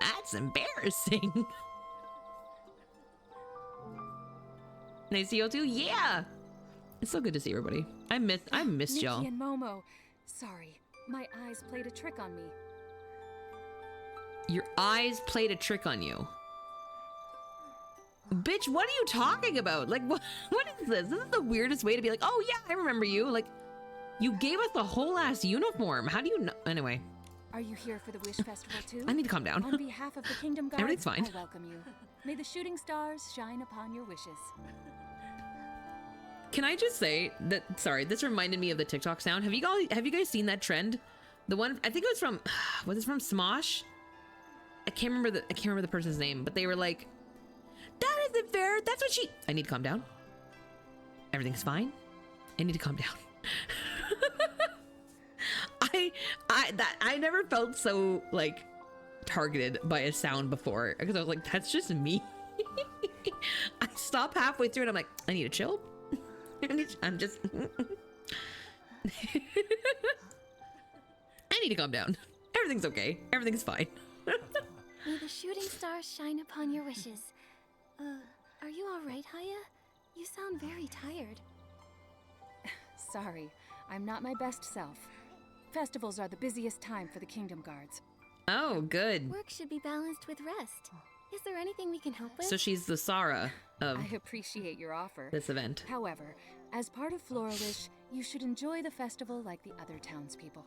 That's embarrassing. Nice to see you too. Yeah. It's so good to see everybody. I missed Nikki y'all. and Momo. Sorry, my eyes played a trick on me. Your eyes played a trick on you. Bitch, what are you talking about? Like, what is this? This is the weirdest way to be like, oh yeah, I remember you. Like, you gave us the whole ass uniform. How do you know? Anyway, Are you here for the Wish Festival too? I need to calm down. On behalf of the Kingdom Guards, Everything's fine. I welcome you. May the shooting stars shine upon your wishes. Can I just say that, sorry, this reminded me of the TikTok sound. Have you guys seen that trend? The one, I think it was from, was it from Smosh? I can't remember the person's name, but they were like, that isn't fair. That's what she, I need to calm down. Everything's fine. I need to calm down. I never felt so like targeted by a sound before because I was like, that's just me. I stop halfway through and I'm like, I need to chill. I'm just I need to calm down. Everything's okay. Everything's fine. May the shooting stars shine upon your wishes. Are you alright, Haya? You sound very tired. Sorry, I'm not my best self. Festivals are the busiest time for the Kingdom Guards. Oh, good. Work should be balanced with rest. Is there anything we can help with? So she's the Sarah of I appreciate your offer. this event. However, as part of Floralish, you should enjoy the festival like the other townspeople.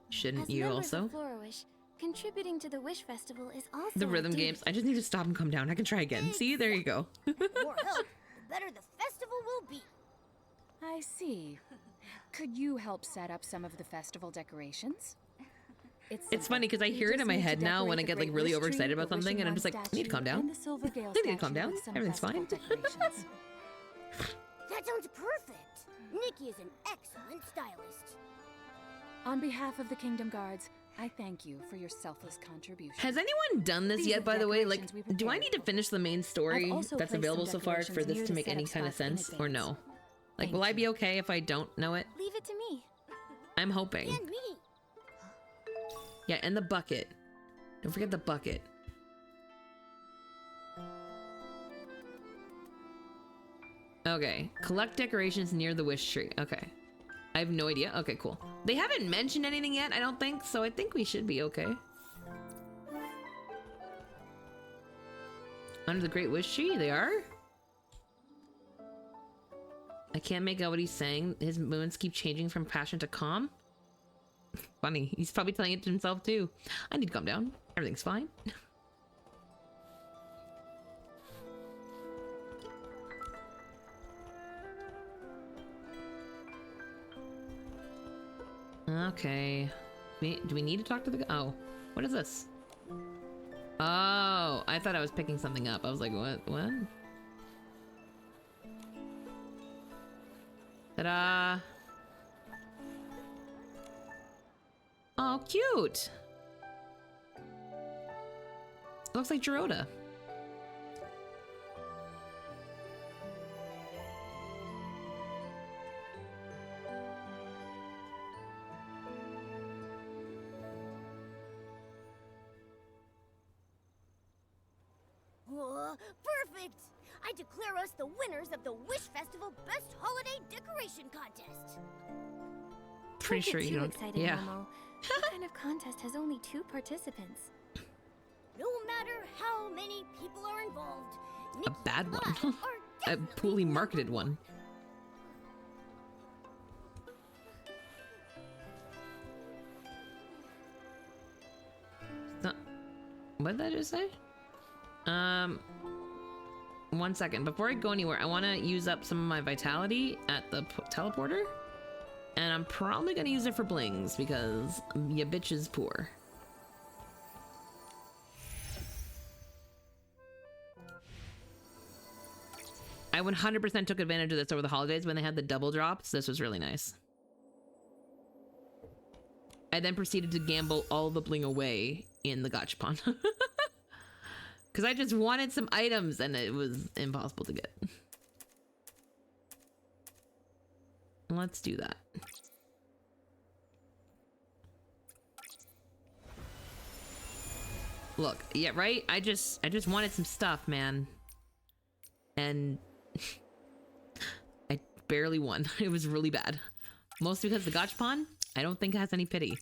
Shouldn't As you members also? of Flora-Wish, contributing to the Wish Festival is also The our rhythm duty. games. I just need to stop and calm down. I can try again. See, there you go. The more help, the better the festival will be. I see. Could you help set up some of the festival decorations? It's simple. funny because I You hear it just in my need to head now when I decorate get the like Great really Wish overexcited Tree, about the something and I'm Wishing just like, Wand I need to calm statue, down. and the Silver Gale I need to calm statue down. with some Everything's fine. festival decorations. That sounds perfect. Nikki is an excellent stylist. On behalf of the Kingdom Guards, I thank you for your selfless contribution. Has anyone done this These yet, are by the way? Like, decorations we do I prepared. need to finish the main story I've also that's placed available some so far for decorations this near to the make any setup kind of spots in sense, or no? advance. Like, Thank will I you. be okay if I don't know it? Leave it to me. I'm hoping. And me. Yeah, and the bucket. Don't forget the bucket. Okay, collect decorations near the wish tree. Okay. I have no idea. Okay, cool. They haven't mentioned anything yet, I don't think, so I think we should be okay. Under the Great Wish Tree, they are? I can't make out what he's saying. His moods keep changing from passion to calm. Funny. He's probably telling it to himself too. I need to calm down. Everything's fine. Okay. Do we need to talk to the guy? Oh, what is this? Oh, I thought I was picking something up. I was like, what? What? Ta-da! Oh, cute! Looks like Gerota. Perfect! I declare us the winners of the Wish Festival Best Holiday Decoration Contest. Pretty Don't sure get you too don't. excited, Yeah. Momo. This kind of contest has only 2 participants. No matter how many people are involved, A Nikki bad and I one. are A definitely poorly more marketed than one. What did I just say? 1 second. Before I go anywhere, I want to use up some of my vitality at the teleporter. And I'm probably going to use it for blings because ya bitch is poor. I 100% took advantage of this over the holidays when they had the double drops. This was really nice. I then proceeded to gamble all the bling away in the gachapon. Because I just wanted some items and it was impossible to get. Let's do that. Look, yeah, right? I just wanted some stuff, man. And I barely won. It was really bad. Mostly because the gachapon, I don't think has any pity.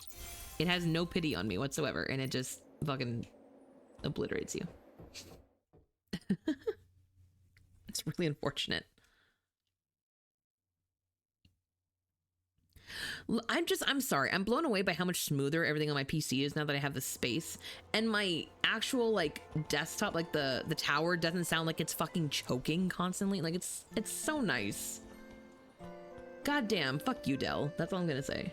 It has no pity on me whatsoever, and it just fucking obliterates you. It's really unfortunate. I'm sorry. I'm blown away by how much smoother everything on my PC is now that I have the space. And my actual, like, desktop, like, the tower doesn't sound like it's fucking choking constantly. Like, it's so nice. Goddamn, fuck you, Dell. That's all I'm gonna say.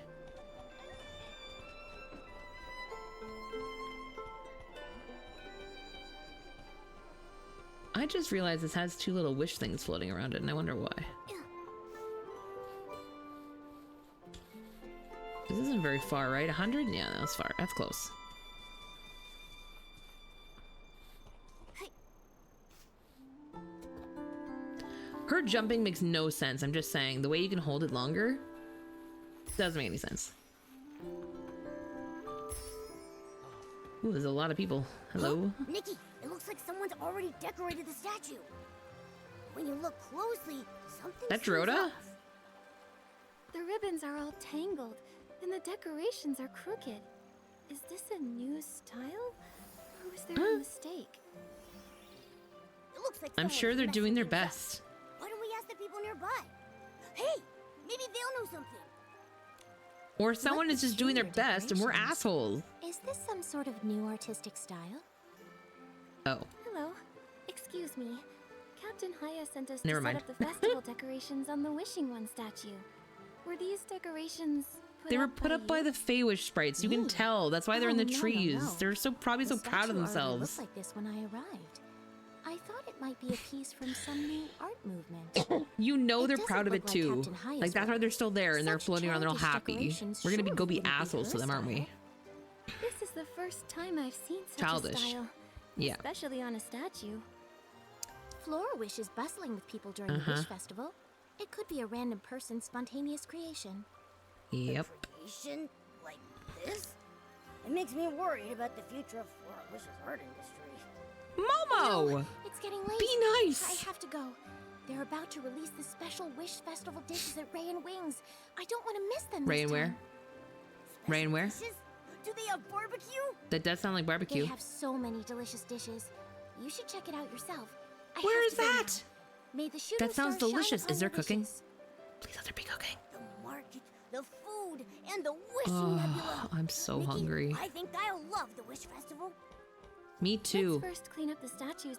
I just realized this has 2 little wish things floating around it, and I wonder why. This isn't very far, right? 100? Yeah, that's far. That's close. Her jumping makes no sense. I'm just saying, the way you can hold it longer doesn't make any sense. Ooh, there's a lot of people. Hello? Nikki, it looks like someone's already decorated the statue. When you look closely, something That's seems Rhoda? off. The ribbons are all tangled, and the decorations are crooked. Is this a new style? Or was there a mistake? It looks like I'm someone's sure they're messing doing their things up. best. Why don't we ask the people nearby? Hey, maybe they'll know something. Or someone is just doing their peculiar best and we're decorations. assholes. Is this some sort of new artistic style? Oh. Hello. Excuse me. Captain Haya sent us Never to mind. set up the festival decorations on the Wishing One statue. Were these decorations They were put up by you? the Feywish sprites. You can Ooh. tell. That's why they're in the Oh, no, trees. no. They're probably so The proud of statue already themselves. looked like this when I arrived. I thought it might be a piece from some new art movement. You know It they're doesn't proud of it look like too. Captain Haya's Like that's why work. they're still there and they're Such floating around. They're all childish happy. decorations We're gonna go surely be wouldn't be assholes to her them, aren't we? style. This is the first time I've seen such Childish. a style. Yeah. Especially on a statue. Florawish is bustling with people during the Wish Festival. It could be a random person's spontaneous creation. Yep. Creation like this? It makes me worried about the future of Florawish's art industry. Momo! It's getting late. Be nice! I have to go. They're about to release the special Wish Festival dishes at Ray and Wings. I don't want to miss them Ray this and where? time. Ray and where? Dishes? Do they have barbecue? That does sound like They barbecue. have so many delicious dishes. You should check it out yourself. I Where have is to go now. that? May the shooting That sounds star shine delicious. upon Is there your cooking? wishes. Please let there be cooking. The market, the food, and the wishing nebula. I'm so Nikki, hungry. I think I'll love the Wish Festival. Me too. Let's first clean up the statues.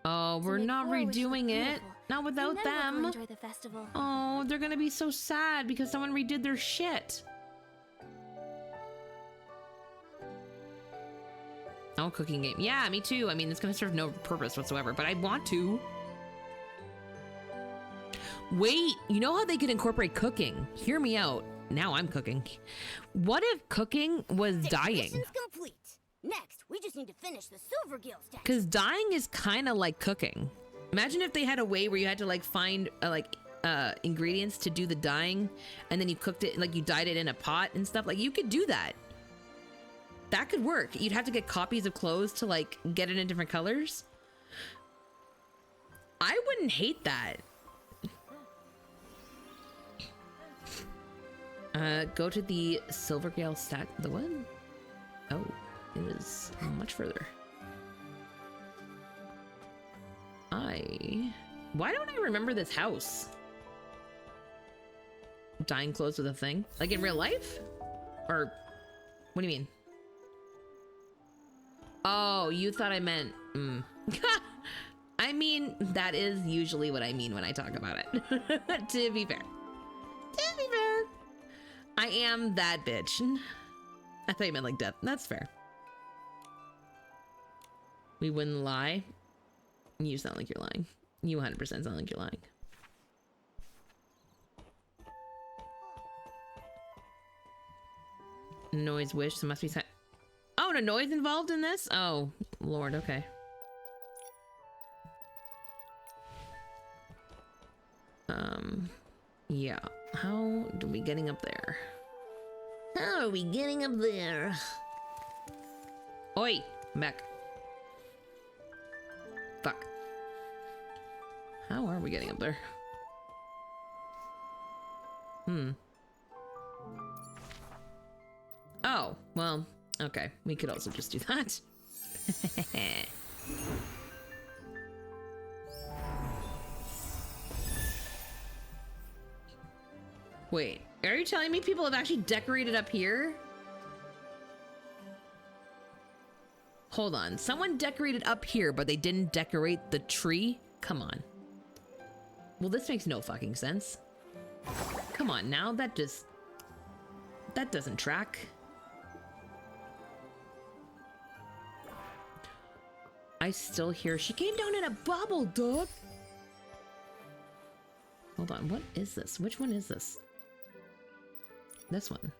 Oh, to we're make not Florawish look redoing it. beautiful. Not And without then we'll go them. enjoy the festival. Oh, they're gonna be so sad because someone redid their shit. Oh, cooking game. Yeah, me too. I mean, it's gonna serve no purpose whatsoever, but I want to. Wait, you know how they could incorporate cooking? Hear me out. Now I'm cooking. What if cooking was dyeing? Decoration's complete. Next, we just need to finish the Silvergill statue. Because dyeing is kind of like cooking. Imagine if they had a way where you had to like find ingredients to do the dyeing, and then you cooked it, like you dyed it in a pot and stuff. Like you could do that. That could work. You'd have to get copies of clothes to like get it in different colors. I wouldn't hate that. Go to the Silvergale stat. The what? Oh, it is much further. Why don't I remember this house? Dyeing clothes with a thing? Like in real life? Or what do you mean? Oh, you thought I meant I mean, that is usually what I mean when I talk about it. To be fair. To be fair. I am that bitch. I thought you meant like death. That's fair. We wouldn't lie. You sound like you're lying. You 100% sound like you're lying. Noise wish, so must be oh, no noise involved in this? Oh, Lord, okay. Yeah. How are we getting up there? How are we getting up there? Oi, I'm back. Fuck. How are we getting up there? Oh, well, okay. We could also just do that. Wait, are you telling me people have actually decorated up here? Hold on, someone decorated up here, but they didn't decorate the tree? Come on. Well, this makes no fucking sense. Come on now, that doesn't track. I still hear she came down in a bubble, dog. Hold on, what is this? Which one is this? This one.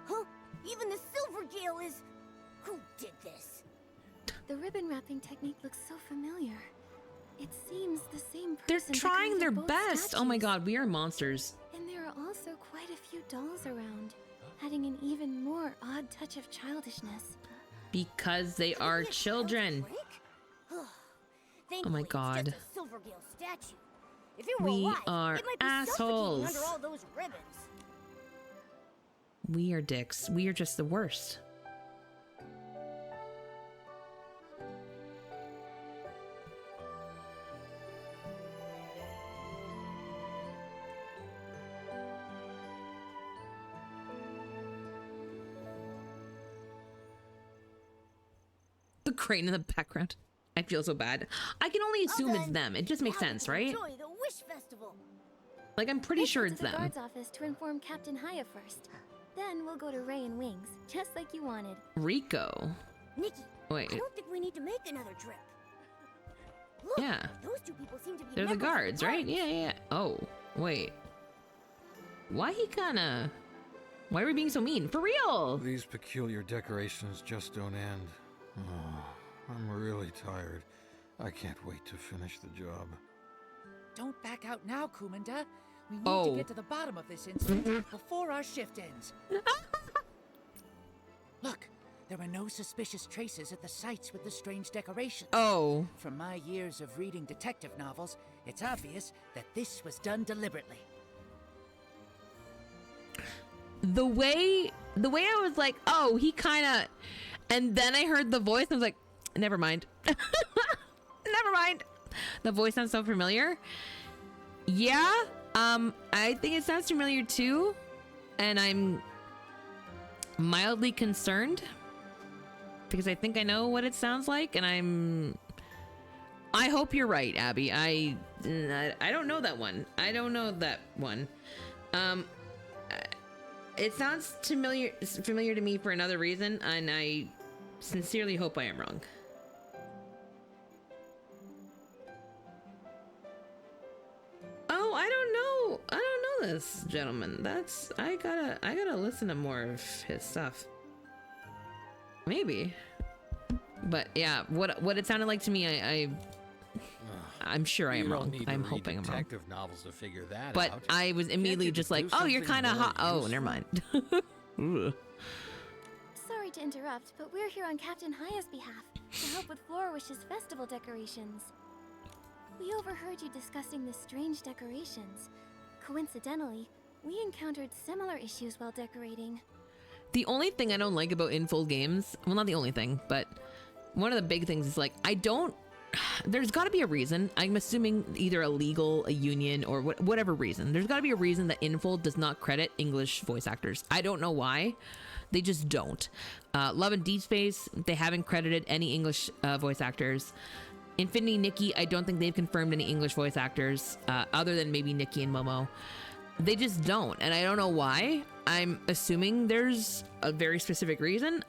Huh? Even the Silvergill is... Who did this? The ribbon wrapping technique looks so familiar. It seems the same person. They're trying their decorated both best. Oh my statues. god, we are monsters. And there are also quite a few dolls around, adding an even more odd touch of childishness. Because they are Could it be a children. child's trick? Oh my Thankfully, god. It's just a Silvergill statue. If it were We alive, are it might be assholes. suffocating under all those ribbons. We are dicks. We are just the worst. The crane in the background. I feel so bad. I can only assume All it's done. them. It just makes Now we sense, can right? Enjoy the Wish Festival. Like, I'm pretty Let's sure go it's to the them. guard's office to inform Captain Haya first. Then we'll go to Ray and Wings, just like you wanted. Rico. Nikki, Wait. I don't think we need to make another trip. Look, Yeah. those two people seem to be They're the members of guards, right? Yeah, yeah. Oh, wait. Why are we being so mean? For real! These peculiar decorations just don't end. Oh, I'm really tired. I can't wait to finish the job. Don't back out now, Kumanda. We need Oh. to get to the bottom of this incident before our shift ends. Look, there were no suspicious traces at the sites with the strange decorations. Oh. From my years of reading detective novels, it's obvious that this was done deliberately. The way I was like, oh, he kind of, and then I heard the voice and I was like, never mind. Never mind. The voice sounds so familiar. Yeah, I think it sounds familiar too, and I'm mildly concerned because I think I know what it sounds like, and I hope you're right, Abby. I don't know that one. I don't know that one. It sounds familiar to me for another reason, and I sincerely hope I am wrong. Oh, I don't know this gentleman. I gotta listen to more of his stuff. Maybe. But yeah, what it sounded like to me, I'm sure I am wrong. I'm hoping I'm wrong. Detective novels to figure that But out. I was immediately just like, oh, you're kind of hot. Oh, never mind. Ugh. Sorry to interrupt, but we're here on Captain Haya's behalf to help with Florawish's festival decorations. We overheard you discussing the strange decorations. Coincidentally, we encountered similar issues while decorating. The only thing I don't like about infold games, well, not the only thing, but one of the big things is like, there's got to be a reason. I'm assuming either a union, or whatever reason. There's got to be a reason that Infold does not credit English voice actors. I don't know why. They just don't. Love and Deep Space, they haven't credited any English voice actors. Infinity Nikki, I don't think they've confirmed any English voice actors, other than maybe Nikki and Momo. They just don't, and I don't know why. I'm assuming there's a very specific reason.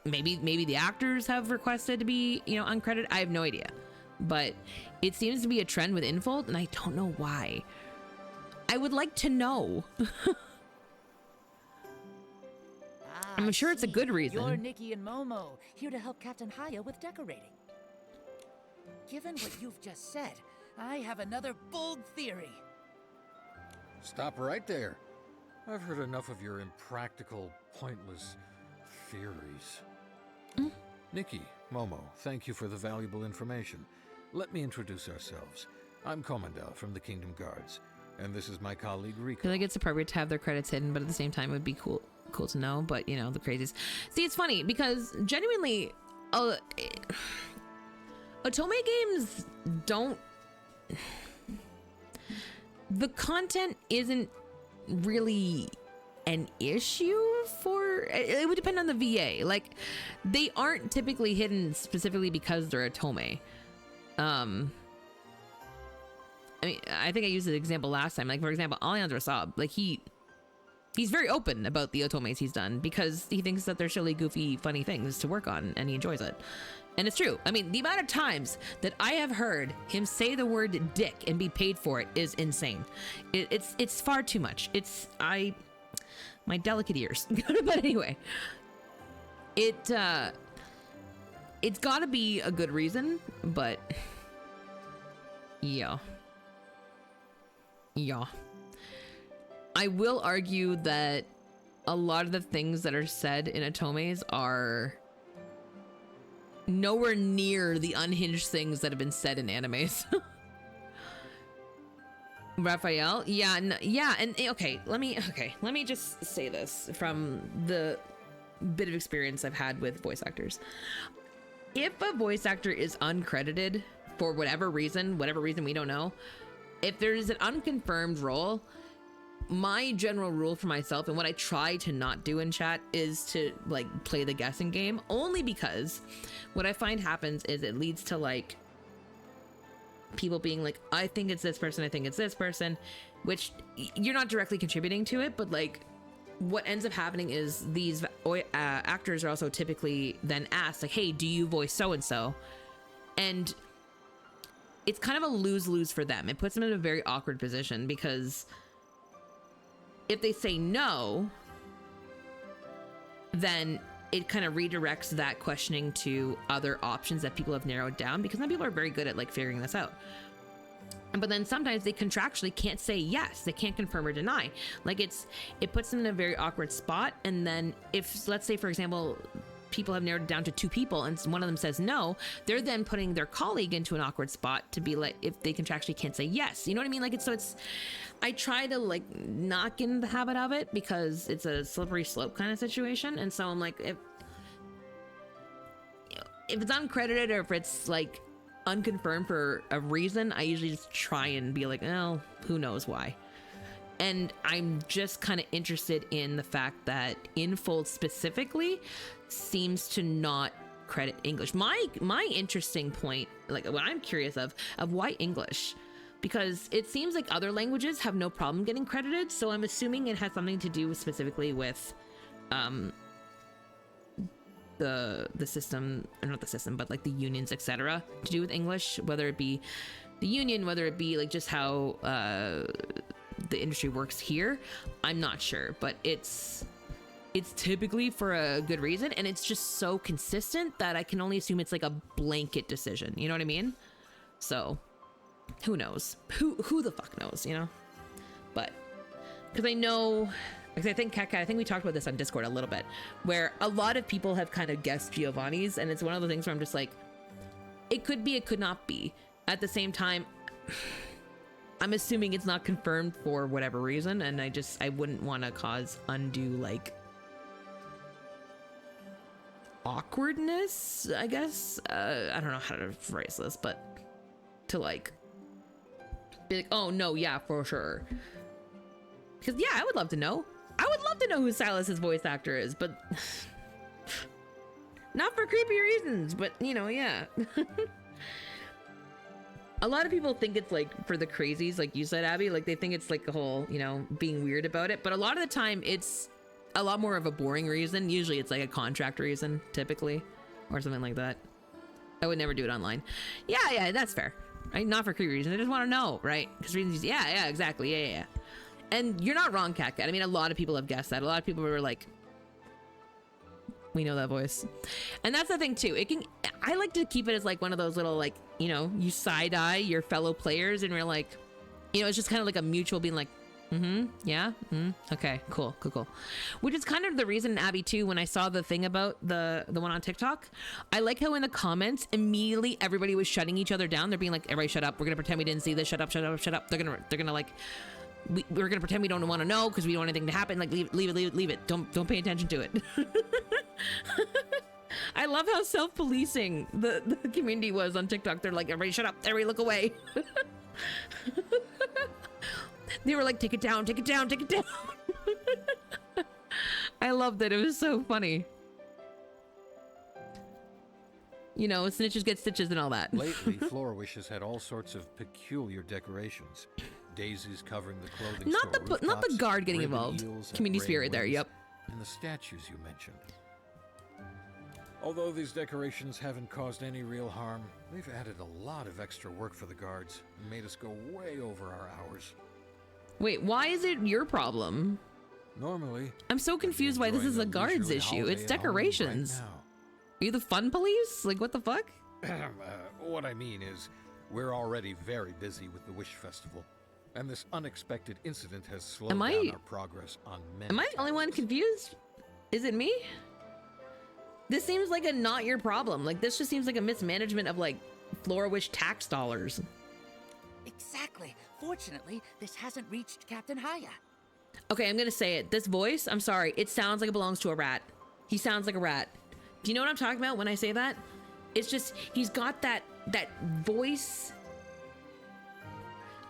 Maybe the actors have requested to be, uncredited. I have no idea. But it seems to be a trend with Infold, and I don't know why. I would like to know. I'm sure it's a good reason. You're Nikki and Momo, here to help Captain Haya with decorating. Given what you've just said, I have another bold theory. Stop right there. I've heard enough of your impractical, pointless theories. Nikki, Momo, thank you for the valuable information. Let me introduce ourselves. I'm Commandant from the Kingdom Guards, and this is my colleague Rika. I feel like it's appropriate to have their credits hidden, but at the same time, it would be cool to know. But the crazies. See, it's funny because genuinely, Otome games don't. The content isn't really an issue for. It would depend on the VA. Like, they aren't typically hidden specifically because they're Otome. I mean, I think I used the example last time. Like, for example, Alejandro Saab, like he's very open about the Otomes he's done because he thinks that they're silly, goofy, funny things to work on, and he enjoys it. And it's true. I mean, the amount of times that I have heard him say the word dick and be paid for it is insane. It's far too much. My delicate ears. But anyway, it's gotta be a good reason, but yeah. I will argue that a lot of the things that are said in Otomes are nowhere near the unhinged things that have been said in animes. Raphael, and okay, let me just say this from the bit of experience I've had with voice actors. If a voice actor is uncredited for whatever reason we don't know, if there's an unconfirmed role, my general rule for myself, and what I try to not do in chat, is to like play the guessing game, only because what I find happens is it leads to like people being like, I think it's this person, I think it's this person, which you're not directly contributing to it, but like what ends up happening is these actors are also typically then asked like, hey, do you voice so and so? And it's kind of a lose-lose for them. It puts them in a very awkward position because if they say no, then it kind of redirects that questioning to other options that people have narrowed down, because some people are very good at like figuring this out. But then sometimes they contractually can't say yes, they can't confirm or deny. Like it puts them in a very awkward spot. And then if, let's say for example, people have narrowed it down to 2 people and one of them says no, they're then putting their colleague into an awkward spot to be like, if they contractually can't say yes, you know what I mean? Like I try to like not get in the habit of it because it's a slippery slope kind of situation. And so I'm like, if it's uncredited or if it's like unconfirmed for a reason, I usually just try and be like, oh, who knows why. And I'm just kind of interested in the fact that Infold specifically seems to not credit English. My interesting point, like what I'm curious of why English, because it seems like other languages have no problem getting credited. So I'm assuming it has something to do specifically with the system, or not the system, but like the unions, etc., to do with English, whether it be the union, whether it be like just how the industry works here. I'm not sure, but it's typically for a good reason, and it's just so consistent that I can only assume it's like a blanket decision, you know what I mean? So who knows, who the fuck knows, you know? But because I know, because I think Cat, I think we talked about this on Discord a little bit, where a lot of people have kind of guessed Giovanni's, and it's one of the things where I'm just like, it could be, it could not be. At the same time, I'm assuming it's not confirmed for whatever reason, and I wouldn't want to cause undue like awkwardness, I guess. I don't know how to phrase this, but to like be like, oh no, yeah, for sure. Because yeah, I would love to know. I would love to know who Silas's voice actor is, but not for creepy reasons, but you know, yeah. A lot of people think it's like for the crazies, like you said, Abby, like they think it's like the whole, you know, being weird about it. But a lot of the time it's a lot more of a boring reason. Usually it's like a contract reason, typically, or something like that. I would never do it online. Yeah, that's fair. Right? Not for creepy reasons. I just want to know, right? Because reasons, yeah, exactly. Yeah. And you're not wrong, Cat. I mean, a lot of people have guessed that. A lot of people were like, we know that voice. And that's the thing too. I like to keep it as like one of those little like, you know, you side eye your fellow players and you're like, you know, it's just kind of like a mutual being like, yeah, okay, cool. Which is kind of the reason, Abby, too, when I saw the thing about the one on TikTok, I like how in the comments immediately everybody was shutting each other down. They're being like, everybody shut up. We're gonna pretend we didn't see this. Shut up. They're gonna like, we're gonna pretend we don't want to know because we don't want anything to happen. Like leave it. Don't pay attention to it. I love how self-policing the community was on TikTok. They're like, everybody shut up, everybody look away. They were like, take it down. I loved it. It was so funny. You know, snitches get stitches and all that. Lately, Florawish has had all sorts of peculiar decorations. Daisies covering the clothing store not the guard getting ribbon involved. eels Community at spirit there, railways, yep. And the statues you mentioned. Although these decorations haven't caused any real harm, they've added a lot of extra work for the guards and made us go way over our hours. Wait, why is it your problem? Normally, I'm so confused why this is a guards issue. It's decorations. Are you the fun police? Like, what the fuck? What I mean is, we're already very busy with the Wish Festival, and this unexpected incident has slowed down our progress on many Am I the only one confused? Is it me? This seems like a not your problem. Like, this just seems like a mismanagement of, like, Florawish tax dollars. Exactly. Fortunately, this hasn't reached Captain Haya. Okay, I'm gonna say it. This voice, I'm sorry, it sounds like it belongs to a rat. He sounds like a rat. Do you know what I'm talking about when I say that? It's just, he's got that voice.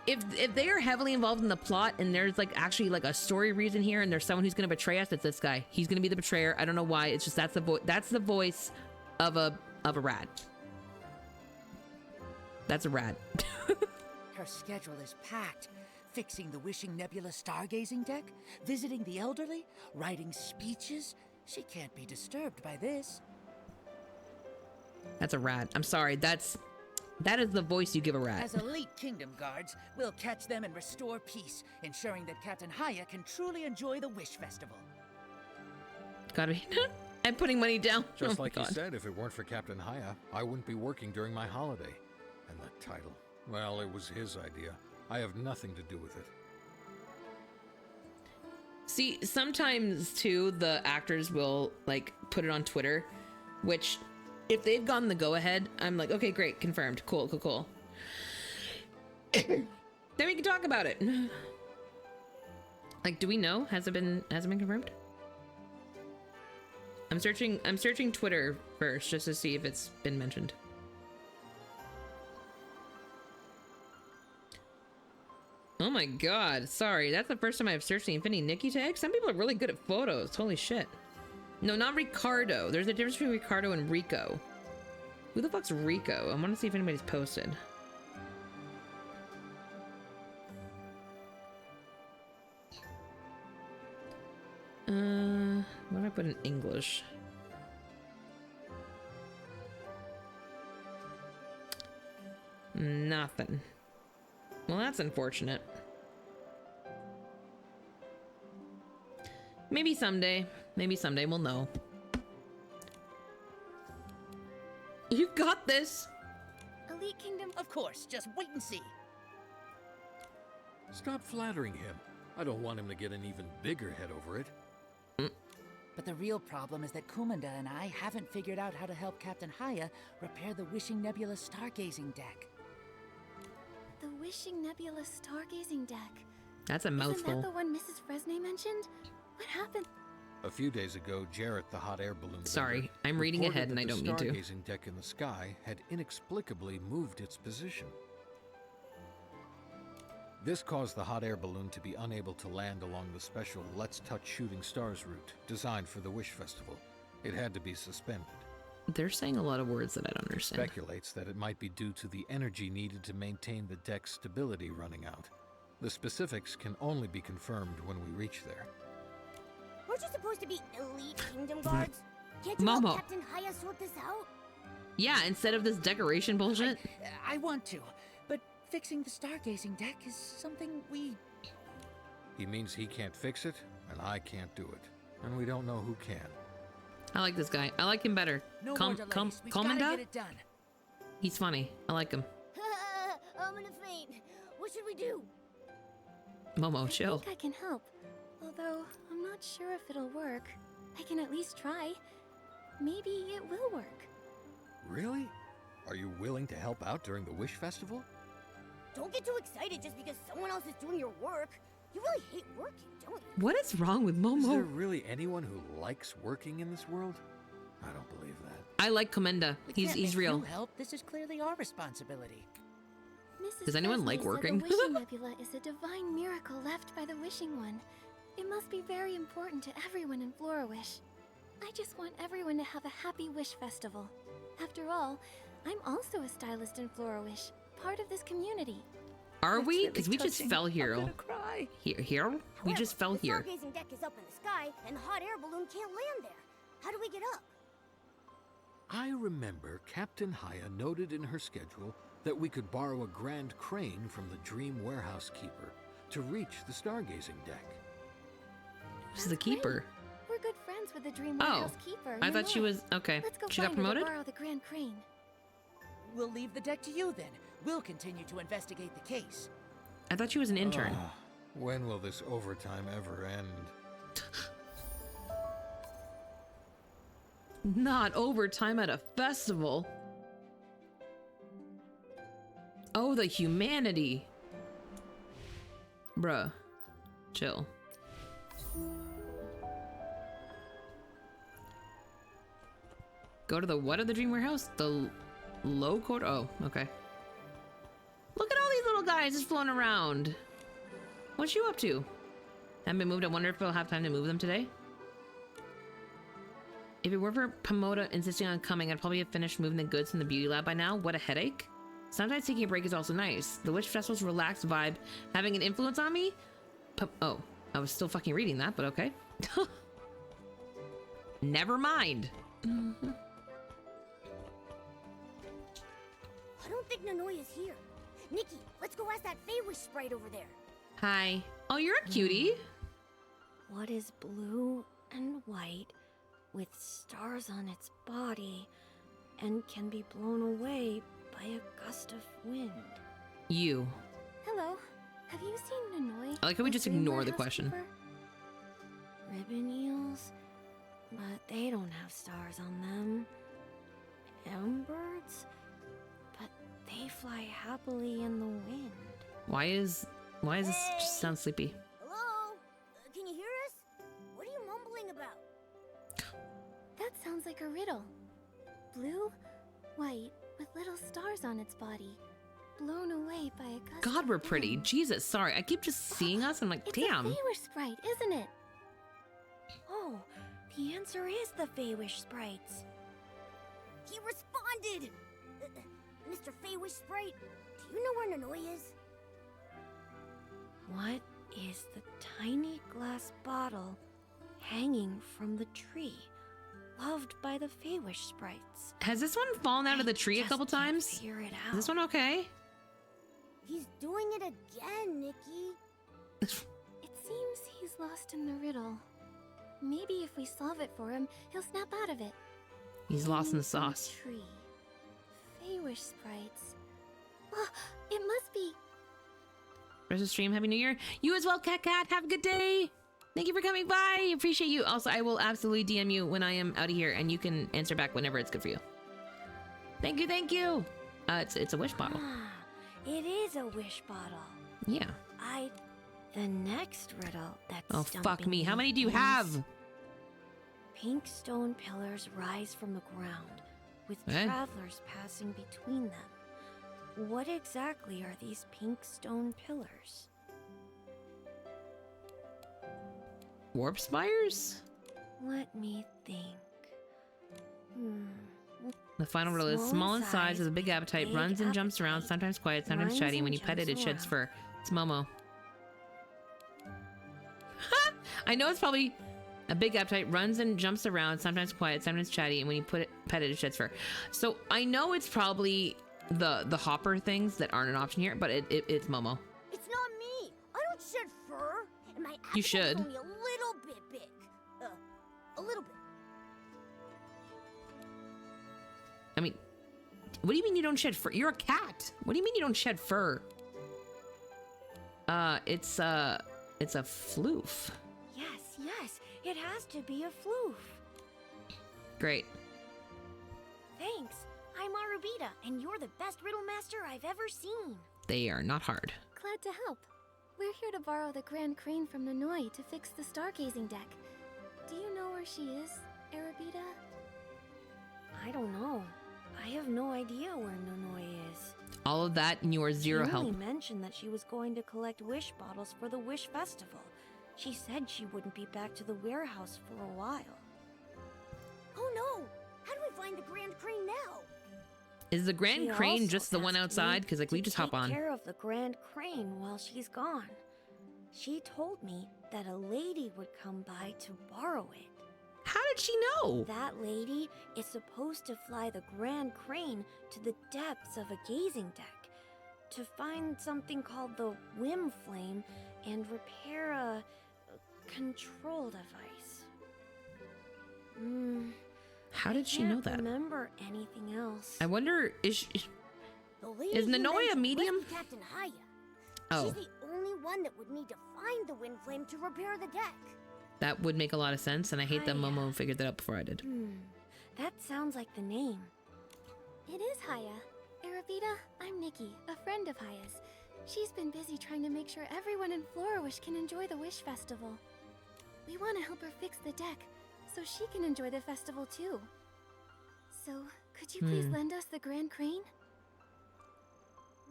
If they are heavily involved in the plot and there's like actually like a story reason here and there's someone who's gonna betray us, it's this guy. He's gonna be the betrayer. I don't know why. It's just that's the voice of a rat. That's a rat. Her schedule is packed. Fixing the Wishing Nebula stargazing deck, visiting the elderly, writing speeches. She can't be disturbed by this. That's a rat. I'm sorry. That's That is the voice you give a rat. As elite Kingdom Guards, we'll catch them and restore peace, ensuring that Captain Haya can truly enjoy the Wish Festival. Gotta be. I'm putting money down. Just Oh like my you God. said, if it weren't for Captain Haya, I wouldn't be working during my holiday. And that title, well, it was his idea. I have nothing to do with it. See, sometimes too, the actors will like put it on Twitter, which if they've gotten the go ahead, I'm like, okay, great, confirmed. Cool, cool, cool. Then we can talk about it. Like, do we know? Has it been confirmed? I'm searching Twitter first just to see if it's been mentioned. Oh my god, sorry. That's the first time I've searched the Infinity Nikki tag. Some people are really good at photos. Holy shit. No, not Ricardo. There's a difference between Ricardo and Rico. Who the fuck's Rico? I want to see if anybody's posted. What do I put in English? Nothing. Well, that's unfortunate. Maybe someday. Maybe someday we'll know. You got this! Elite Kingdom. Of course, just wait and see. Stop flattering him. I don't want him to get an even bigger head over it. But the real problem is that Kumanda and I haven't figured out how to help Captain Haya repair the Wishing Nebula stargazing deck. The Wishing Nebula stargazing deck. That's a Isn't mouthful. that the one Mrs. Fresnay mentioned? What happened? A few days ago, Jarrett, the hot air balloon Sorry, vendor, I'm reading reported ahead and that I don't the mean to. stargazing deck in the sky had inexplicably moved its position. This caused the hot air balloon to be unable to land along the special Let's Touch Shooting Stars route designed for the Wish Festival. It had to be suspended. They're saying a lot of words that I don't understand. Speculates that it might be due to the energy needed to maintain the deck's stability running out. The specifics can only be confirmed when we reach there. Weren't you supposed to be elite Kingdom Guards? Can't you Momo. help Captain Haya sort this out? Yeah, instead of this decoration bullshit. I want to, but fixing the stargazing deck is something we... He means he can't fix it, and I can't do it. And we don't know who can. I like this guy. I like him better. No more delays. We've gotta Komanda? get it done. He's funny. I like him. I'm gonna faint. What should we do? Momo, I chill. think I can help. Although, I'm not sure if it'll work. I can at least try. Maybe it will work. Really? Are you willing to help out during the Wish Festival? Don't get too excited just because someone else is doing your work. You really hate working, don't you? What is wrong with Is there Momo? really anyone who likes working in this world? I don't believe that. I like Komenda. We He's can't make real. you help. This is clearly our responsibility. Mrs. Does anyone like Fresnay working? said the Wishing Nebula is a divine miracle left by the Wishing One. It must be very important to everyone in Florawish. I just want everyone to have a happy Wish Festival. After all, I'm also a stylist in Florawish, part of this community. Are That's we? really Because we just touching. fell here. I'm gonna cry. Here? We However, just fell the here. stargazing deck is up in the sky, and the hot air balloon can't land there. How do we get up? I remember Captain Haya noted in her schedule that we could borrow a grand crane from the Dream Warehouse Keeper to reach the stargazing deck. This is the That's great. keeper. We're good friends with the Dream Oh, Warehouse Keeper. I you thought she know. was okay. Let's go She got find her promoted. to borrow the Grand Crane. We'll leave the deck to you then. We'll continue to investigate the case. I thought she was an intern. Ah, when will this overtime ever end? Not overtime at a festival. Oh, the humanity. Bruh. Chill. Go to the what of the Dream Warehouse? The low code? Oh, okay. Look at all these little guys just floating around. What you up to? Haven't been moved. I wonder if we'll have time to move them today. If it were for Pomoda insisting on coming, I'd probably have finished moving the goods from the beauty lab by now. What a headache. Sometimes taking a break is also nice. The Witch Festival's relaxed vibe having an influence on me? Oh, I was still fucking reading that, but okay. Never mind. I don't think Nanoi is here. Nikki, let's go ask that Feywish sprite over there. Hi. Oh, you're a cutie. What is blue and white with stars on its body and can be blown away by a gust of wind? You. Hello. Have you seen Nanoi? I like how we just ignore the question. Ribbon eels? But they don't have stars on them. Birds? But they fly happily in the wind. Why is this just sound sleepy? Hello? Can you hear us? What are you mumbling about? That sounds like a riddle. Blue, white, with little stars on its body. Blown away by a gust God, of we're pretty. wind. Jesus, sorry. I keep just seeing us. I'm like, It's damn. a Feywish sprite, isn't it? Oh, the answer is the Feywish sprites. He responded! Mr. Feywish Sprite, do you know where Nanoi is? What is the tiny glass bottle hanging from the tree, loved by the Feywish sprites? Has this one fallen out of the tree a Just couple can't times? figure it Is this out. one okay? He's doing it again, Nikki. It seems he's lost in the riddle. Maybe if we solve it for him, he'll snap out of it. He's lost in the Hanging from a sauce. Tree. Feywish sprites. Oh, it must be. Rest of the stream. Happy New Year. You as well, Cat Cat. Have a good day. Thank you for coming by. Appreciate you. Also, I will absolutely DM you when I am out of here, and you can answer back whenever it's good for you. Thank you. Thank you. It's a wish bottle. Ah, it is a wish bottle. Yeah. The next riddle that's Oh, fuck stumping me. How many do you is, have? Pink stone pillars rise from the ground, with Eh? travelers passing between them. What exactly are these pink stone pillars? Warp spires? Let me think. The final riddle is small in size, with a big appetite, big runs and jumps around, appetite, sometimes quiet, sometimes runs chatty, and when and you pet it, it jumps sheds around. fur. It's Momo. I know it's probably a big appetite, runs and jumps around, sometimes quiet, sometimes chatty, and when you pet it, it sheds fur. So I know it's probably the hopper things that aren't an option here, but it's Momo. It's not me. I don't shed fur. And my You appetite's should. only a little bit big. A little bit. I mean, what do you mean you don't shed fur? You're a cat. What do you mean you don't shed fur? It's a floof. Yes, it has to be a floof. Great. Thanks. I'm Arubita, and you're the best riddle master I've ever seen. They are not hard. Glad to help. We're here to borrow the Grand Crane from Nanoi to fix the stargazing deck. Do you know where she is, Arabita? I don't know. I have no idea where Nanoi is. All of that and your zero She help. only mentioned that she was going to collect wish bottles for the Wish Festival. She said she wouldn't be back to the warehouse for a while. Oh no! How do we find the Grand Crane now? Is the Grand She Crane also just the one asked outside? me Because like to we just hop take on. care of the Grand Crane while she's gone. She told me that a lady would come by to borrow it. How did she know? That lady is supposed to fly the Grand Crane to the depths of a gazing deck to find something called the Whim Flame and repair a control device. How did she know Can't that? remember anything else. I wonder, is The lady Is you Nanoi a mentioned medium? must be Captain Haya. Oh. She's the only one that would need to find the wind flame to repair the deck. that would make a lot of sense, and I hate that Hiya. Momo figured that out before I did. That sounds like the name. It is Haya. Arabita, I'm Nikki, a friend of Haya's. She's been busy trying to make sure everyone in Florawish can enjoy the Wish Festival. We want to help her fix the deck, so she can enjoy the festival too. So, could you please lend us the Grand Crane?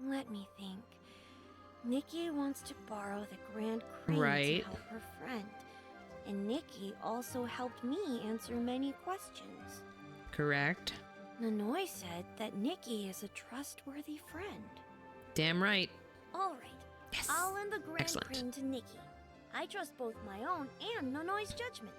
Let me think. Nikki wants to borrow the Grand Crane Right. to help her friend. And Nikki also helped me answer many questions. Correct. Nanoi said that Nikki is a trustworthy friend. Damn right. All right. Yes. I'll lend the Grand Excellent. Crane to Nikki. I trust both my own and Nonoi's judgment.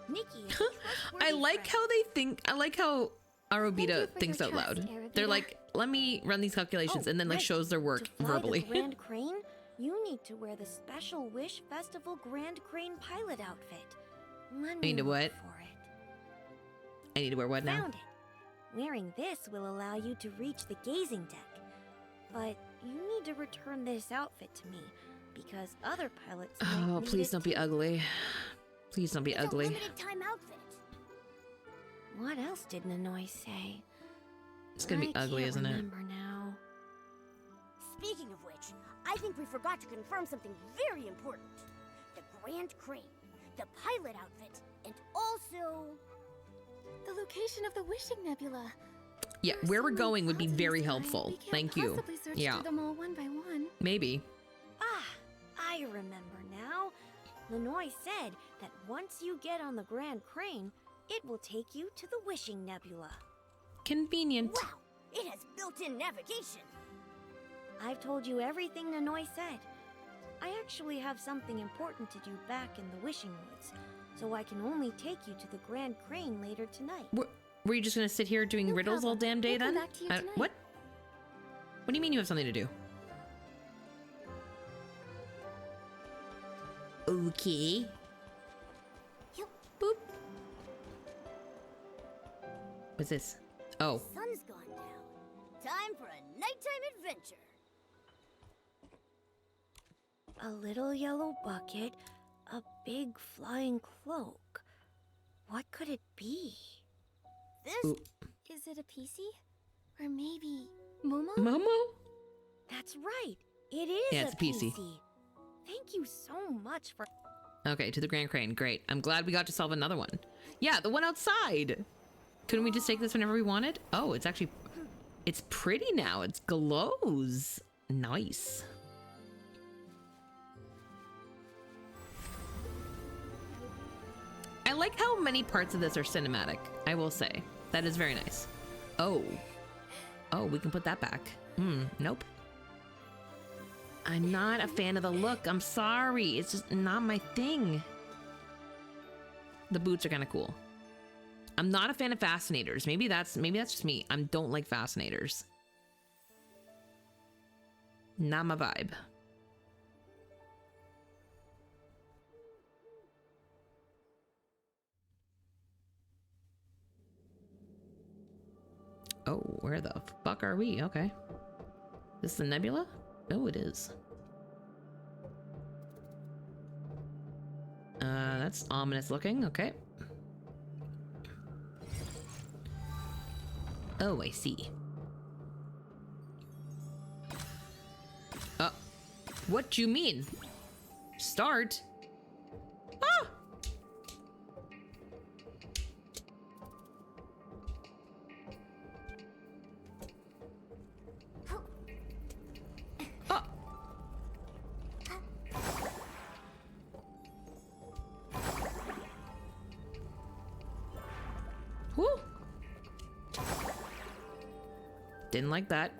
Nikki is a trustworthy I like friend. how they think. I like how Arobita thinks out loud. They're like, let me run these calculations, and then like shows their work to fly verbally. The Grand Crane, you need to wear the special Wish Festival Grand Crane pilot outfit. Let I me need to look what? for it. I need to wear what now? Found it. Wearing this will allow you to reach the gazing deck. But you need to return this outfit to me, because other pilots might Oh, need please it don't be too. ugly. Please don't be It's ugly. a limited time outfit. What else did Nanoi say? It's gonna be ugly, isn't it? I can't remember now. Speaking of which, I think we forgot to confirm something very important. The Grand Crane, the pilot outfit, and also... The location of the Wishing Nebula. Yeah, There are where so we're many going would be clouds in very the sky, helpful. we can't Thank you. possibly search Yeah, through them all one by one. maybe. Ah, I remember now. Lanoi said that once you get on the Grand Crane, it will take you to the Wishing Nebula. Convenient. Wow, it has built-in navigation. I've told you everything Nanoi said. I actually have something important to do back in the Wishing Woods, so I can only take you to the Grand Crane later tonight. Were you just gonna sit here doing No riddles all problem. damn day We'll come then? back to you tonight. What? What do you mean you have something to do? Okay. Yup. Boop. What's this? Oh. Sun's gone down. Time for a nighttime adventure. A little yellow bucket, a big flying cloak. What could it be? This Ooh. Is it a PC? Or maybe Momo? Momo? That's right. It is Yeah, it's a PC. Thank you so much for... Okay, to the Grand Crane. Great. I'm glad we got to solve another one. Yeah, the one outside. Couldn't we just take this whenever we wanted? Oh, it's actually... It's pretty now. It glows. Nice. I like how many parts of this are cinematic, I will say. That is very nice. Oh. Oh, we can put that back. Nope. I'm not a fan of the look. I'm sorry. It's just not my thing. The boots are kind of cool. I'm not a fan of fascinators. Maybe that's just me. I don't like fascinators. Not my vibe. Oh, where the fuck are we? Okay. This is the nebula? Oh, it is. That's ominous looking. Okay. Oh, I see. What do you mean? Start? Ah! Oh. Woo! Didn't like that.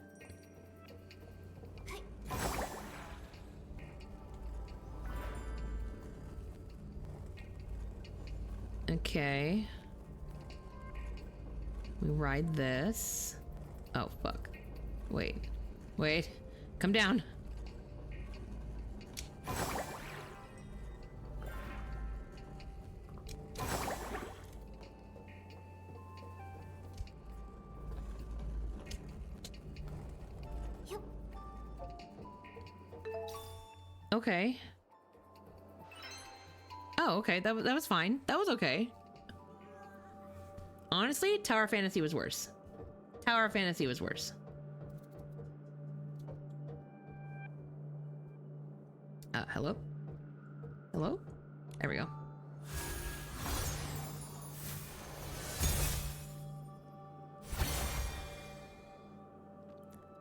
Okay. We ride this. Oh, fuck. Wait. Wait. Come down. Okay. Oh, okay. That was fine. That was okay. Honestly, Tower Fantasy was worse. Tower Fantasy was worse. Hello? Hello? There we go.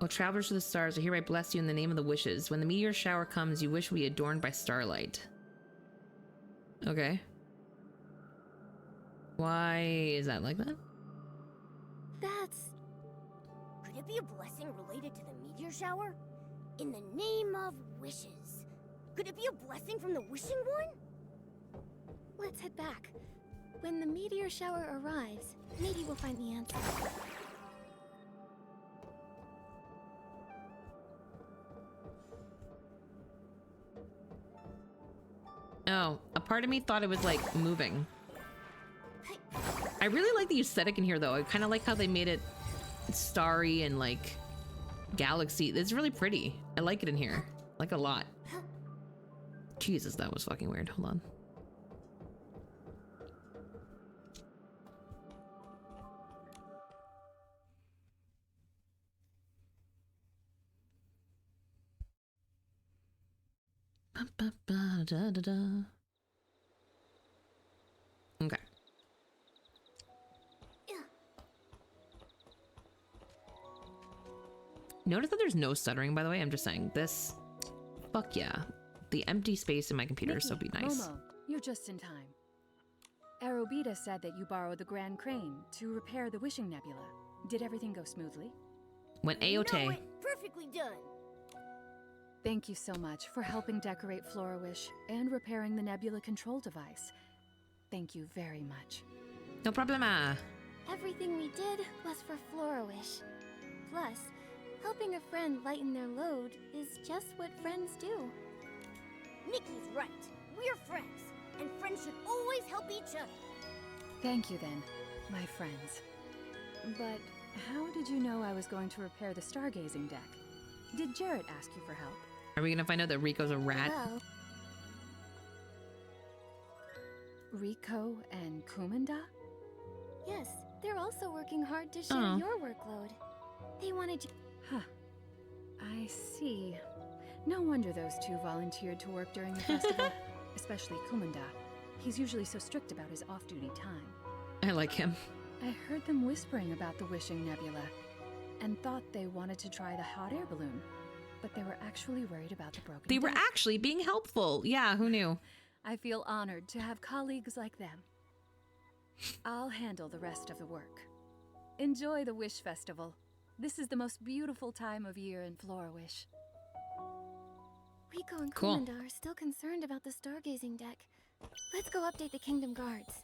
Oh, travelers to the stars, I hereby bless you in the name of the wishes. When the meteor shower comes, you wish we adorned by starlight. Okay. Why is that like that? That's... Could it be a blessing related to the meteor shower? In the name of wishes. Could it be a blessing from the wishing one? Let's head back. When the meteor shower arrives, maybe we'll find the answer. Oh, a part of me thought it was like moving. I really like the aesthetic in here though. I kind of like how they made it starry and like galaxy. It's really pretty. I like it in here. Like a lot. Jesus, that was fucking weird. Hold on. Okay. Notice that there's no stuttering, by the way. I'm just saying this. Fuck yeah. The empty space in my computer, Nikki, so be nice. Momo, you're just in time. Arobita said that you borrowed the Grand Crane to repair the Wishing Nebula. Did everything go smoothly? Went A-OK. Perfectly done. Thank you so much for helping decorate Florawish and repairing the Nebula control device. Thank you very much. No problema. Everything we did was for Florawish. Plus, helping a friend lighten their load is just what friends do. Nikki's right. We're friends, and friends should always help each other. Thank you then, my friends. But how did you know I was going to repair the stargazing deck? Did Jarrett ask you for help? Are we gonna find out that Rico's a rat? Well, Rico and Kumanda? yes, they're also working hard to share your workload. They wanted you. Huh. I see. No wonder those two volunteered to work during the festival, especially Kumanda. He's usually so strict about his off-duty time. I like him. I heard them whispering about the Wishing Nebula and thought they wanted to try the hot air balloon, but they were actually worried about the broken They were deck. actually being helpful. Yeah, who knew? I feel honored to have colleagues like them. I'll handle the rest of the work. Enjoy the Wish Festival. This is the most beautiful time of year in Florawish. Rico and Cool. Kumanda are still concerned about the stargazing deck. Let's go update the Kingdom Guards.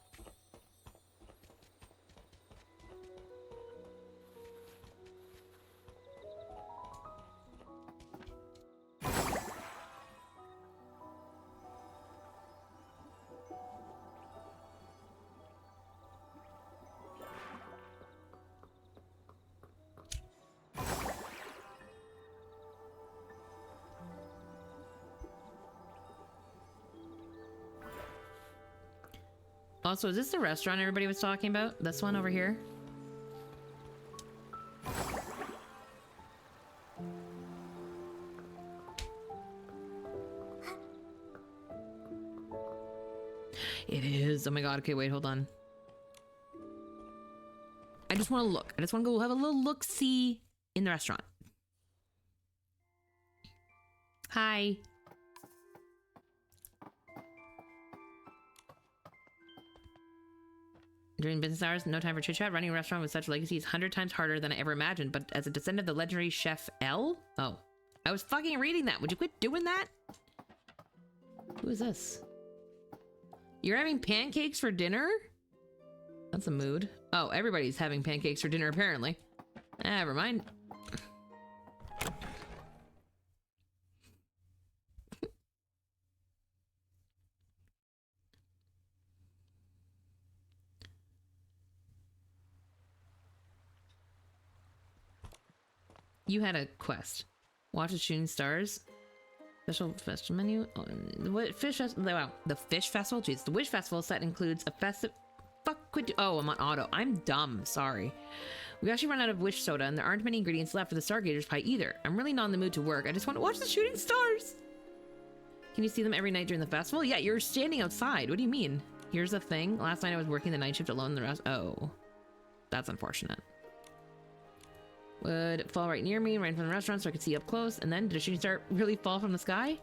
Also, is this the restaurant everybody was talking about? This one over here? It is. Oh my god. Okay, wait, hold on. I just want to look. I just want to go have a little look-see in the restaurant. Hi. During business hours, no time for chit-chat. Running a restaurant with such legacy is 100 times harder than I ever imagined. But as a descendant of the legendary chef L? Oh. I was fucking reading that. Would you quit doing that? Who is this? You're having pancakes for dinner? That's a mood. Oh, everybody's having pancakes for dinner, apparently. Never mind. You had a quest. Watch the shooting stars. Special festival menu. What fish festival? Wow, the fish festival. Jeez, the Wish Festival set includes a festive. Fuck, quit. Oh, I'm on auto. I'm dumb. Sorry. We actually run out of Wish soda, and there aren't many ingredients left for the Stargazer's pie either. I'm really not in the mood to work. I just want to watch the shooting stars. Can you see them every night during the festival? Yeah, you're standing outside. What do you mean? Here's the thing. Last night I was working the night shift alone. The rest. Oh, that's unfortunate. Would fall right near me, right from the restaurant, so I could see up close. And then, did a shooting star really fall from the sky?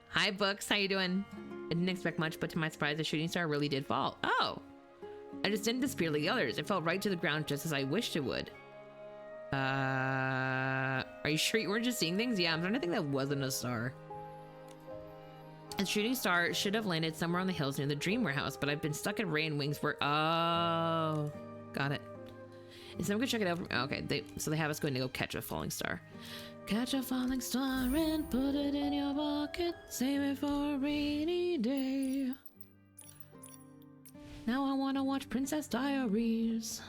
Hi, Books. How you doing? I didn't expect much, but to my surprise, the shooting star really did fall. Oh! I just didn't disappear like the others. It fell right to the ground just as I wished it would. Are you sure you weren't just seeing things? Yeah, I'm trying to think that wasn't a star. A shooting star should have landed somewhere on the hills near the Dream Warehouse, but I've been stuck at Ray and Wings where... Oh, got it. Is someone gonna check it out? Okay, so they have us going to go catch a falling star. Catch a falling star and put it in your pocket. Save it for a rainy day. Now I want to watch Princess Diaries.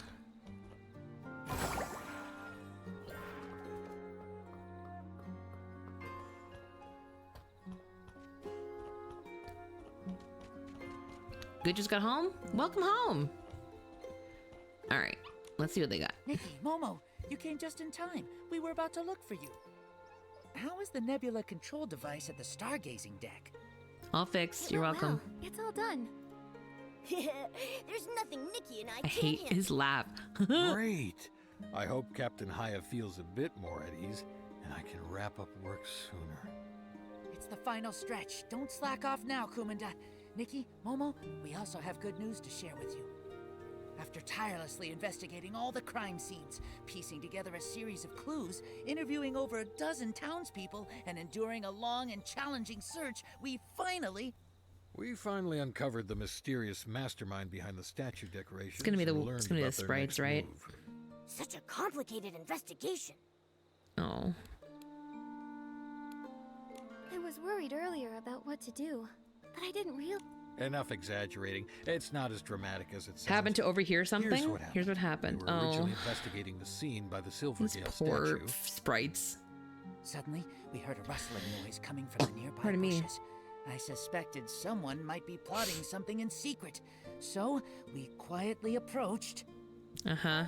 Good just got home? Welcome home. All right, let's see what they got. Nikki, Momo, you came just in time. We were about to look for you. How is the nebula control device at the stargazing deck? All fixed. You're welcome. Well, it's all done. There's nothing Nikki and I I can't hate handle. his laugh. Great. I hope Captain Haya feels a bit more at ease, and I can wrap up work sooner. It's the final stretch. Don't slack off now, Kumanda. Nikki, Momo, we also have good news to share with you. After tirelessly investigating all the crime scenes, piecing together a series of clues, interviewing over a dozen townspeople, and enduring a long and challenging search, we finally uncovered the mysterious mastermind behind the statue decorations. It's gonna be the and learned about their sprites, next right? move. Such a complicated investigation. Oh. I was worried earlier about what to do, but I didn't realize. Enough exaggerating. It's not as dramatic as it sounds. Happened to overhear something? Here's what happened. We were originally Oh. investigating the scene by the These Silvergale poor statue. sprites. Suddenly, we heard a rustling noise coming from the nearby Pardon me. bushes. I suspected someone might be plotting something in secret, so we quietly approached. Uh-huh.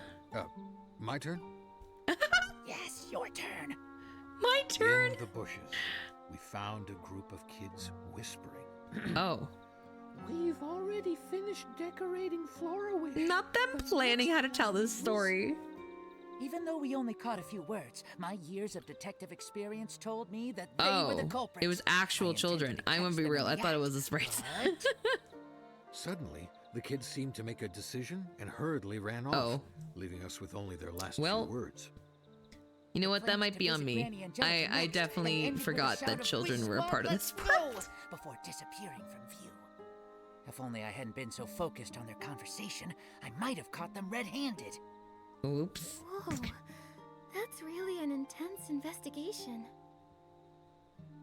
My turn? Yes, your turn. My turn! In the bushes, we found a group of kids whispering. Oh. We've already finished decorating Florawish. Not them planning how to tell this story. Even though we only caught a few words, my years of detective experience told me that they were the culprits. It was actual I intended children. to I'm gonna catch be them real. in I the thought it act, was the sprites. but- Suddenly, the kids seemed to make a decision and hurriedly ran off, Oh. leaving us with only their last Well, few words. You know what? That Planned might to be on visit me. Granny and Jellica I next, and definitely ended with a forgot shout that of, children "Please, were a Mom, part of let's this. go," before disappearing from view. If only I hadn't been so focused on their conversation, I might have caught them red-handed. Oops. Whoa, that's really an intense investigation.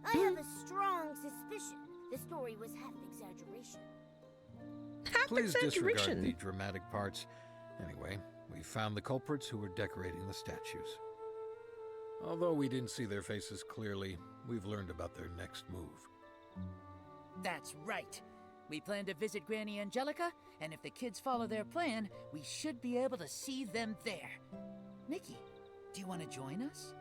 I have a strong suspicion the story was half exaggeration. Please disregard exaggeration. the dramatic parts. Anyway, we found the culprits who were decorating the statues. Although we didn't see their faces clearly, we've learned about their next move. That's right. We plan to visit Granny Angelica, and if the kids follow their plan, we should be able to see them there. Nikki, do you want to join us?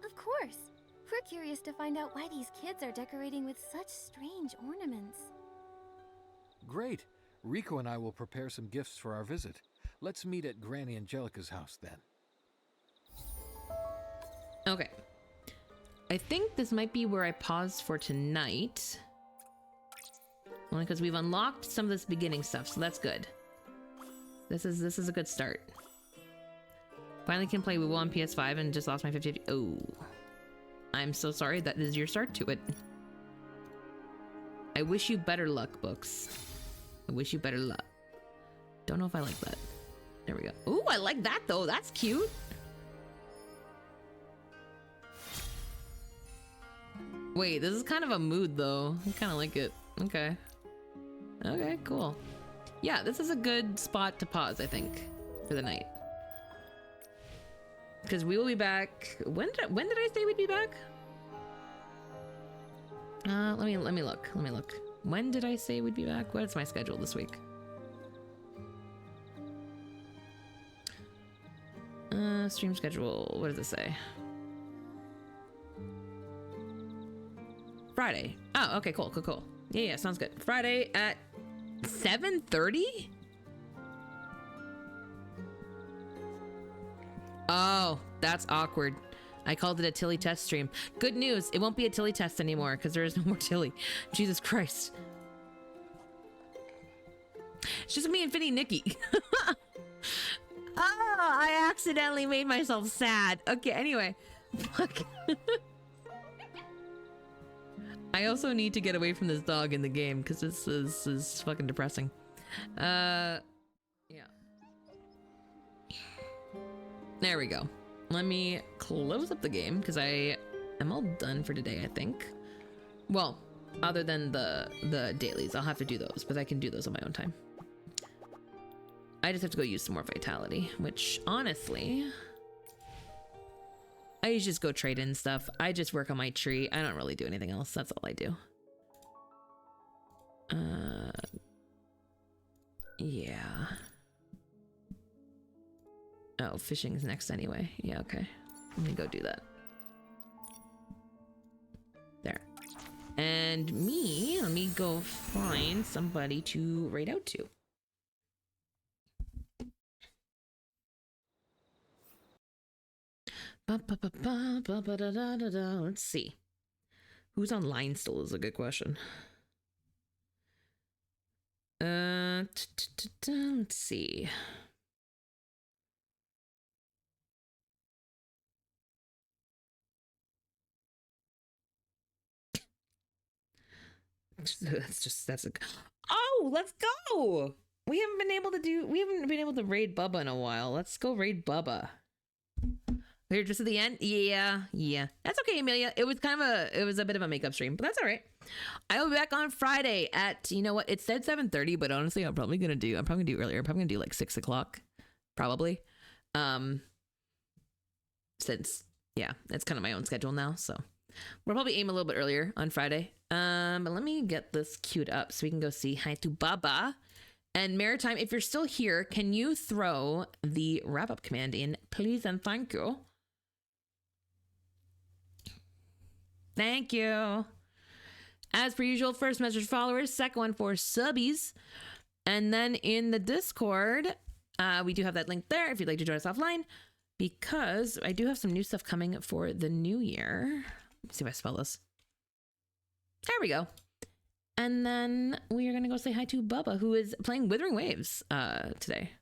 Of course. We're curious to find out why these kids are decorating with such strange ornaments. Great. Rico and I will prepare some gifts for our visit. Let's meet at Granny Angelica's house then. Okay. I think this might be where I paused for tonight. Only because we've unlocked some of this beginning stuff, so that's good. This is a good start. Finally can play Woo on PS5 and just lost my 50. Oh. I'm so sorry that is your start to it. I wish you better luck, books. I wish you better luck. Don't know if I like that. There we go. Ooh, I like that though. That's cute. Wait, this is kind of a mood though. I kind of like it. Okay. Okay, cool. Yeah, this is a good spot to pause, I think, for the night. Because we will be back. When did I say we'd be back? Let me look. Let me look. When did I say we'd be back? What's my schedule this week? Stream schedule. What does it say? Friday. Oh, okay, cool. Yeah, sounds good. Friday at 7:30? Oh, that's awkward. I called it a Tilly test stream. Good news, it won't be a Tilly test anymore because there is no more Tilly. Jesus Christ. It's just me and Finny Nikki. Oh, I accidentally made myself sad. Okay, anyway. Fuck. I also need to get away from this dog in the game because this is fucking depressing. Yeah. There we go. Let me close up the game because I am all done for today, I think. Well, other than the dailies, I'll have to do those, but I can do those on my own time. I just have to go use some more vitality, which honestly, I usually just go trade in stuff. I just work on my tree. I don't really do anything else. That's all I do. Yeah. Oh, fishing is next anyway. Yeah, okay. Let me go do that. There. And me, let me go find somebody to raid out to. Let's see. Who's online still is a good question. Let's see. That's a. Oh, let's go. We haven't been able to raid Bubba in a while. Let's go raid Bubba. We're just at the end. Yeah. That's okay, Amelia. It was a bit of a makeup stream, but that's all right. I will be back on Friday at, you know what? It said 7:30, but honestly, I'm probably gonna do earlier. I'm probably gonna do like 6 o'clock, probably. Since yeah, it's kind of my own schedule now, so we'll probably aim a little bit earlier on Friday. But let me get this queued up so we can go see hi to Baba. And Maritime, if you're still here, can you throw the wrap-up command in, please and thank you? Thank you. As per usual, first message followers, second one for subbies. And then in the Discord, we do have that link there if you'd like to join us offline, because I do have some new stuff coming for the new year. Let's see if I spell this. There we go. And then we are going to go say hi to Bubba, who is playing Withering Waves today.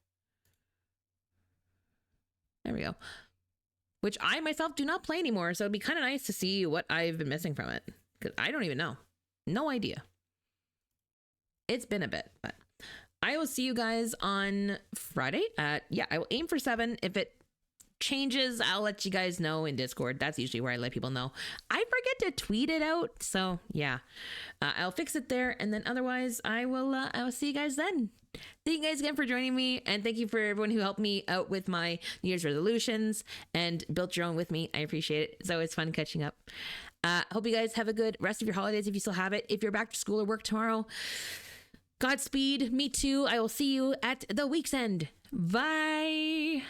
There we go. Which I myself do not play anymore, so it'd be kind of nice to see what I've been missing from it, because I don't even know. No idea. It's been a bit, but I will see you guys on Friday at, I will aim for 7. If it changes, I'll let you guys know in Discord. That's usually where I let people know. I forget to tweet it out, so yeah, I'll fix it there. And then otherwise, I will see you guys then. Thank you guys again for joining me, and thank you for everyone who helped me out with my New Year's resolutions and built your own with me. I appreciate it. It's always fun catching up. Hope you guys have a good rest of your holidays if you still have it. If you're back to school or work tomorrow, Godspeed. Me too. I will see you at the week's end. Bye.